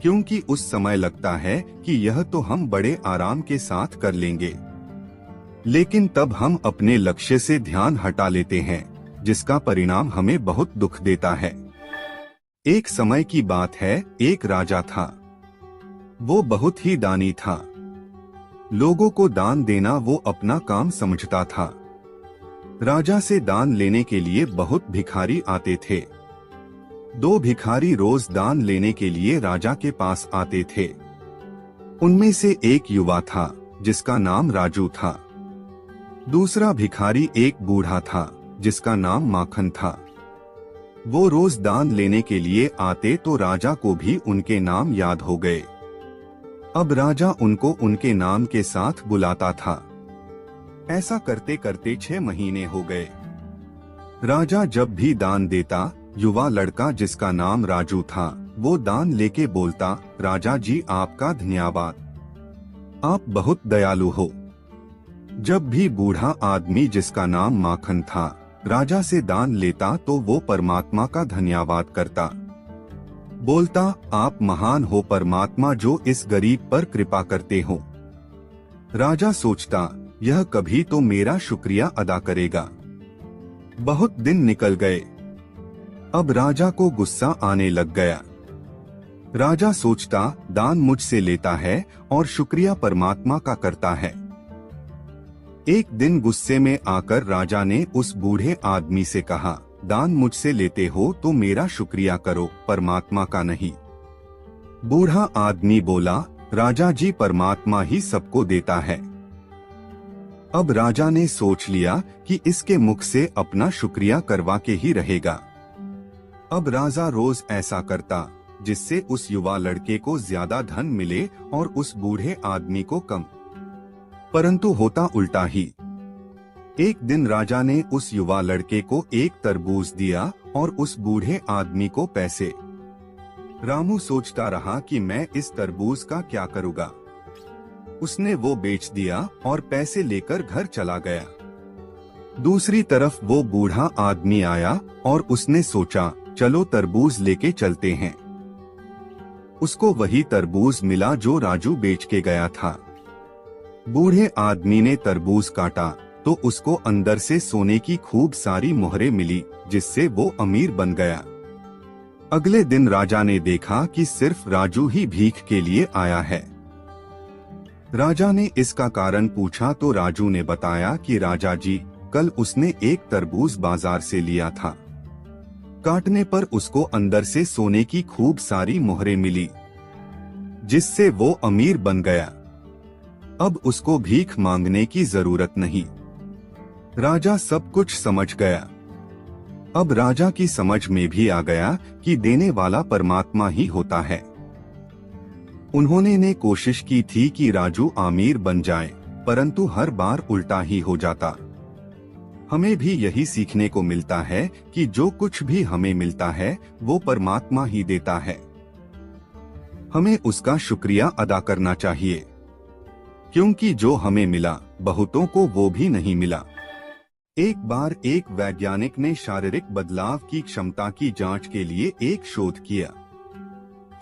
क्योंकि उस समय लगता है कि यह तो हम बड़े आराम के साथ कर लेंगे, लेकिन तब हम अपने लक्ष्य से ध्यान हटा लेते हैं, जिसका परिणाम हमें बहुत दुख देता है। एक समय की बात है, एक राजा था। वो बहुत ही दानी था। लोगों को दान देना वो अपना काम समझता था। राजा से दान लेने के लिए बहुत भिखारी आते थे। 2 भिखारी रोज दान लेने के लिए राजा के पास आते थे। उनमें से एक युवा था जिसका नाम राजू था। दूसरा भिखारी एक बूढ़ा था जिसका नाम माखन था। वो रोज दान लेने के लिए आते तो राजा को भी उनके नाम याद हो गए। अब राजा उनको उनके नाम के साथ बुलाता था। ऐसा करते करते 6 महीने हो गए। राजा जब भी दान देता, युवा लड़का जिसका नाम राजू था वो दान लेके बोलता, राजा जी आपका धन्यवाद, आप बहुत दयालु हो। जब भी बूढ़ा आदमी जिसका नाम माखन था राजा से दान लेता तो वो परमात्मा का धन्यवाद करता, बोलता, आप महान हो परमात्मा जो इस गरीब पर कृपा करते हो। राजा सोचता, यह कभी तो मेरा शुक्रिया अदा करेगा। बहुत दिन निकल गए। अब राजा को गुस्सा आने लग गया। राजा सोचता, दान मुझसे लेता है और शुक्रिया परमात्मा का करता है। एक दिन गुस्से में आकर राजा ने उस बूढ़े आदमी से कहा, दान मुझसे लेते हो तो मेरा शुक्रिया करो, परमात्मा का नहीं। बूढ़ा आदमी बोला, राजा जी, परमात्मा ही सबको देता है। अब राजा ने सोच लिया कि इसके मुख से अपना शुक्रिया करवा के ही रहेगा। अब राजा रोज ऐसा करता जिससे उस युवा लड़के को ज्यादा धन मिले और उस बूढ़े आदमी को कम। परंतु होता उल्टा ही। एक दिन राजा ने उस युवा लड़के को एक तरबूज दिया और उस बूढ़े आदमी को पैसे। रामू सोचता रहा कि मैं इस तरबूज का क्या करूँगा। उसने वो बेच दिया और पैसे लेकर घर चला गया। दूसरी तरफ वो बूढ़ा आदमी आया और उसने सोचा, चलो तरबूज लेके चलते हैं। उसको वही तरबूज मिला जो राजू बेच के गया था। बूढ़े आदमी ने तरबूज काटा तो उसको अंदर से सोने की खूब सारी मोहरें मिली, जिससे वो अमीर बन गया। अगले दिन राजा ने देखा कि सिर्फ राजू ही भीख के लिए आया है। राजा ने इसका कारण पूछा तो राजू ने बताया कि राजा जी, कल उसने एक तरबूज बाजार से लिया था। काटने पर उसको अंदर से सोने की खूब सारी मोहरें मिली, जिससे वो अमीर बन गया। अब उसको भीख मांगने की जरूरत नहीं। राजा सब कुछ समझ गया। अब राजा की समझ में भी आ गया कि देने वाला परमात्मा ही होता है। उन्होंने ने कोशिश की थी कि राजू अमीर बन जाए, परंतु हर बार उल्टा ही हो जाता। हमें भी यही सीखने को मिलता है कि जो कुछ भी हमें मिलता है वो परमात्मा ही देता है। हमें उसका शुक्रिया अदा करना चाहिए, क्योंकि जो हमें मिला बहुतों को वो भी नहीं मिला। एक बार एक वैज्ञानिक ने शारीरिक बदलाव की क्षमता की जांच के लिए एक शोध किया।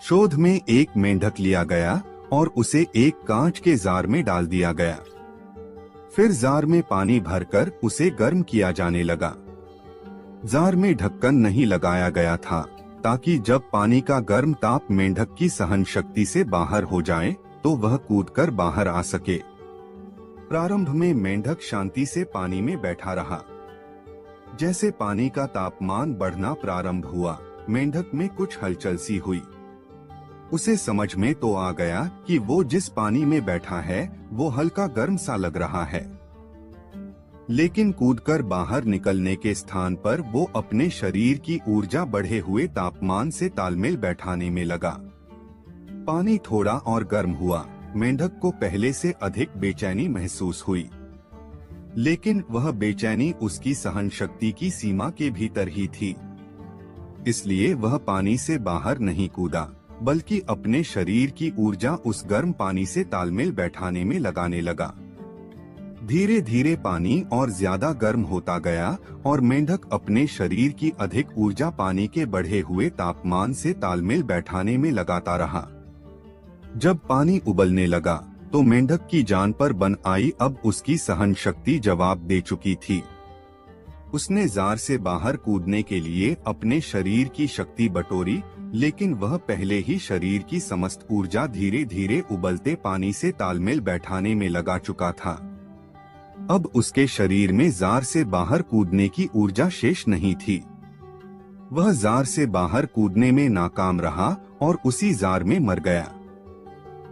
शोध में एक मेंढक लिया गया और उसे एक कांच के जार में डाल दिया गया। फिर जार में पानी भरकर उसे गर्म किया जाने लगा। जार में ढक्कन नहीं लगाया गया था ताकि जब पानी का गर्म ताप मेंढक की सहन शक्ति से बाहर हो जाए तो वह कूदकर बाहर आ सके। प्रारंभ में मेंढक शांति से पानी में बैठा रहा। जैसे पानी का तापमान बढ़ना प्रारंभ हुआ, मेंढक में कुछ हलचल सी हुई। उसे समझ में तो आ गया कि वो जिस पानी में बैठा है वो हल्का गर्म सा लग रहा है, लेकिन कूदकर बाहर निकलने के स्थान पर वो अपने शरीर की ऊर्जा बढ़े हुए तापमान से तालमेल बैठाने में लगा। पानी थोड़ा और गर्म हुआ। मेंढक को पहले से अधिक बेचैनी महसूस हुई, लेकिन वह बेचैनी उसकी सहन शक्ति की सीमा के भीतर ही थी। इसलिए वह पानी से बाहर नहीं कूदा, बल्कि अपने शरीर की ऊर्जा उस गर्म पानी से तालमेल बैठाने में लगाने लगा। धीरे धीरे पानी और ज्यादा गर्म होता गया और मेंढक अपने शरीर की अधिक ऊर्जा पानी के बढ़े हुए तापमान से तालमेल बैठाने में लगाता रहा। जब पानी उबलने लगा तो मेंढक की जान पर बन आई। अब उसकी सहन शक्ति जवाब दे चुकी थी। उसने जार से बाहर कूदने के लिए अपने शरीर की शक्ति बटोरी, लेकिन वह पहले ही शरीर की समस्त ऊर्जा धीरे धीरे उबलते पानी से तालमेल बैठाने में लगा चुका था। अब उसके शरीर में जार से बाहर कूदने की ऊर्जा शेष नहीं थी। वह जार से बाहर कूदने में नाकाम रहा और उसी जार में मर गया।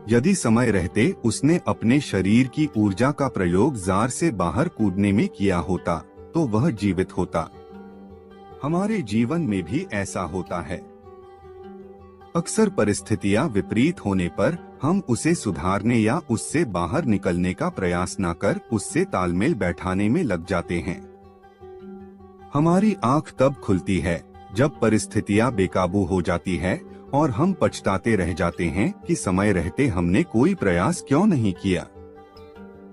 यदि समय रहते उसने अपने शरीर की ऊर्जा का प्रयोग जार से बाहर कूदने में किया होता तो वह जीवित होता। हमारे जीवन में भी ऐसा होता है। अक्सर परिस्थितियां विपरीत होने पर हम उसे सुधारने या उससे बाहर निकलने का प्रयास न कर उससे तालमेल बैठाने में लग जाते हैं। हमारी आंख तब खुलती है जब परिस्थितियां बेकाबू हो जाती है और हम पछताते रह जाते हैं कि समय रहते हमने कोई प्रयास क्यों नहीं किया।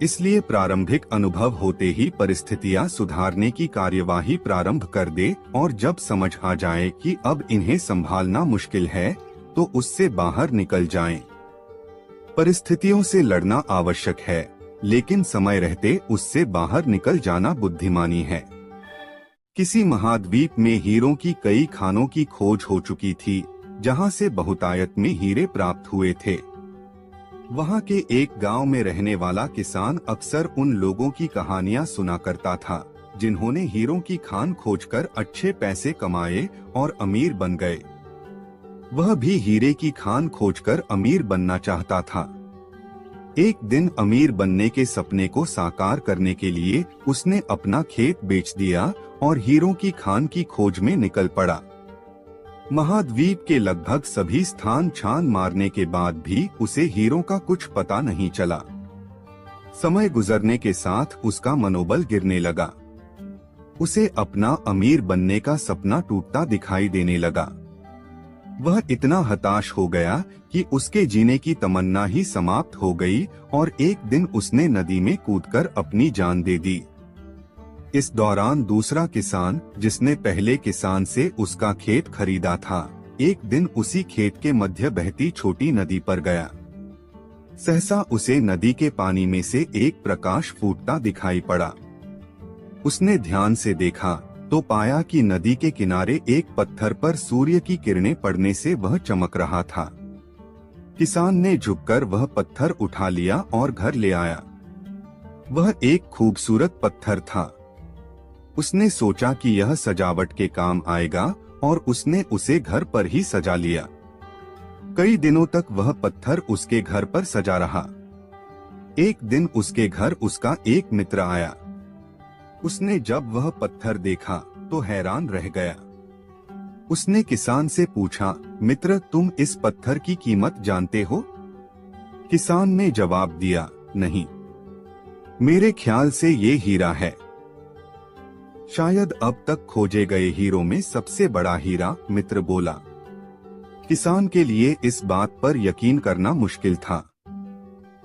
इसलिए प्रारंभिक अनुभव होते ही परिस्थितियां सुधारने की कार्यवाही प्रारंभ कर दे और जब समझ आ जाए कि अब इन्हें संभालना मुश्किल है तो उससे बाहर निकल जाएं। परिस्थितियों से लड़ना आवश्यक है, लेकिन समय रहते उससे बाहर निकल जाना बुद्धिमानी है। किसी महाद्वीप में हीरों की कई खानों की खोज हो चुकी थी, जहां से बहुतायत में हीरे प्राप्त हुए थे। वहां के एक गांव में रहने वाला किसान अक्सर उन लोगों की कहानियां सुना करता था जिन्होंने हीरों की खान खोजकर अच्छे पैसे कमाए और अमीर बन गए। वह भी हीरे की खान खोजकर अमीर बनना चाहता था। एक दिन अमीर बनने के सपने को साकार करने के लिए उसने अपना खेत बेच दिया और हीरों की खान की खोज में निकल पड़ा। महाद्वीप के लगभग सभी स्थान छान मारने के बाद भी उसे हीरों का कुछ पता नहीं चला। समय गुजरने के साथ उसका मनोबल गिरने लगा। उसे अपना अमीर बनने का सपना टूटता दिखाई देने लगा। वह इतना हताश हो गया कि उसके जीने की तमन्ना ही समाप्त हो गई और एक दिन उसने नदी में कूदकर अपनी जान दे दी। इस दौरान दूसरा किसान, जिसने पहले किसान से उसका खेत खरीदा था, एक दिन उसी खेत के मध्य बहती छोटी नदी पर गया। सहसा उसे नदी के पानी में से एक प्रकाश फूटता दिखाई पड़ा। उसने ध्यान से देखा तो पाया कि नदी के किनारे एक पत्थर पर सूर्य की किरणें पड़ने से वह चमक रहा था। किसान ने झुककर वह पत्थर उठा लिया और घर ले आया। वह एक खूबसूरत पत्थर था। उसने सोचा कि यह सजावट के काम आएगा और उसने उसे घर पर ही सजा लिया। कई दिनों तक वह पत्थर उसके घर पर सजा रहा। एक दिन उसके घर उसका एक मित्र आया। उसने जब वह पत्थर देखा तो हैरान रह गया। उसने किसान से पूछा, मित्र, तुम इस पत्थर की कीमत जानते हो? किसान ने जवाब दिया, नहीं, मेरे ख्याल से ये हीरा है। शायद अब तक खोजे गए हीरों में सबसे बड़ा हीरा, मित्र बोला। किसान के लिए इस बात पर यकीन करना मुश्किल था।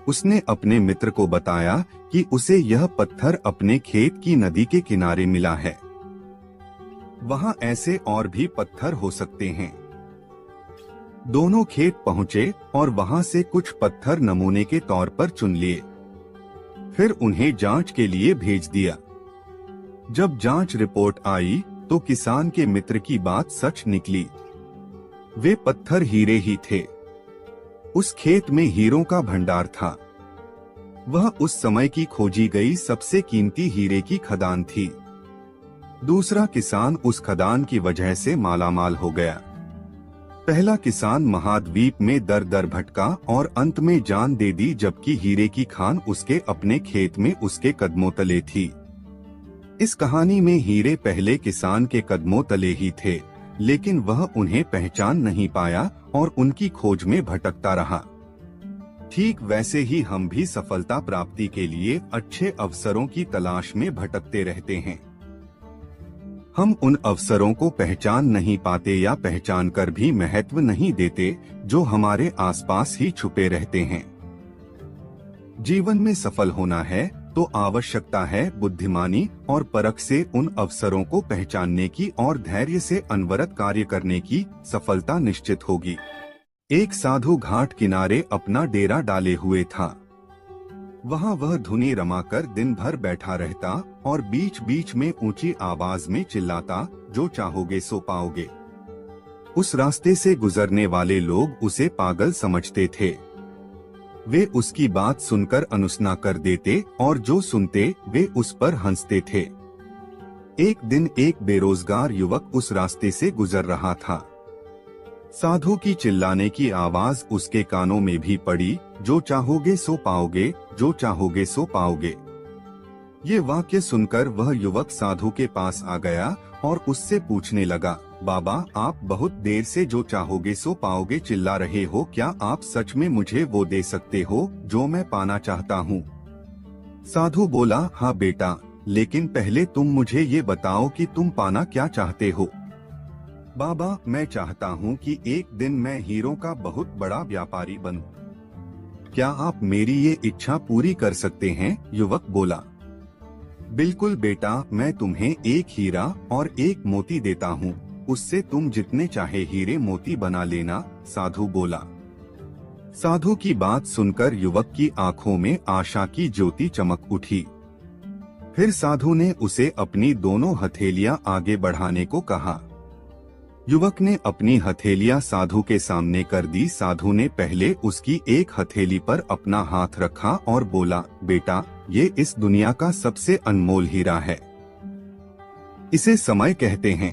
उसने अपने मित्र को बताया कि उसे यह पत्थर अपने खेत की नदी के किनारे मिला है। वहां ऐसे और भी पत्थर हो सकते हैं। दोनों खेत पहुंचे और वहां से कुछ पत्थर नमूने के तौर पर चुन लिए। फिर उन्हें जांच के लिए भेज दिया। जब जांच रिपोर्ट आई तो किसान के मित्र की बात सच निकली। वे पत्थर हीरे ही थे। उस खेत में हीरों का भंडार था। वह उस समय की खोजी गई सबसे कीमती हीरे की खदान थी। दूसरा किसान उस खदान की वजह से मालामाल हो गया। पहला किसान महाद्वीप में दर दर भटका और अंत में जान दे दी, जबकि हीरे की खान उसके अपने खेत में उसके कदमों तले थी। इस कहानी में हीरे पहले किसान के कदमों तले ही थे, लेकिन वह उन्हें पहचान नहीं पाया और उनकी खोज में भटकता रहा। ठीक वैसे ही हम भी सफलता प्राप्ति के लिए अच्छे अवसरों की तलाश में भटकते रहते हैं। हम उन अवसरों को पहचान नहीं पाते या पहचान कर भी महत्व नहीं देते जो हमारे आसपास ही छुपे रहते हैं। जीवन में सफल होना है तो आवश्यकता है बुद्धिमानी और परख से उन अवसरों को पहचानने की और धैर्य से अनवरत कार्य करने की। सफलता निश्चित होगी। एक साधु घाट किनारे अपना डेरा डाले हुए था। वहाँ वह धुनी रमाकर दिन भर बैठा रहता और बीच बीच में ऊंची आवाज में चिल्लाता, जो चाहोगे सो पाओगे। उस रास्ते से गुजरने वाले लोग उसे पागल समझते थे। वे उसकी बात सुनकर अनुसना कर देते और जो सुनते वे उस पर हंसते थे। एक दिन एक बेरोजगार युवक उस रास्ते से गुजर रहा था। साधु की चिल्लाने की आवाज उसके कानों में भी पड़ी, जो चाहोगे सो पाओगे, जो चाहोगे सो पाओगे। ये वाक्य सुनकर वह युवक साधु के पास आ गया और उससे पूछने लगा, बाबा, आप बहुत देर से जो चाहोगे सो पाओगे चिल्ला रहे हो, क्या आप सच में मुझे वो दे सकते हो जो मैं पाना चाहता हूँ? साधु बोला, हाँ बेटा, लेकिन पहले तुम मुझे ये बताओ कि तुम पाना क्या चाहते हो? बाबा, मैं चाहता हूँ कि एक दिन मैं हीरों का बहुत बड़ा व्यापारी बनूं। क्या आप मेरी ये इच्छा पूरी कर सकते हैं? युवक बोला। बिल्कुल बेटा, मैं तुम्हें एक हीरा और एक मोती देता हूँ, उससे तुम जितने चाहे हीरे मोती बना लेना, साधु बोला। साधु की बात सुनकर युवक की आंखों में आशा की ज्योति चमक उठी। फिर साधु ने उसे अपनी दोनों हथेलियां आगे बढ़ाने को कहा। युवक ने अपनी हथेलियां साधु के सामने कर दी। साधु ने पहले उसकी एक हथेली पर अपना हाथ रखा और बोला, बेटा, ये इस दुनिया का सबसे अनमोल हीरा है। इसे समय कहते हैं।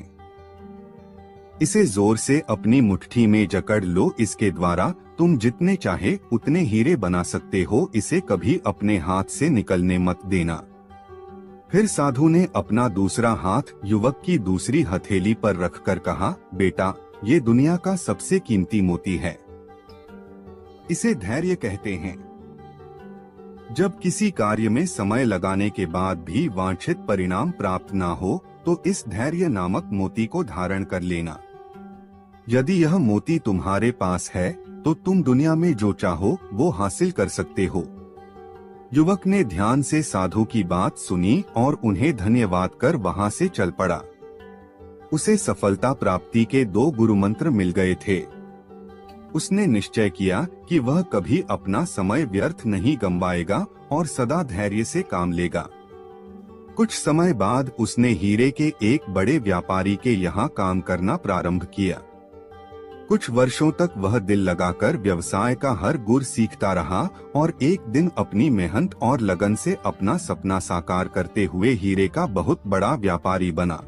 इसे जोर से अपनी मुट्ठी में जकड़ लो, इसके द्वारा तुम जितने चाहे उतने हीरे बना सकते हो, इसे कभी अपने हाथ से निकलने मत देना। फिर साधु ने अपना दूसरा हाथ युवक की दूसरी हथेली पर रखकर कहा, बेटा, ये दुनिया का सबसे कीमती मोती है। इसे धैर्य कहते हैं। जब किसी कार्य में समय लगाने के बाद भी वांछित परिणाम प्राप्त ना हो तो इस धैर्य नामक मोती को धारण कर लेना। यदि यह मोती तुम्हारे पास है तो तुम दुनिया में जो चाहो वो हासिल कर सकते हो। युवक ने ध्यान से साधु की बात सुनी और उन्हें धन्यवाद कर वहां से चल पड़ा। उसे सफलता प्राप्ति के 2 गुरु मंत्र मिल गए थे। उसने निश्चय किया कि वह कभी अपना समय व्यर्थ नहीं गंवाएगा और सदा धैर्य से काम लेगा। कुछ समय बाद उसने हीरे के एक बड़े व्यापारी के यहाँ काम करना प्रारंभ किया। कुछ वर्षों तक वह दिल लगाकर व्यवसाय का हर गुर सीखता रहा और एक दिन अपनी मेहनत और लगन से अपना सपना साकार करते हुए हीरे का बहुत बड़ा व्यापारी बना।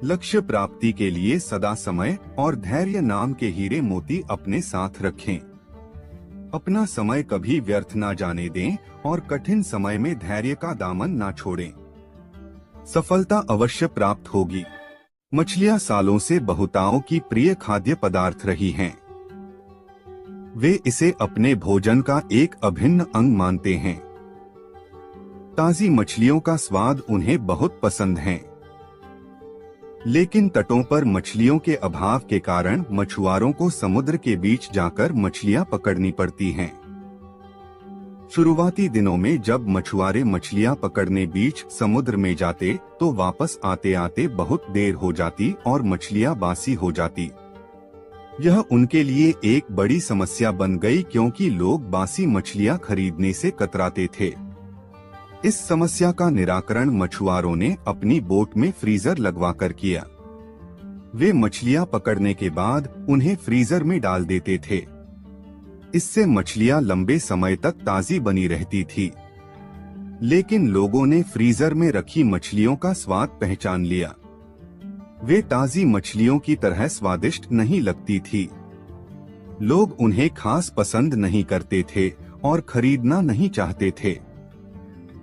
लक्ष्य प्राप्ति के लिए सदा समय और धैर्य नाम के हीरे मोती अपने साथ रखें। अपना समय कभी व्यर्थ ना जाने दें और कठिन समय में धैर्य का दामन ना छोड़ें। सफलता अवश्य प्राप्त होगी। मछलियां सालों से बहुताओं की प्रिय खाद्य पदार्थ रही हैं। वे इसे अपने भोजन का एक अभिन्न अंग मानते हैं। ताजी मछलियों का स्वाद उन्हें बहुत पसंद है। लेकिन तटों पर मछलियों के अभाव के कारण मछुआरों को समुद्र के बीच जाकर मछलियां पकड़नी पड़ती हैं। शुरुआती दिनों में जब मछुआरे मछलियां पकड़ने बीच समुद्र में जाते तो वापस आते आते बहुत देर हो जाती और मछलियां बासी हो जाती। यह उनके लिए एक बड़ी समस्या बन गई क्योंकि लोग बासी मछलियां खरीदने से कतराते थे। इस समस्या का निराकरण मछुआरों ने अपनी बोट में फ्रीजर लगवाकर किया। वे मछलियां पकड़ने के बाद उन्हें फ्रीजर में डाल देते थे। इससे मछलियां लंबे समय तक ताजी बनी रहती थी। लेकिन लोगों ने फ्रीजर में रखी मछलियों का स्वाद पहचान लिया। वे ताजी मछलियों की तरह स्वादिष्ट नहीं लगती थी। लोग उन्हें खास पसंद नहीं करते थे और खरीदना नहीं चाहते थे।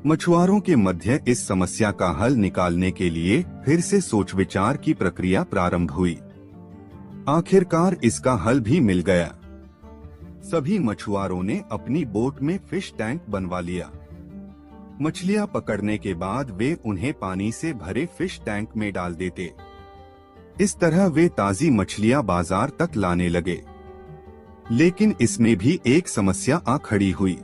मछुआरों के मध्य इस समस्या का हल निकालने के लिए फिर से सोच विचार की प्रक्रिया प्रारंभ हुई। आखिरकार इसका हल भी मिल गया। सभी मछुआरों ने अपनी बोट में फिश टैंक बनवा लिया। मछलियां पकड़ने के बाद वे उन्हें पानी से भरे फिश टैंक में डाल देते। इस तरह वे ताजी मछलियां बाजार तक लाने लगे। लेकिन इसमें भी एक समस्या आ खड़ी हुई।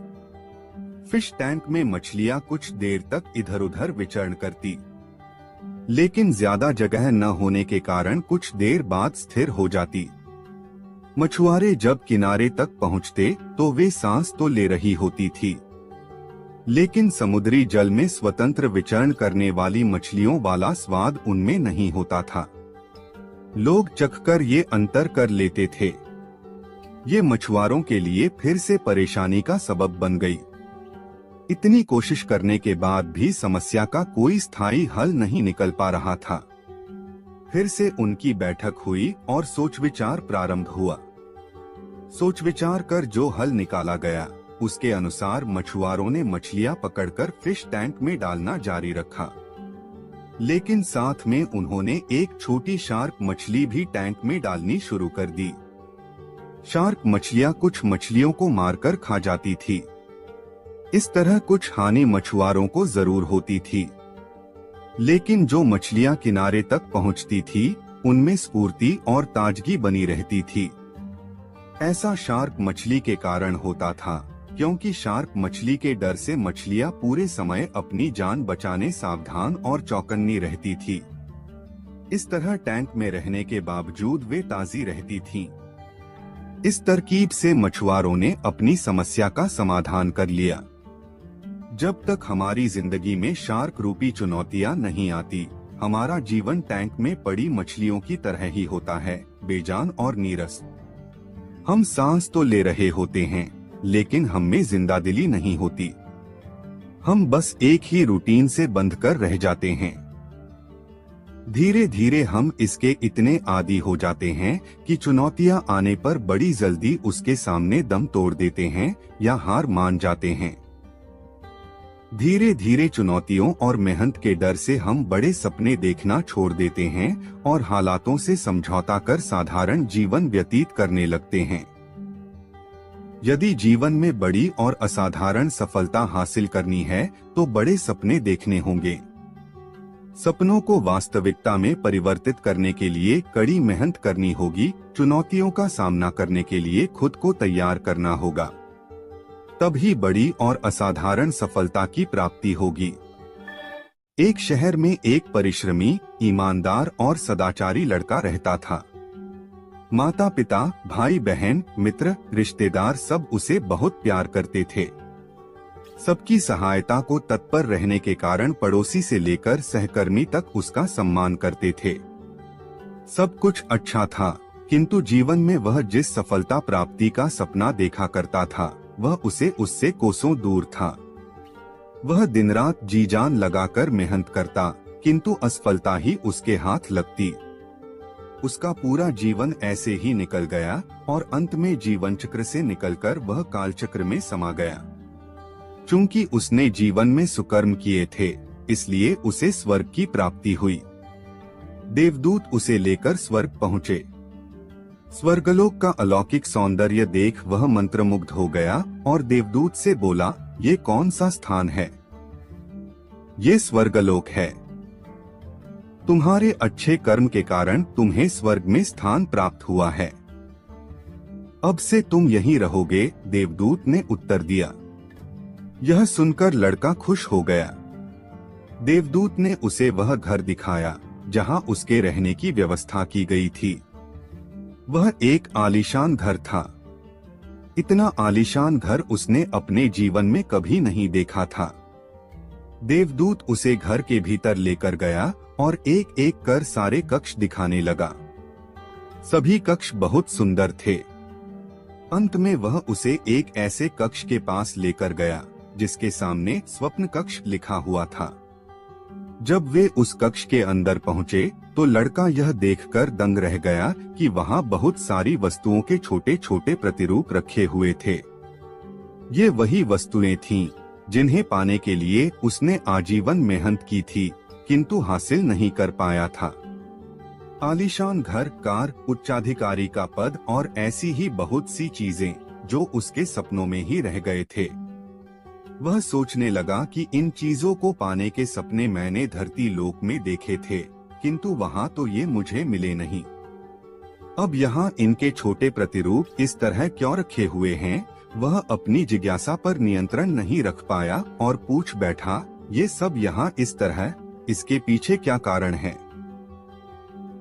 फिश टैंक में मछलियां कुछ देर तक इधर उधर विचरण करती, लेकिन ज्यादा जगह न होने के कारण कुछ देर बाद स्थिर हो जाती। मछुआरे जब किनारे तक पहुंचते तो वे सांस तो ले रही होती थी, लेकिन समुद्री जल में स्वतंत्र विचरण करने वाली मछलियों वाला स्वाद उनमें नहीं होता था। लोग चखकर ये अंतर कर लेते थे। ये मछुआरों के लिए फिर से परेशानी का सबब बन गई। इतनी कोशिश करने के बाद भी समस्या का कोई स्थायी हल नहीं निकल पा रहा था। फिर से उनकी बैठक हुई और सोच विचार प्रारंभ हुआ। सोच विचार कर जो हल निकाला गया उसके अनुसार मछुआरों ने मछलियां पकड़कर फिश टैंक में डालना जारी रखा, लेकिन साथ में उन्होंने एक छोटी शार्क मछली भी टैंक में डालनी शुरू कर दी। शार्क मछलियां कुछ मछलियों को मारकर खा जाती थी। इस तरह कुछ हानि मछुआरों को जरूर होती थी, लेकिन जो मछलियां किनारे तक पहुंचती थी उनमें स्फूर्ति और ताजगी बनी रहती थी। ऐसा शार्क मछली के कारण होता था क्योंकि शार्क मछली के डर से मछलियां पूरे समय अपनी जान बचाने सावधान और चौकन्नी रहती थी। इस तरह टैंक में रहने के बावजूद वे ताजी रहती थीं। इस तरकीब से मछुआरों ने अपनी समस्या का समाधान कर लिया। जब तक हमारी जिंदगी में शार्क रूपी चुनौतियां नहीं आती, हमारा जीवन टैंक में पड़ी मछलियों की तरह ही होता है, बेजान और नीरस। हम सांस तो ले रहे होते हैं, लेकिन हम में जिंदादिली नहीं होती। हम बस एक ही रूटीन से बंध कर रह जाते हैं। धीरे धीरे हम इसके इतने आदी हो जाते हैं कि चुनौतियां आने पर बड़ी जल्दी उसके सामने दम तोड़ देते हैं या हार मान जाते हैं। धीरे धीरे चुनौतियों और मेहनत के डर से हम बड़े सपने देखना छोड़ देते हैं और हालातों से समझौता कर साधारण जीवन व्यतीत करने लगते हैं। यदि जीवन में बड़ी और असाधारण सफलता हासिल करनी है तो बड़े सपने देखने होंगे। सपनों को वास्तविकता में परिवर्तित करने के लिए कड़ी मेहनत करनी होगी। चुनौतियों का सामना करने के लिए खुद को तैयार करना होगा, तभी बड़ी और असाधारण सफलता की प्राप्ति होगी। एक शहर में एक परिश्रमी, ईमानदार और सदाचारी लड़का रहता था। माता पिता, भाई बहन, मित्र, रिश्तेदार सब उसे बहुत प्यार करते थे। सबकी सहायता को तत्पर रहने के कारण पड़ोसी से लेकर सहकर्मी तक उसका सम्मान करते थे। सब कुछ अच्छा था, किंतु जीवन में वह जिस सफलता प्राप्ति का सपना देखा करता था वह उससे कोसों दूर था। वह दिन रात जी जान लगाकर मेहनत करता, किंतु असफलता ही उसके हाथ लगती। उसका पूरा जीवन ऐसे ही निकल गया और अंत में जीवन चक्र से निकलकर वह कालचक्र में समा गया। चूंकि उसने जीवन में सुकर्म किए थे, इसलिए उसे स्वर्ग की प्राप्ति हुई। देवदूत उसे लेकर स्वर्ग पहुँचे। स्वर्गलोक का अलौकिक सौंदर्य देख वह मंत्रमुग्ध हो गया और देवदूत से बोला, ये कौन सा स्थान है? ये स्वर्गलोक है। तुम्हारे अच्छे कर्म के कारण तुम्हें स्वर्ग में स्थान प्राप्त हुआ है। अब से तुम यहीं रहोगे, देवदूत ने उत्तर दिया। यह सुनकर लड़का खुश हो गया। देवदूत ने उसे वह घर दिखाया जहां उसके रहने की व्यवस्था की गई थी। वह एक आलीशान घर था। इतना आलीशान घर उसने अपने जीवन में कभी नहीं देखा था। देवदूत उसे घर के भीतर लेकर गया और एक एक कर सारे कक्ष दिखाने लगा। सभी कक्ष बहुत सुंदर थे। अंत में वह उसे एक ऐसे कक्ष के पास लेकर गया जिसके सामने स्वप्न कक्ष लिखा हुआ था। जब वे उस कक्ष के अंदर पहुंचे तो लड़का यह देखकर दंग रह गया कि वहां बहुत सारी वस्तुओं के छोटे छोटे प्रतिरूप रखे हुए थे। ये वही वस्तुएं थीं जिन्हें पाने के लिए उसने आजीवन मेहनत की थी, किंतु हासिल नहीं कर पाया था। आलीशान घर, कार, उच्चाधिकारी का पद और ऐसी ही बहुत सी चीजें जो उसके सपनों में ही रह गए थे। वह सोचने लगा कि इन चीजों को पाने के सपने मैंने धरती लोक में देखे थे, किंतु वहां तो ये मुझे मिले नहीं। अब यहाँ इनके छोटे प्रतिरूप इस तरह क्यों रखे हुए हैं? वह अपनी जिज्ञासा पर नियंत्रण नहीं रख पाया और पूछ बैठा, ये सब यहाँ इस तरह, इसके पीछे क्या कारण है?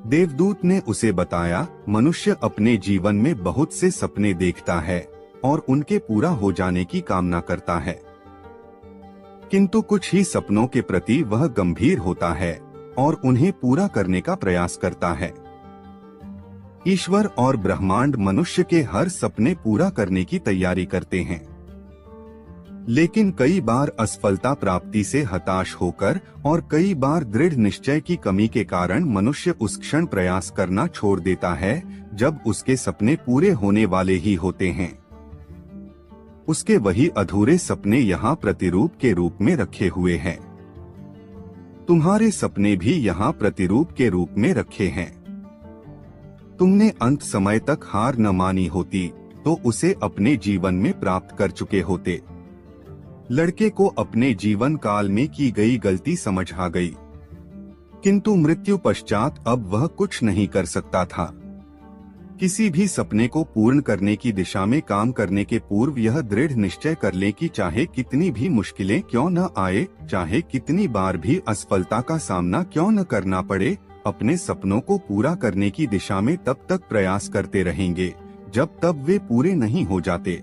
देवदूत ने उसे बताया, मनुष्य अपने जीवन में बहुत से सपने देखता है और उनके पूरा हो जाने की कामना करता है, किंतु कुछ ही सपनों के प्रति वह गंभीर होता है और उन्हें पूरा करने का प्रयास करता है। ईश्वर और ब्रह्मांड मनुष्य के हर सपने पूरा करने की तैयारी करते हैं, लेकिन कई बार असफलता प्राप्ति से हताश होकर और कई बार दृढ़ निश्चय की कमी के कारण मनुष्य उस क्षण प्रयास करना छोड़ देता है जब उसके सपने पूरे होने वाले ही होते हैं। उसके वही अधूरे सपने यहाँ प्रतिरूप के रूप में रखे हुए हैं। तुम्हारे सपने भी यहाँ प्रतिरूप के रूप में रखे हैं। तुमने अंत समय तक हार न मानी होती तो उसे अपने जीवन में प्राप्त कर चुके होते। लड़के को अपने जीवन काल में की गई गलती समझ आ गई, किंतु मृत्यु पश्चात अब वह कुछ नहीं कर सकता था। किसी भी सपने को पूर्ण करने की दिशा में काम करने के पूर्व यह दृढ़ निश्चय कर ले कि चाहे कितनी भी मुश्किलें क्यों न आए, चाहे कितनी बार भी असफलता का सामना क्यों न करना पड़े, अपने सपनों को पूरा करने की दिशा में तब तक प्रयास करते रहेंगे जब तक वे पूरे नहीं हो जाते।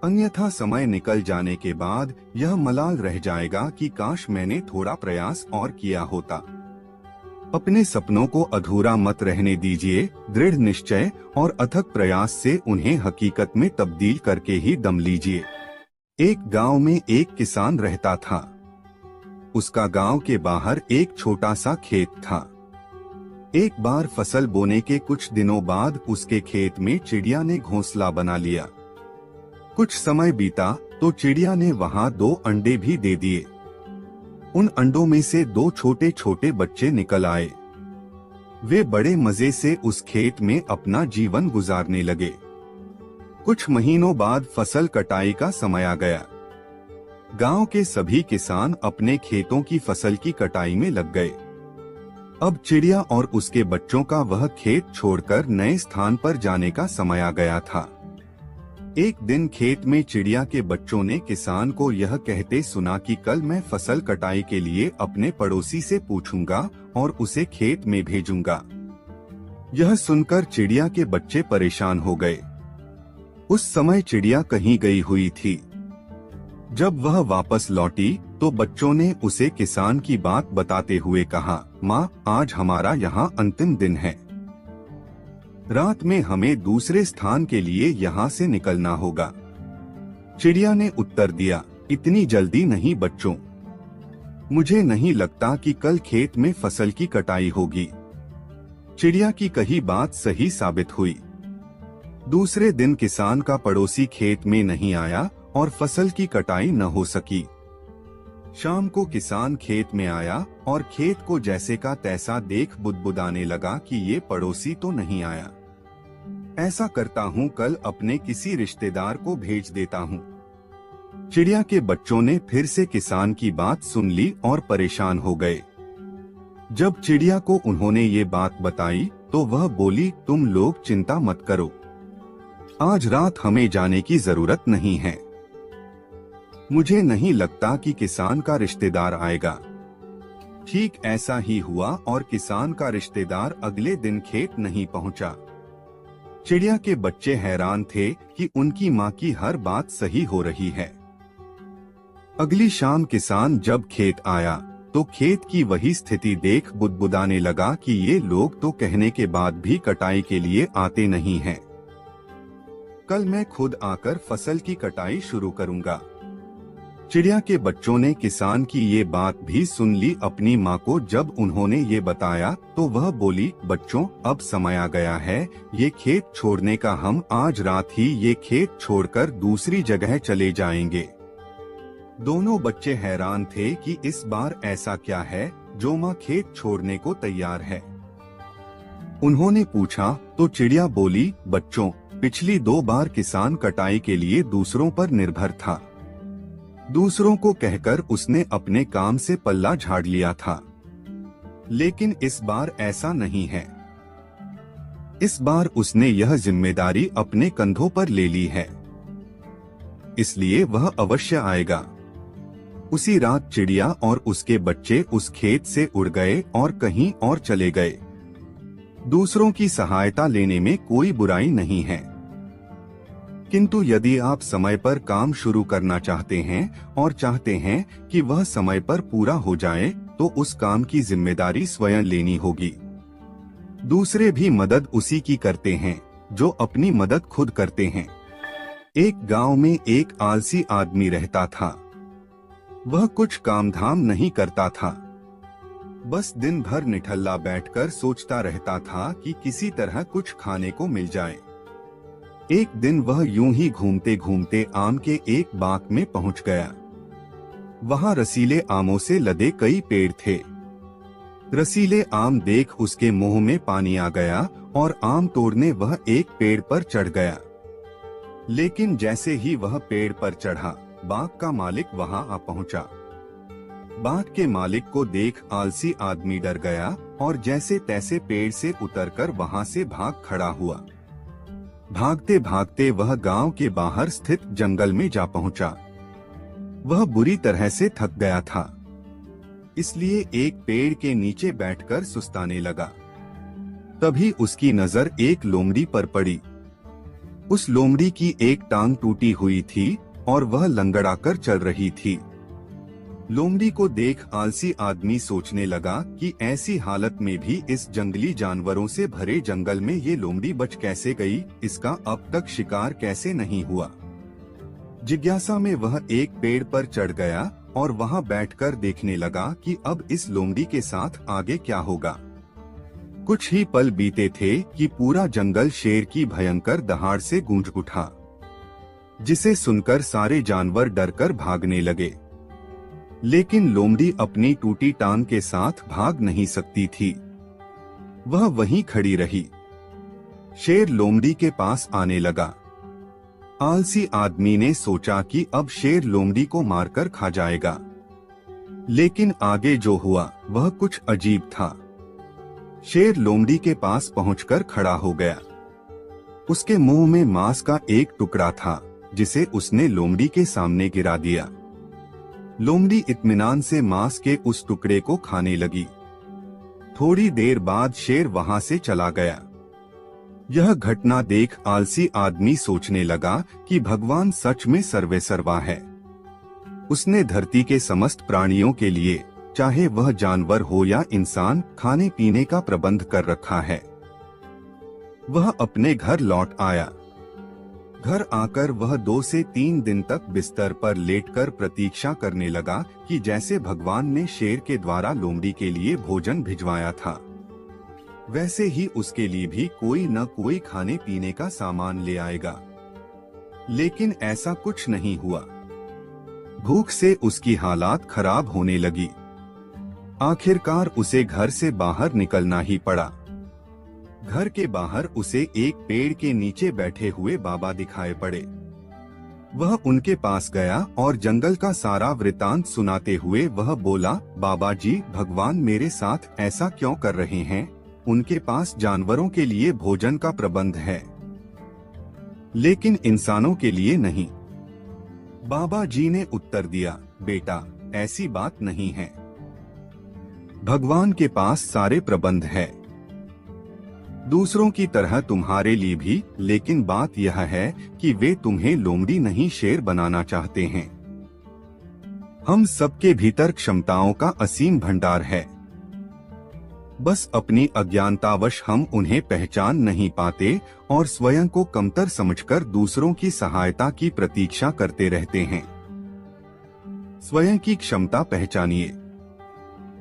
अन्यथा समय निकल जाने के बाद यह मलाल रह जाएगा कि काश मैंने थोड़ा प्रयास और किया होता। अपने सपनों को अधूरा मत रहने दीजिए। दृढ़ निश्चय और अथक प्रयास से उन्हें हकीकत में तब्दील करके ही दम लीजिए। एक गांव में एक किसान रहता था। उसका गांव के बाहर एक छोटा सा खेत था। एक बार फसल बोने के कुछ दिनों बाद उसके खेत में चिड़िया ने घोंसला बना लिया। कुछ समय बीता तो चिड़िया ने वहां 2 अंडे भी दे दिए। उन अंडों में से 2 छोटे छोटे बच्चे निकल आए। वे बड़े मजे से उस खेत में अपना जीवन गुजारने लगे। कुछ महीनों बाद फसल कटाई का समय आ गया। गांव के सभी किसान अपने खेतों की फसल की कटाई में लग गए। अब चिड़िया और उसके बच्चों का वह खेत छोड़कर नए स्थान पर जाने का समय आ गया था। एक दिन खेत में चिड़िया के बच्चों ने किसान को यह कहते सुना कि कल मैं फसल कटाई के लिए अपने पड़ोसी से पूछूंगा और उसे खेत में भेजूंगा। यह सुनकर चिड़िया के बच्चे परेशान हो गए। उस समय चिड़िया कहीं गई हुई थी। जब वह वापस लौटी तो बच्चों ने उसे किसान की बात बताते हुए कहा, माँ, आज हमारा यहाँ अंतिम दिन है। रात में हमें दूसरे स्थान के लिए यहाँ से निकलना होगा। चिड़िया ने उत्तर दिया, इतनी जल्दी नहीं बच्चों, मुझे नहीं लगता कि कल खेत में फसल की कटाई होगी। चिड़िया की कही बात सही साबित हुई। दूसरे दिन किसान का पड़ोसी खेत में नहीं आया और फसल की कटाई न हो सकी। शाम को किसान खेत में आया और खेत को जैसे का तैसा देख बुदबुदाने लगा कि ये पड़ोसी तो नहीं आया। ऐसा करता हूँ, कल अपने किसी रिश्तेदार को भेज देता हूँ। चिड़िया के बच्चों ने फिर से किसान की बात सुन ली और परेशान हो गए। जब चिड़िया को उन्होंने ये बात बताई तो वह बोली, तुम लोग चिंता मत करो, आज रात हमें जाने की जरूरत नहीं है। मुझे नहीं लगता कि किसान का रिश्तेदार आएगा। ठीक ऐसा ही हुआ और किसान का रिश्तेदार अगले दिन खेत नहीं पहुंचा। चिड़िया के बच्चे हैरान थे कि उनकी माँ की हर बात सही हो रही है। अगली शाम किसान जब खेत आया तो खेत की वही स्थिति देख बुदबुदाने लगा कि ये लोग तो कहने के बाद भी कटाई के लिए आते नहीं हैं। कल मैं खुद आकर फसल की कटाई शुरू करूंगा। चिड़िया के बच्चों ने किसान की ये बात भी सुन ली अपनी माँ को। जब उन्होंने ये बताया तो वह बोली, बच्चों, अब समय आ गया है ये खेत छोड़ने का। हम आज रात ही ये खेत छोड़कर दूसरी जगह चले जाएंगे। दोनों बच्चे हैरान थे कि इस बार ऐसा क्या है जो माँ खेत छोड़ने को तैयार है। उन्होंने पूछा तो चिड़िया बोली, बच्चों, पिछली 2 बार किसान कटाई के लिए दूसरों पर निर्भर था। दूसरों को कहकर उसने अपने काम से पल्ला झाड़ लिया था, लेकिन इस बार ऐसा नहीं है। इस बार उसने यह जिम्मेदारी अपने कंधों पर ले ली है, इसलिए वह अवश्य आएगा। उसी रात चिड़िया और उसके बच्चे उस खेत से उड़ गए और कहीं और चले गए। दूसरों की सहायता लेने में कोई बुराई नहीं है, किंतु यदि आप समय पर काम शुरू करना चाहते हैं और चाहते हैं कि वह समय पर पूरा हो जाए, तो उस काम की जिम्मेदारी स्वयं लेनी होगी। दूसरे भी मदद उसी की करते हैं जो अपनी मदद खुद करते हैं। एक गांव में एक आलसी आदमी रहता था। वह कुछ काम धाम नहीं करता था, बस दिन भर निठल्ला बैठकर सोचता रहता था कि किसी तरह कुछ खाने को मिल जाए। एक दिन वह यूं ही घूमते घूमते आम के एक बाग में पहुंच गया। वहां रसीले आमों से लदे कई पेड़ थे। रसीले आम देख उसके मुंह में पानी आ गया और आम तोड़ने वह एक पेड़ पर चढ़ गया। लेकिन जैसे ही वह पेड़ पर चढ़ा, बाग का मालिक वहां आ पहुंचा। बाग के मालिक को देख आलसी आदमी डर गया और जैसे तैसे पेड़ से उतरकर वहां से भाग खड़ा हुआ। भागते भागते वह गांव के बाहर स्थित जंगल में जा पहुंचा। वह बुरी तरह से थक गया था, इसलिए एक पेड़ के नीचे बैठकर सुस्ताने लगा। तभी उसकी नजर एक लोमड़ी पर पड़ी। उस लोमड़ी की एक टांग टूटी हुई थी और वह लंगड़ाकर चल रही थी। लोमड़ी को देख आलसी आदमी सोचने लगा कि ऐसी हालत में भी इस जंगली जानवरों से भरे जंगल में ये लोमड़ी बच कैसे गई, इसका अब तक शिकार कैसे नहीं हुआ। जिज्ञासा में वह एक पेड़ पर चढ़ गया और वहां बैठकर देखने लगा कि अब इस लोमड़ी के साथ आगे क्या होगा। कुछ ही पल बीते थे कि पूरा जंगल शेर की भयंकर दहाड़ से गूंज उठा, जिसे सुनकर सारे जानवर डरकर भागने लगे। लेकिन लोमड़ी अपनी टूटी टांग के साथ भाग नहीं सकती थी, वह वहीं खड़ी रही। शेर लोमड़ी के पास आने लगा। आलसी आदमी ने सोचा कि अब शेर लोमड़ी को मारकर खा जाएगा, लेकिन आगे जो हुआ वह कुछ अजीब था। शेर लोमड़ी के पास पहुंचकर खड़ा हो गया। उसके मुंह में मांस का एक टुकड़ा था, जिसे उसने लोमड़ी के सामने गिरा दिया। लोमड़ी इत्मीनान से मांस के उस टुकड़े को खाने लगी। थोड़ी देर बाद शेर वहां से चला गया। यह घटना देख आलसी आदमी सोचने लगा कि भगवान सच में सर्वेसर्वा है। उसने धरती के समस्त प्राणियों के लिए, चाहे वह जानवर हो या इंसान, खाने पीने का प्रबंध कर रखा है। वह अपने घर लौट आया। घर आकर वह 2 से 3 दिन तक बिस्तर पर लेटकर प्रतीक्षा करने लगा कि जैसे भगवान ने शेर के द्वारा लोमड़ी के लिए भोजन भिजवाया था, वैसे ही उसके लिए भी कोई न कोई खाने पीने का सामान ले आएगा। लेकिन ऐसा कुछ नहीं हुआ। भूख से उसकी हालात खराब होने लगी। आखिरकार उसे घर से बाहर निकलना ही पड़ा। घर के बाहर उसे एक पेड़ के नीचे बैठे हुए बाबा दिखाई पड़े। वह उनके पास गया और जंगल का सारा वृतांत सुनाते हुए वह बोला, बाबा जी, भगवान मेरे साथ ऐसा क्यों कर रहे हैं? उनके पास जानवरों के लिए भोजन का प्रबंध है, लेकिन इंसानों के लिए नहीं। बाबा जी ने उत्तर दिया, बेटा, ऐसी बात नहीं है। भगवान के पास सारे प्रबंध है, दूसरों की तरह तुम्हारे लिए भी, लेकिन बात यह है कि वे तुम्हें लोमड़ी नहीं शेर बनाना चाहते हैं। हम सबके भीतर क्षमताओं का असीम भंडार है, बस अपनी अज्ञानतावश हम उन्हें पहचान नहीं पाते और स्वयं को कमतर समझकर दूसरों की सहायता की प्रतीक्षा करते रहते हैं। स्वयं की क्षमता पहचानिए,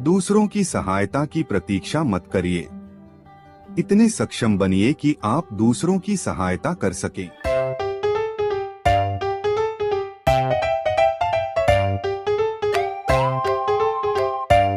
दूसरों की सहायता की प्रतीक्षा मत करिए। इतने सक्षम बनिए कि आप दूसरों की सहायता कर सकें।